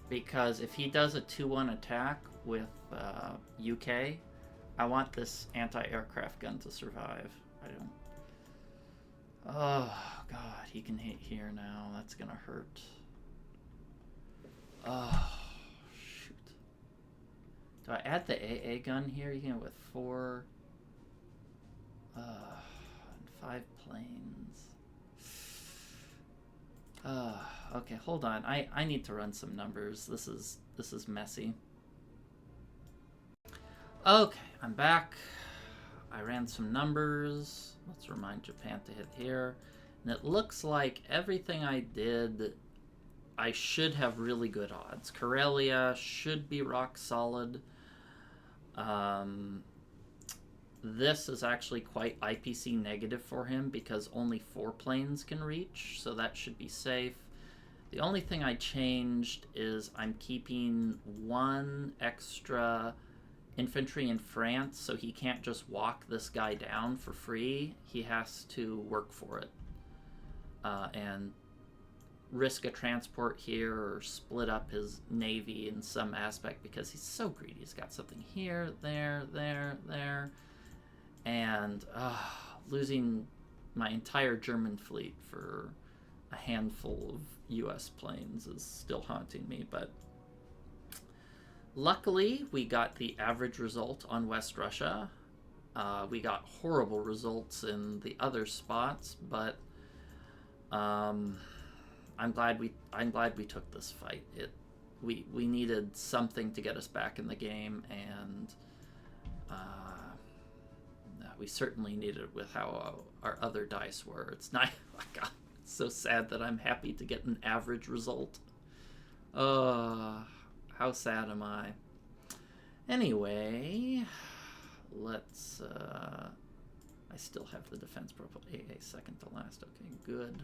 Because if he does a 2-1 attack with UK, I want this anti-aircraft gun to survive. I don't... Oh, God, he can hit here now. That's gonna hurt. Oh, shoot. Do I add the AA gun here? You can with 4 and 5 planes. Okay, hold on. I need to run some numbers. This is messy. Okay, I'm back. I ran some numbers. Let's remind Japan to hit here. And it looks like everything I did, I should have really good odds. Karelia should be rock solid. This is actually quite IPC negative for him because only 4 planes can reach, so that should be safe. The only thing I changed is I'm keeping 1 extra infantry in France, so he can't just walk this guy down for free. He has to work for it and risk a transport here or split up his navy in some aspect because he's so greedy. He's got something here, there, and losing my entire German fleet for a handful of US planes is still haunting me, but luckily we got the average result on West Russia. We got horrible results in the other spots, but I'm glad we took this fight. We needed something to get us back in the game, and we certainly needed it with how our other dice were. It's not. Oh God, it's so sad that I'm happy to get an average result. How sad am I? Anyway, let's. I still have the defense profile. AA second to last. Okay, good.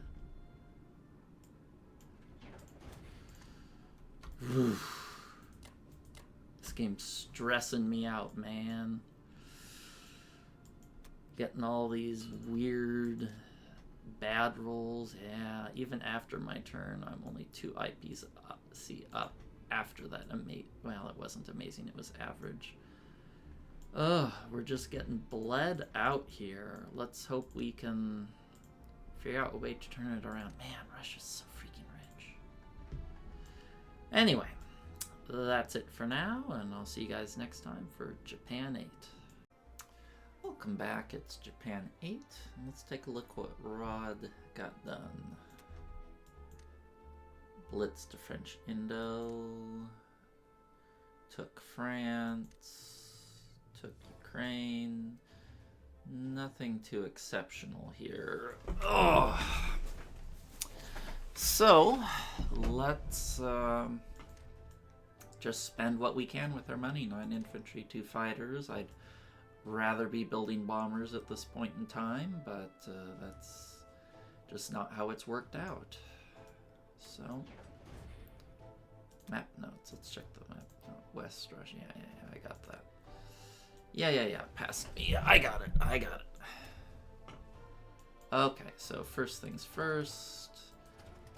This game's stressing me out, man. Getting all these weird bad rolls. Yeah, even after my turn, I'm only 2 IPs up after that. Well, it wasn't amazing, it was average. Ugh, we're just getting bled out here. Let's hope we can figure out a way to turn it around. Man, Russia's so freaking rich. Anyway, that's it for now, and I'll see you guys next time for Japan 8. Welcome back, it's Japan 8, and let's take a look what Rod got done. Blitz to French Indo, took France, took Ukraine. Nothing too exceptional here. Oh. So, let's just spend what we can with our money. 9 infantry, 2 fighters. I'd rather be building bombers at this point in time, but that's just not how it's worked out. So, map notes. Let's check the map. Oh, West Russia. Yeah, I got that. Yeah. Past me. I got it. Okay, so first things first.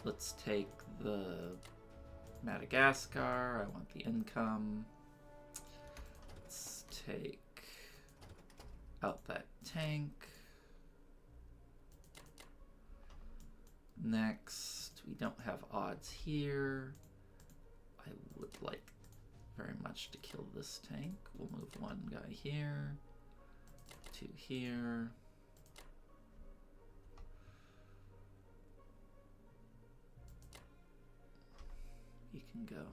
Let's take the Madagascar. I want the income. Let's take out that tank. Next, we don't have odds here. I would like very much to kill this tank. We'll move 1 guy here, 2 here. You can go.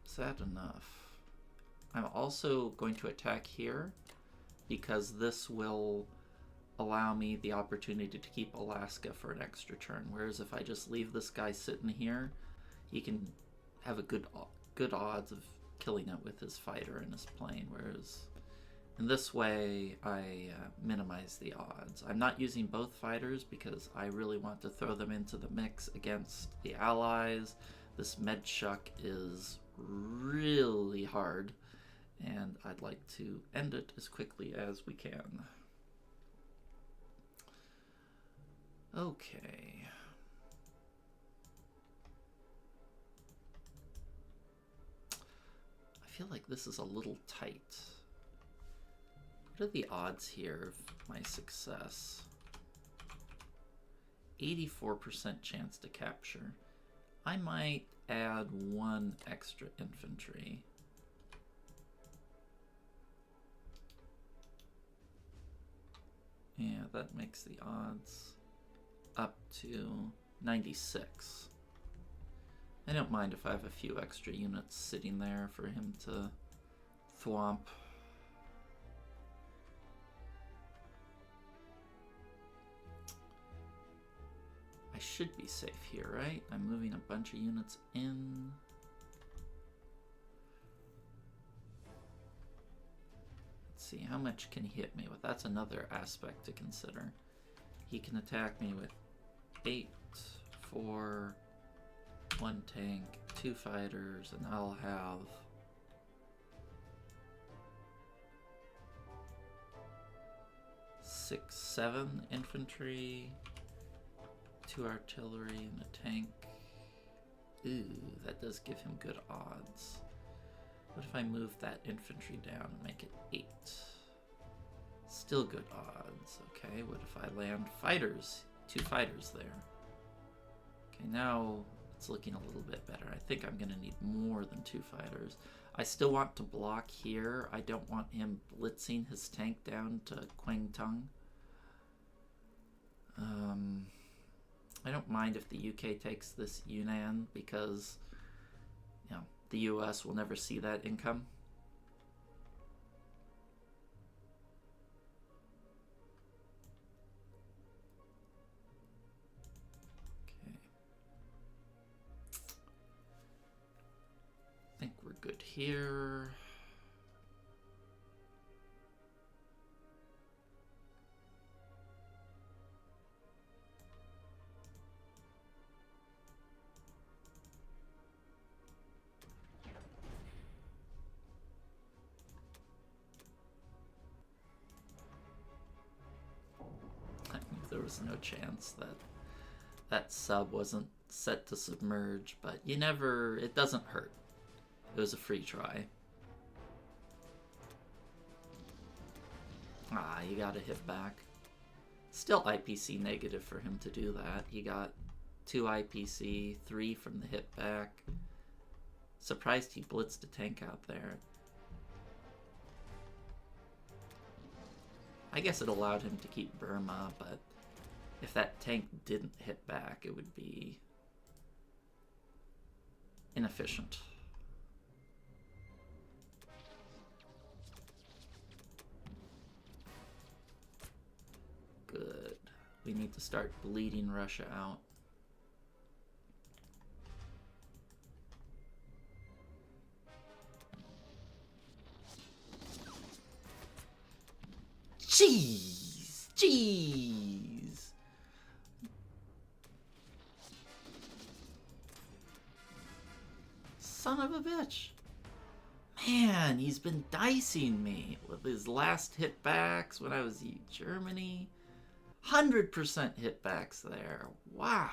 Is that enough? I'm also going to attack here because this will allow me the opportunity to keep Alaska for an extra turn. Whereas if I just leave this guy sitting here, he can have a good odds of killing it with his fighter and his plane. Whereas in this way, I minimize the odds. I'm not using both fighters because I really want to throw them into the mix against the Allies. This Medshuk is really hard, and I'd like to end it as quickly as we can. Okay. I feel like this is a little tight. What are the odds here of my success? 84% chance to capture. I might add 1 extra infantry. Yeah, that makes the odds up to 96. I don't mind if I have a few extra units sitting there for him to thwomp. I should be safe here, right? I'm moving a bunch of units in. Let's see, how much can he hit me with? That's another aspect to consider. He can attack me with 8, 4, 1 tank, 2 fighters, and I'll have 6, 7 infantry, 2 artillery, and a tank. Ooh, that does give him good odds. What if I move that infantry down and make it 8? Still good odds. Okay, what if I land fighters? 2 fighters there. Okay, now it's looking a little bit better. I think I'm going to need more than 2 fighters. I still want to block here. I don't want him blitzing his tank down to Kwangtung. I don't mind if the UK takes this Yunnan because, you know, the US will never see that income. Okay. I think we're good here. There was no chance that that sub wasn't set to submerge, but you never, it doesn't hurt. It was a free try. Ah, you gotta hit back. Still IPC negative for him to do that. He got 2 IPC, 3 from the hit back. Surprised he blitzed a tank out there. I guess it allowed him to keep Burma, but if that tank didn't hit back, it would be inefficient. Good. We need to start bleeding Russia out. Jeez. Son of a bitch. Man, he's been dicing me with his last hitbacks when I was in Germany. 100% hitbacks there. Wow.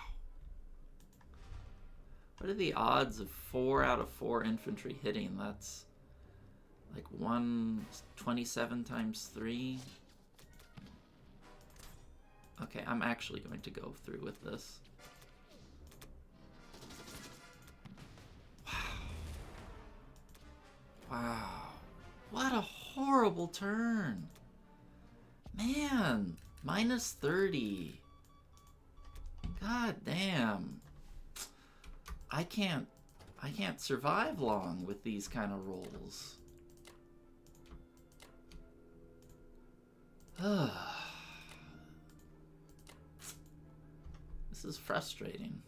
What are the odds of 4 out of 4 infantry hitting? That's like 127 times 3. Okay, I'm actually going to go through with this. Wow. What a horrible turn. Man, minus 30. God damn. I can't survive long with these kind of rolls. This is frustrating.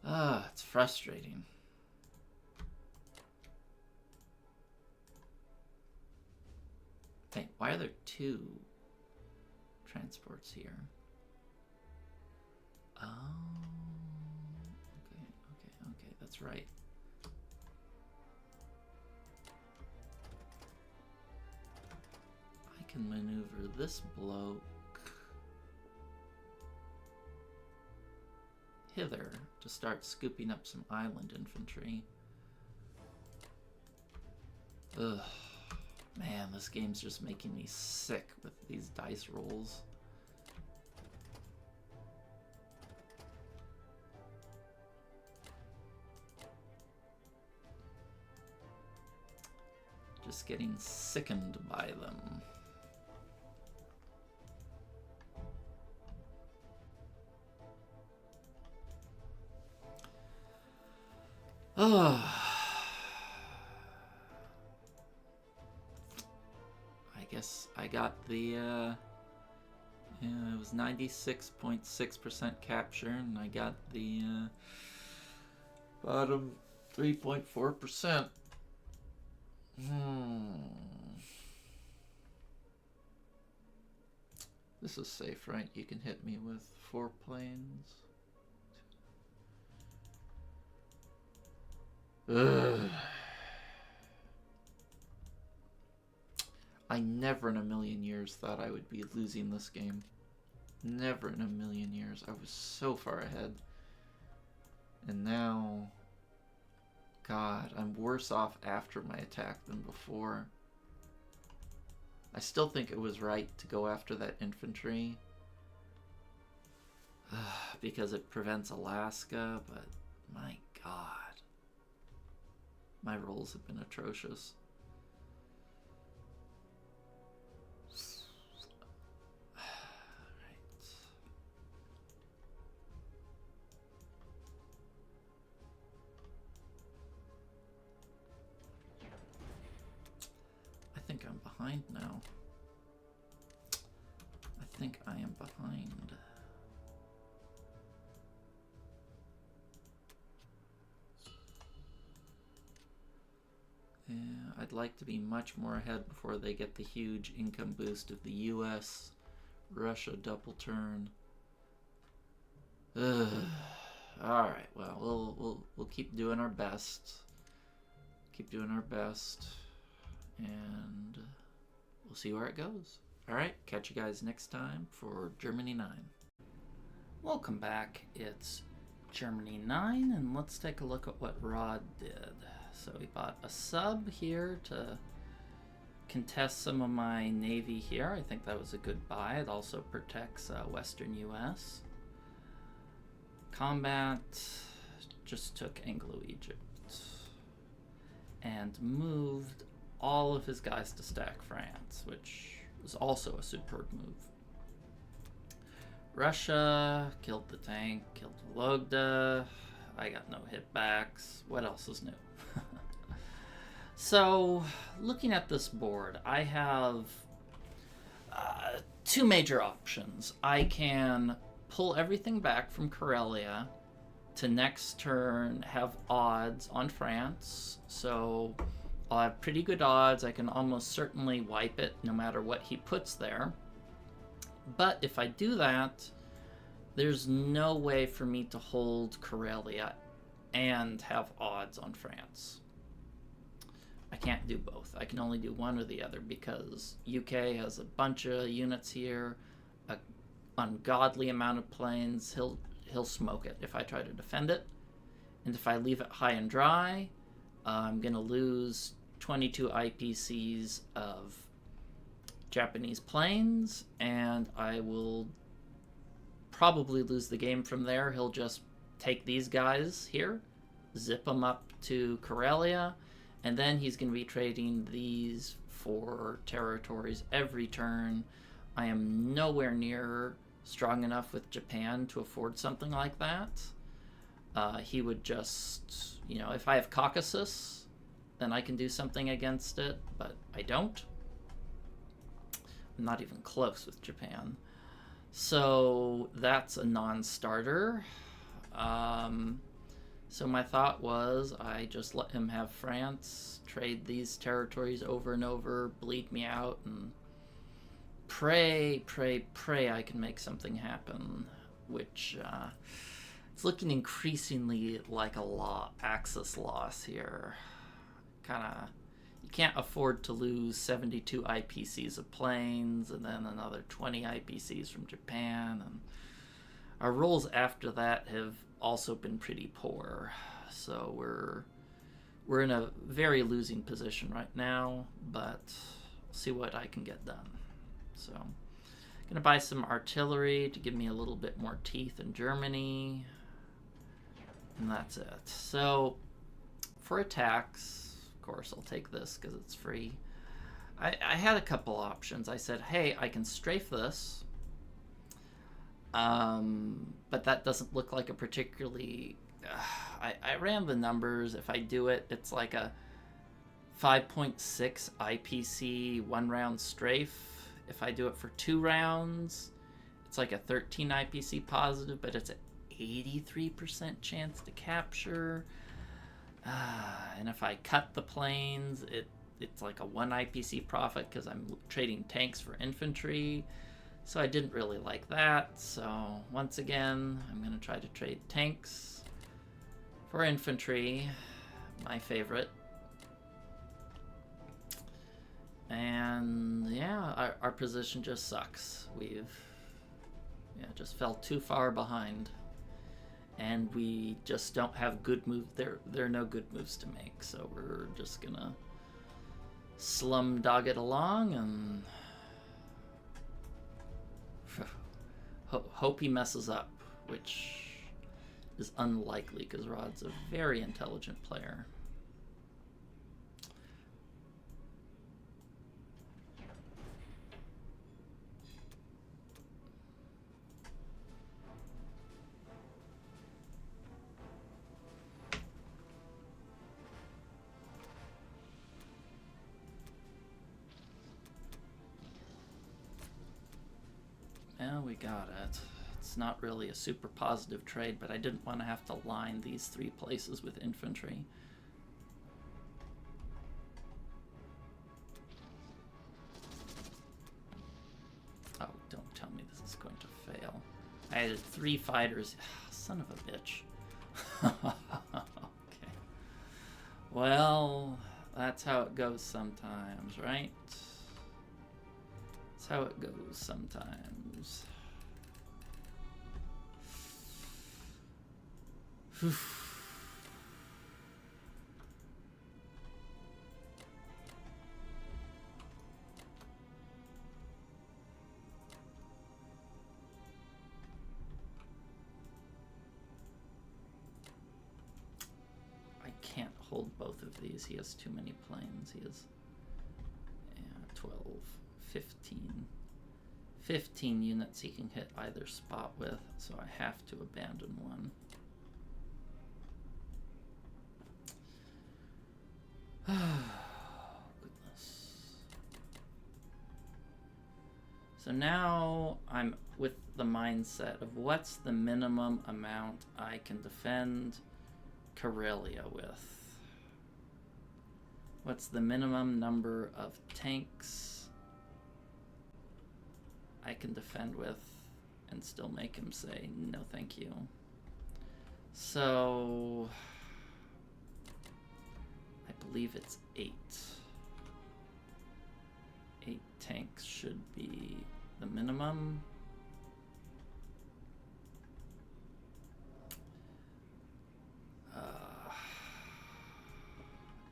It's frustrating. Hey, why are there 2 transports here? Oh, okay, that's right. I can maneuver this bloke hither to start scooping up some island infantry. Ugh. Man, this game's just making me sick with these dice rolls. Just getting sickened by them. Oh. I guess I got the, yeah, it was 96.6% capture, and I got the bottom 3.4%. This is safe, right? You can hit me with 4 planes. Ugh. I never in a million years thought I would be losing this game. Never in a million years. I was so far ahead. And now, God, I'm worse off after my attack than before. I still think it was right to go after that infantry. Because it prevents Alaska, but my God. My rolls have been atrocious. I think I'm behind now. I think I am behind. Yeah, I'd like to be much more ahead before they get the huge income boost of the US Russia double turn. Ugh. All right, well, we'll keep doing our best. Keep doing our best. And we'll see where it goes. All right, catch you guys next time for Germany 9. Welcome back. It's Germany 9, and let's take a look at what Rod did. So he bought a sub here to contest some of my navy here. I think that was a good buy. It also protects Western US. Combat just took Anglo-Egypt and moved all of his guys to stack France, which was also a superb move. Russia killed the tank, killed Vologda. I got no hitbacks. What else is new? So, looking at this board, I have 2 major options. I can pull everything back from Karelia to next turn have odds on France. So I'll have pretty good odds. I can almost certainly wipe it no matter what he puts there. But if I do that, there's no way for me to hold Karelia and have odds on France. I can't do both. I can only do one or the other because UK has a bunch of units here, an ungodly amount of planes. He'll smoke it if I try to defend it. And if I leave it high and dry, I'm going to lose 22 IPCs of Japanese planes, and I will probably lose the game from there. He'll just take these guys here, zip them up to Karelia, and then he's going to be trading these for territories every turn. I am nowhere near strong enough with Japan to afford something like that. He would just, you know, if I have Caucasus, then I can do something against it, but I don't. I'm not even close with Japan. So that's a non-starter. So my thought was I just let him have France, trade these territories over and over, bleed me out, and pray I can make something happen, which it's looking increasingly like a Axis loss here. You can't afford to lose 72 IPCs of planes and then another 20 IPCs from Japan, and our rolls after that have also been pretty poor. So we're in a very losing position right now, but we'll see what I can get done. So I'm gonna buy some artillery to give me a little bit more teeth in Germany, and that's it. So for attacks, of course, I'll take this because it's free. I had a couple options. I said, hey, I can strafe this, but that doesn't look like a particularly... I ran the numbers. If I do it, it's like a 5.6 IPC 1-round strafe. If I do it for 2 rounds, it's like a 13 IPC positive, but it's an 83% chance to capture. And if I cut the planes, it's like a 1 IPC profit because I'm trading tanks for infantry. So I didn't really like that. So once again, I'm going to try to trade tanks for infantry, my favorite. And yeah, our position just sucks. We've just fell too far behind. And we just don't have good moves. There are no good moves to make. So we're just going to slum dog it along and hope he messes up, which is unlikely because Rod's a very intelligent player. Well, we got it. It's not really a super positive trade, but I didn't want to have to line these 3 places with infantry. Oh, don't tell me this is going to fail. I added 3 fighters. Son of a bitch. Okay. Well, that's how it goes sometimes, right? That's how it goes sometimes. I can't hold both of these. He has too many planes. He has 12, 15. 15 units he can hit either spot with, so I have to abandon one. Goodness. So now I'm with the mindset of what's the minimum amount I can defend Karelia with? What's the minimum number of tanks I can defend with and still make him say no thank you? So I believe it's 8. 8 tanks should be the minimum.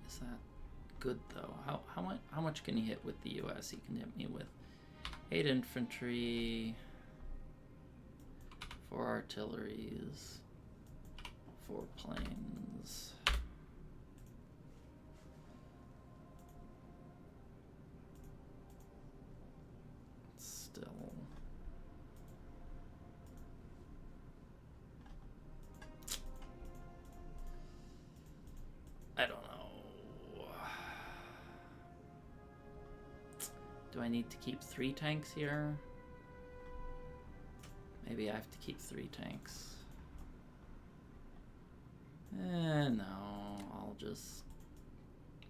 Is that good though? How much can he hit with the US? He can hit me with 8 infantry, 4 artilleries, 4 planes. Still. I don't know. Do I need to keep 3 tanks here? Maybe I have to keep 3 tanks. No, I'll just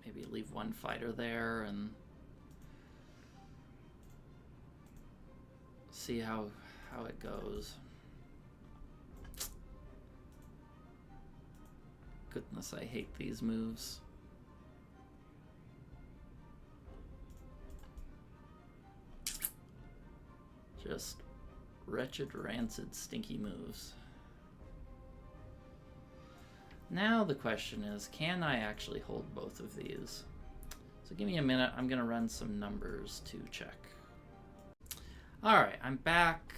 maybe leave 1 fighter there and see how it goes. Goodness, I hate these moves. Just wretched, rancid, stinky moves. Now the question is, can I actually hold both of these? So give me a minute. I'm going to run some numbers to check. All right, I'm back.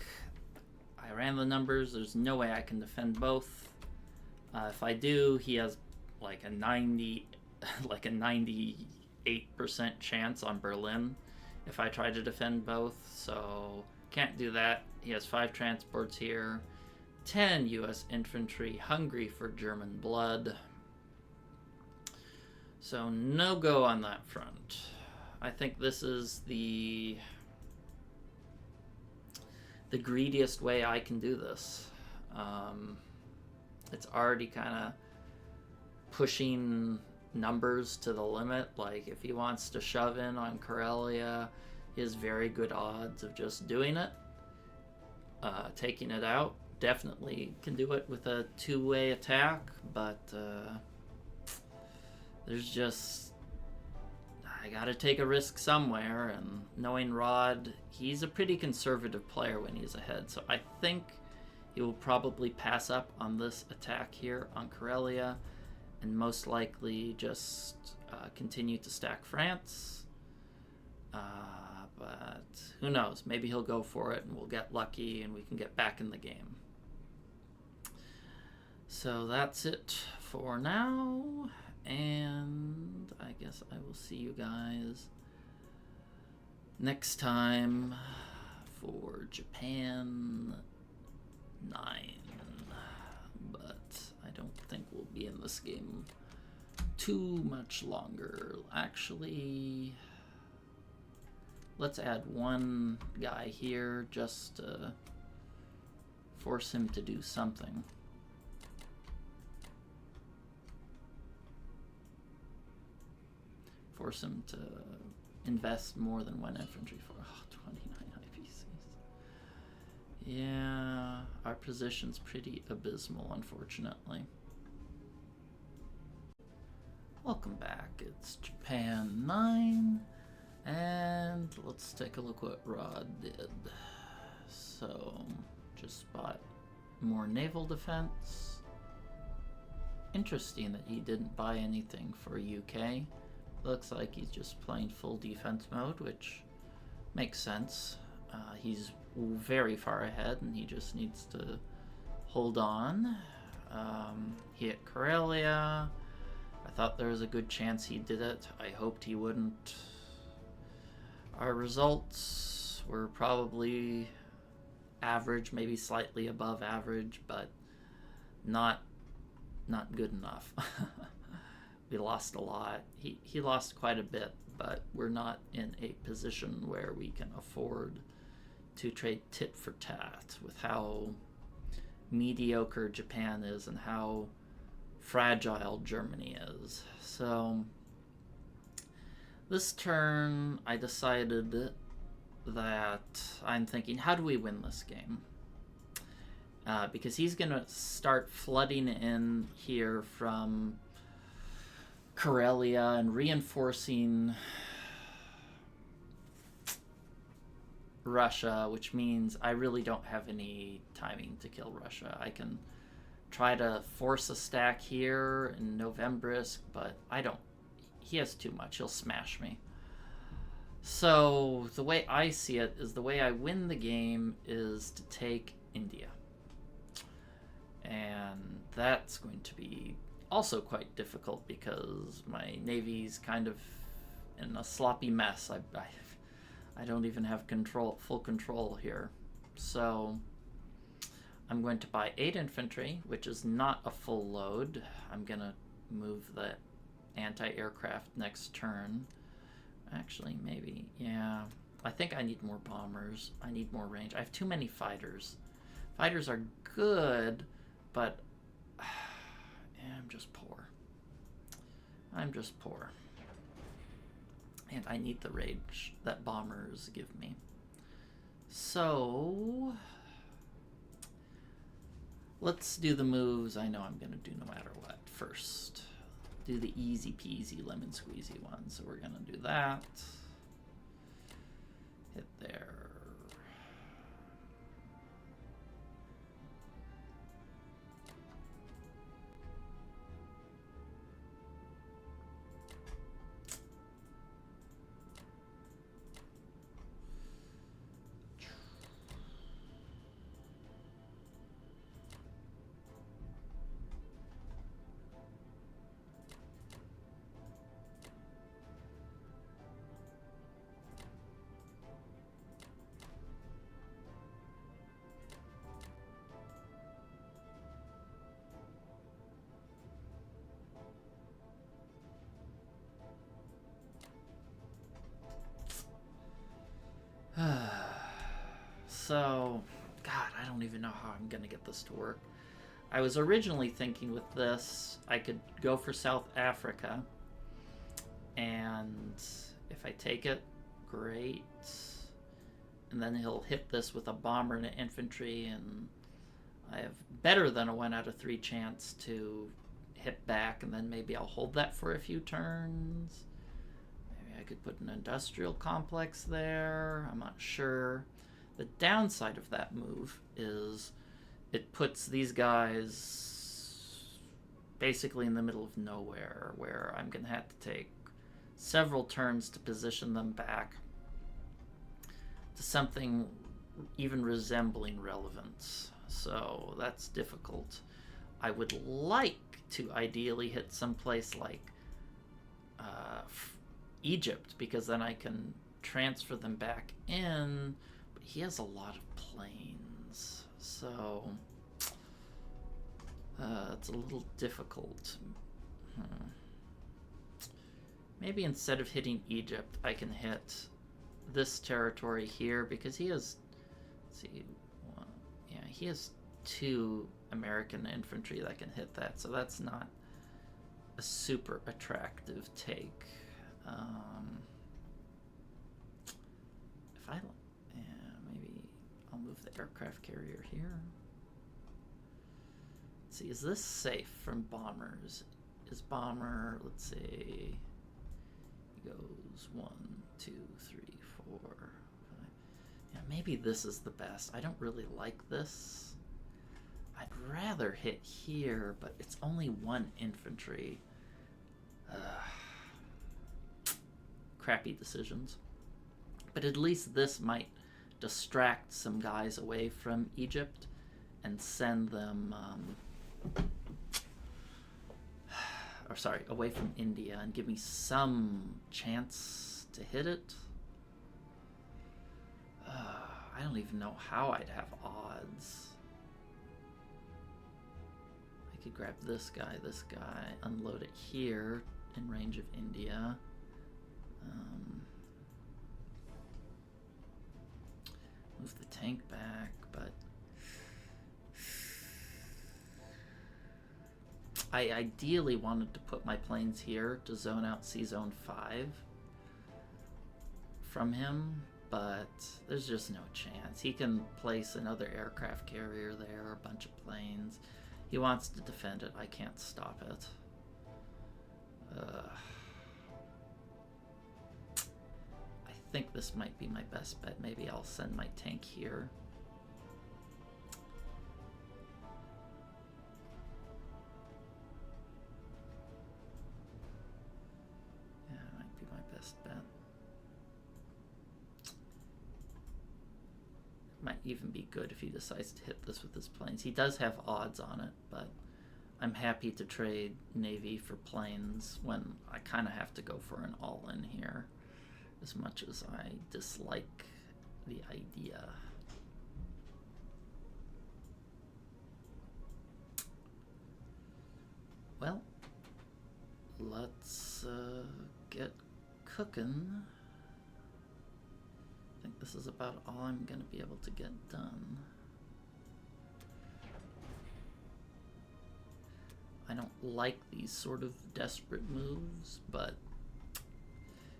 I ran the numbers. There's no way I can defend both. If I do, he has like a 98% chance on Berlin if I try to defend both. So can't do that. He has 5 transports here. 10 U.S. infantry, hungry for German blood. So no go on that front. I think this is the greediest way I can do this. It's already kind of pushing numbers to the limit. Like, if he wants to shove in on Karelia, he has very good odds of just doing it. Taking it out. Definitely can do it with a 2-way attack, but there's just... I gotta take a risk somewhere, and knowing Rod, he's a pretty conservative player when he's ahead, so I think he will probably pass up on this attack here on Karelia, and most likely just continue to stack France. But who knows? Maybe he'll go for it, and we'll get lucky, and we can get back in the game. So that's it for now. And I guess I will see you guys next time for Japan 9. But I don't think we'll be in this game too much longer. Actually, let's add one guy here just to force him to do something. Force him to invest more than 1 infantry for 29 IPCs. Yeah, our position's pretty abysmal, unfortunately. Welcome back. It's Japan 9, and let's take a look what Rod did. So, just bought more naval defense. Interesting that he didn't buy anything for UK. Looks like he's just playing full defense mode, which makes sense. He's very far ahead, and he just needs to hold on. He hit Karelia. I thought there was a good chance he did it. I hoped he wouldn't. Our results were probably average, maybe slightly above average, but not good enough. We lost a lot. He lost quite a bit, but we're not in a position where we can afford to trade tit for tat with how mediocre Japan is and how fragile Germany is. So this turn I decided that I'm thinking, how do we win this game? Because he's gonna start flooding in here from Karelia and reinforcing Russia, which means I really don't have any timing to kill Russia. I can try to force a stack here in Novembrisk, but I don't. He has too much. He'll smash me. So the way I see it is the way I win the game is to take India. And that's going to be also quite difficult because my navy's kind of in a sloppy mess. I don't even have full control here. So I'm going to buy 8 infantry, which is not a full load. I'm gonna move the anti-aircraft next turn. Actually, maybe, yeah. I think I need more bombers. I need more range. I have too many fighters. Fighters are good, but I'm just poor. I'm just poor. And I need the rage that bombers give me. So let's do the moves I know I'm going to do no matter what first. Do the easy peasy lemon squeezy one. So we're going to do that. Hit there. So, God, I don't even know how I'm going to get this to work. I was originally thinking with this, I could go for South Africa. And if I take it, great. And then he'll hit this with a bomber and an infantry, and I have better than a 1 out of 3 chance to hit back, and then maybe I'll hold that for a few turns. Maybe I could put an industrial complex there. I'm not sure. The downside of that move is it puts these guys basically in the middle of nowhere, where I'm going to have to take several turns to position them back to something even resembling relevance. So that's difficult. I would like to ideally hit someplace like Egypt, because then I can transfer them back in, but he has a lot of planes, so it's a little difficult. Maybe instead of hitting Egypt, I can hit this territory here, because he has, let's see, he has 2 American infantry that can hit that, so that's not a super attractive take. If I, maybe I'll move the aircraft carrier here. Let's see, is this safe from bombers? Is bomber, let's see, goes 1, 2, 3, 4, 5. Yeah, maybe this is the best. I don't really like this. I'd rather hit here, but it's only 1 infantry. Crappy decisions. But at least this might distract some guys away from Egypt and send them, away from India, and give me some chance to hit it. I don't even know how I'd have odds. I could grab this guy, unload it here in range of India. Move the tank back, but I ideally wanted to put my planes here to zone out C-Zone 5 from him, but there's just no chance. He can place another aircraft carrier there, a bunch of planes. He wants to defend it. I can't stop it. I think this might be my best bet. Maybe I'll send my tank here. Yeah, it might be my best bet. It might even be good if he decides to hit this with his planes. He does have odds on it, but I'm happy to trade Navy for planes when I kind of have to go for an all-in here, as much as I dislike the idea. Well, let's get cooking. I think this is about all I'm going to be able to get done. I don't like these sort of desperate moves, but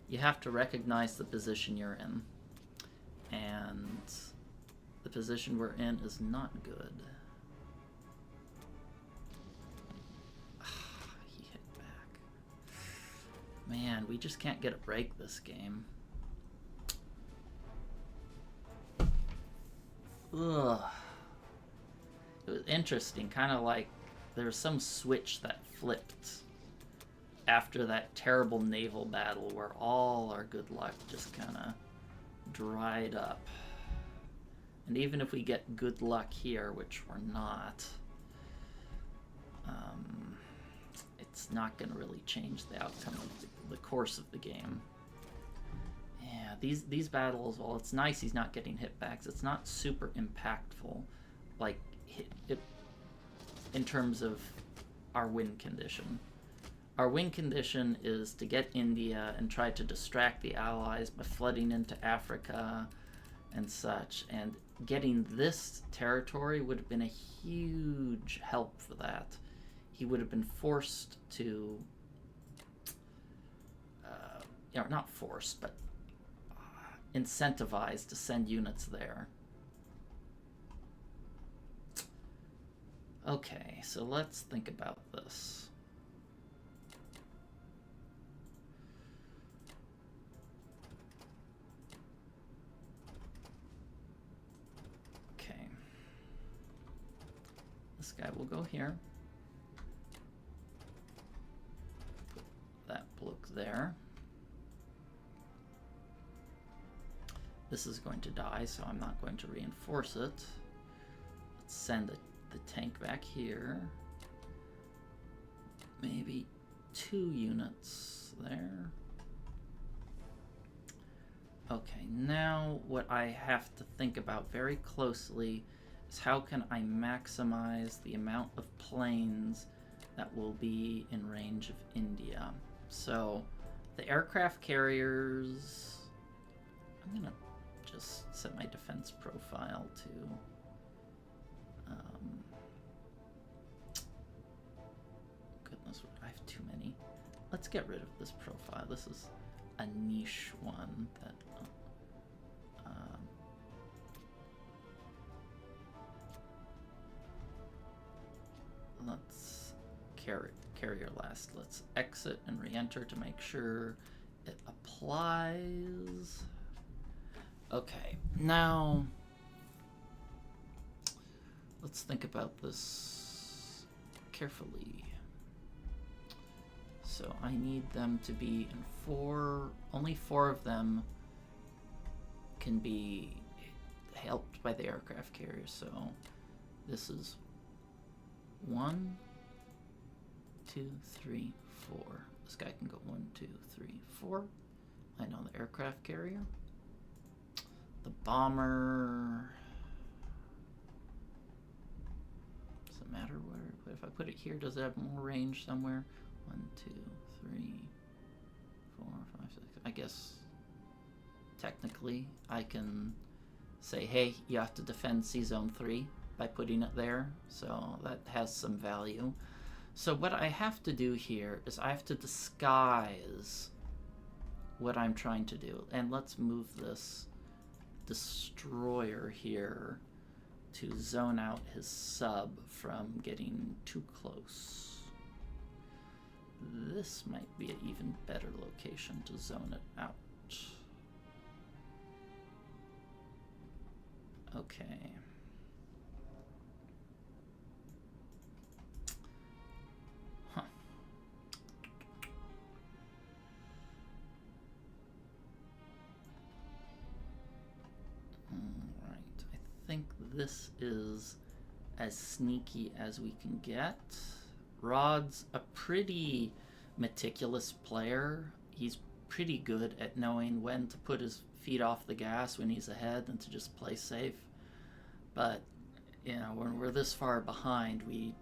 you have to recognize the position you're in. And the position we're in is not good. He hit back. Man, we just can't get a break this game. Ugh. It was interesting, kind of like there was some switch that flipped after that terrible naval battle where all our good luck just kind of dried up. And even if we get good luck here, which we're not, it's not going to really change the outcome of the course of the game. Yeah, these battles, while it's nice he's not getting hit backs, it's not super impactful, like in terms of our win condition. Our win condition is to get India and try to distract the Allies by flooding into Africa and such, and getting this territory would have been a huge help for that. He would have been forced to, not forced, but incentivized to send units there. Okay, so let's think about this. Okay. This guy will go here. Put that bloke there. This is going to die, so I'm not going to reinforce it. Let's send the tank back here. Maybe 2 units there. Okay, now what I have to think about very closely is how can I maximize the amount of planes that will be in range of India. So the aircraft carriers, I'm gonna just set my defense profile to goodness, I have too many. Let's get rid of this profile. This is a niche one that let's carrier last. Let's exit and re-enter to make sure it applies. Okay, now let's think about this carefully. So I need them to be in 4, only 4 of them can be helped by the aircraft carrier. So this is 1, 2, 3, 4. This guy can go 1, 2, 3, 4. I know the aircraft carrier. The bomber. Does it matter where? If I put it here, does it have more range somewhere? 1, 2, 3, 4, 5, 6. I guess technically I can say, hey, you have to defend C Zone 3 by putting it there. So that has some value. So what I have to do here is I have to disguise what I'm trying to do. And let's move this destroyer here to zone out his sub from getting too close. This might be an even better location to zone it out. Okay. Huh. Alright, I think this is as sneaky as we can get. Rod's a pretty meticulous player. He's pretty good at knowing when to put his feet off the gas when he's ahead and to just play safe. But, you know, when we're this far behind, we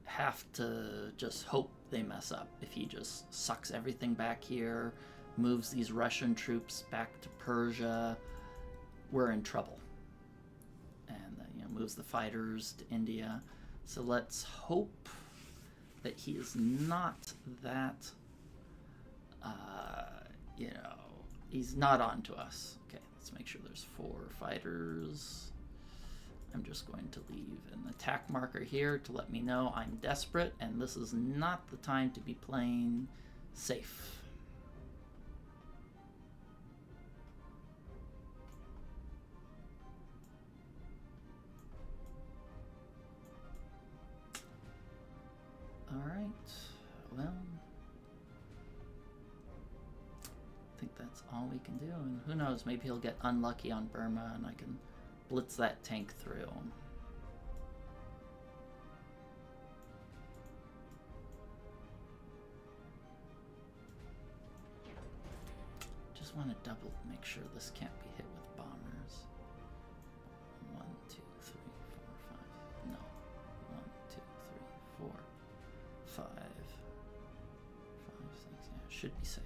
have to just hope they mess up. If he just sucks everything back here, moves these Russian troops back to Persia, we're in trouble. And, moves the fighters to India. So let's hope that he is not that, he's not on to us. Okay, let's make sure there's 4 fighters. I'm just going to leave an attack marker here to let me know I'm desperate, and this is not the time to be playing safe. Alright, well, I think that's all we can do, and who knows, maybe he'll get unlucky on Burma and I can blitz that tank through. Just want to make sure this can't be hit with bombers. 1, 2, 3, 4, 5. No. 1, 2, 3, 4, 5, 5, 6. Yeah, should be safe.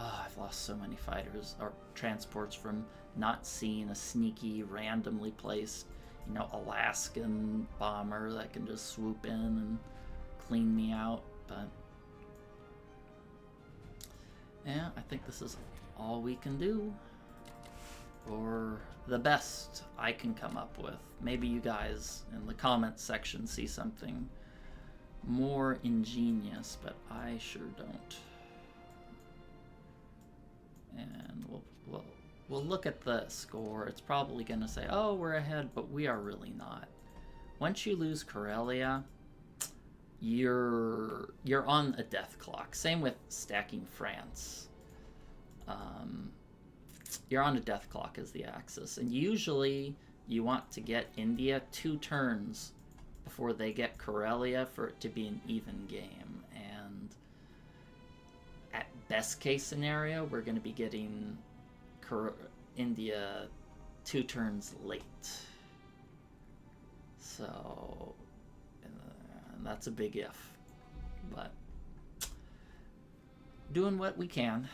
Oh, I've lost so many fighters or transports from not seeing a sneaky, randomly placed, Alaskan bomber that can just swoop in and clean me out. But yeah, I think this is all we can do, or the best I can come up with. Maybe you guys in the comments section see something more ingenious, but I sure don't. And we'll look at the score. It's probably going to say, oh, we're ahead, but we are really not. Once you lose Karelia, you're on a death clock. Same with stacking France. You're on a death clock as the axis, and usually you want to get India 2 turns before they get Karelia for it to be an even game. And at best case scenario, we're going to be getting India 2 turns late. So, and that's a big if, but doing what we can.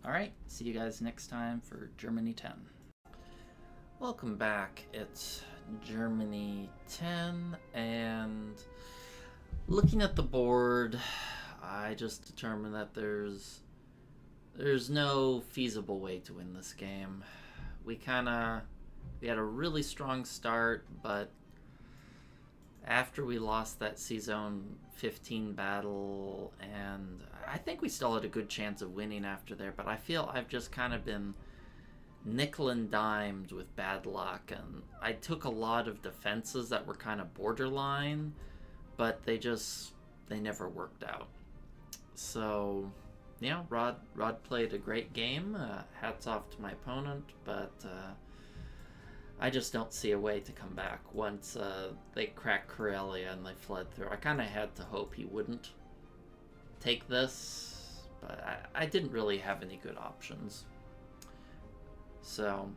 All right, see you guys next time for Germany 10. Welcome back. It's Germany 10, and looking at the board, I just determined that there's no feasible way to win this game. We had a really strong start, but after we lost that C-Zone 15 battle, and I think we still had a good chance of winning after there, but I feel I've just kind of been nickel and dimed with bad luck, and I took a lot of defenses that were kind of borderline, but they never worked out. So, yeah, Rod played a great game. Hats off to my opponent, but I just don't see a way to come back once they cracked Karelia and they fled through. I kind of had to hope he wouldn't take this, but I didn't really have any good options. So,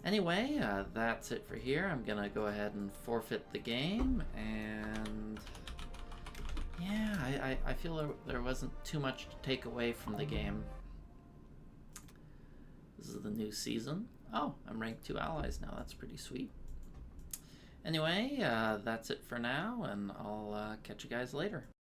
anyway, that's it for here. I'm going to go ahead and forfeit the game, and yeah, I feel there wasn't too much to take away from the game. This is the new season. Oh, I'm ranked 2 allies now. That's pretty sweet. Anyway, that's it for now, and I'll catch you guys later.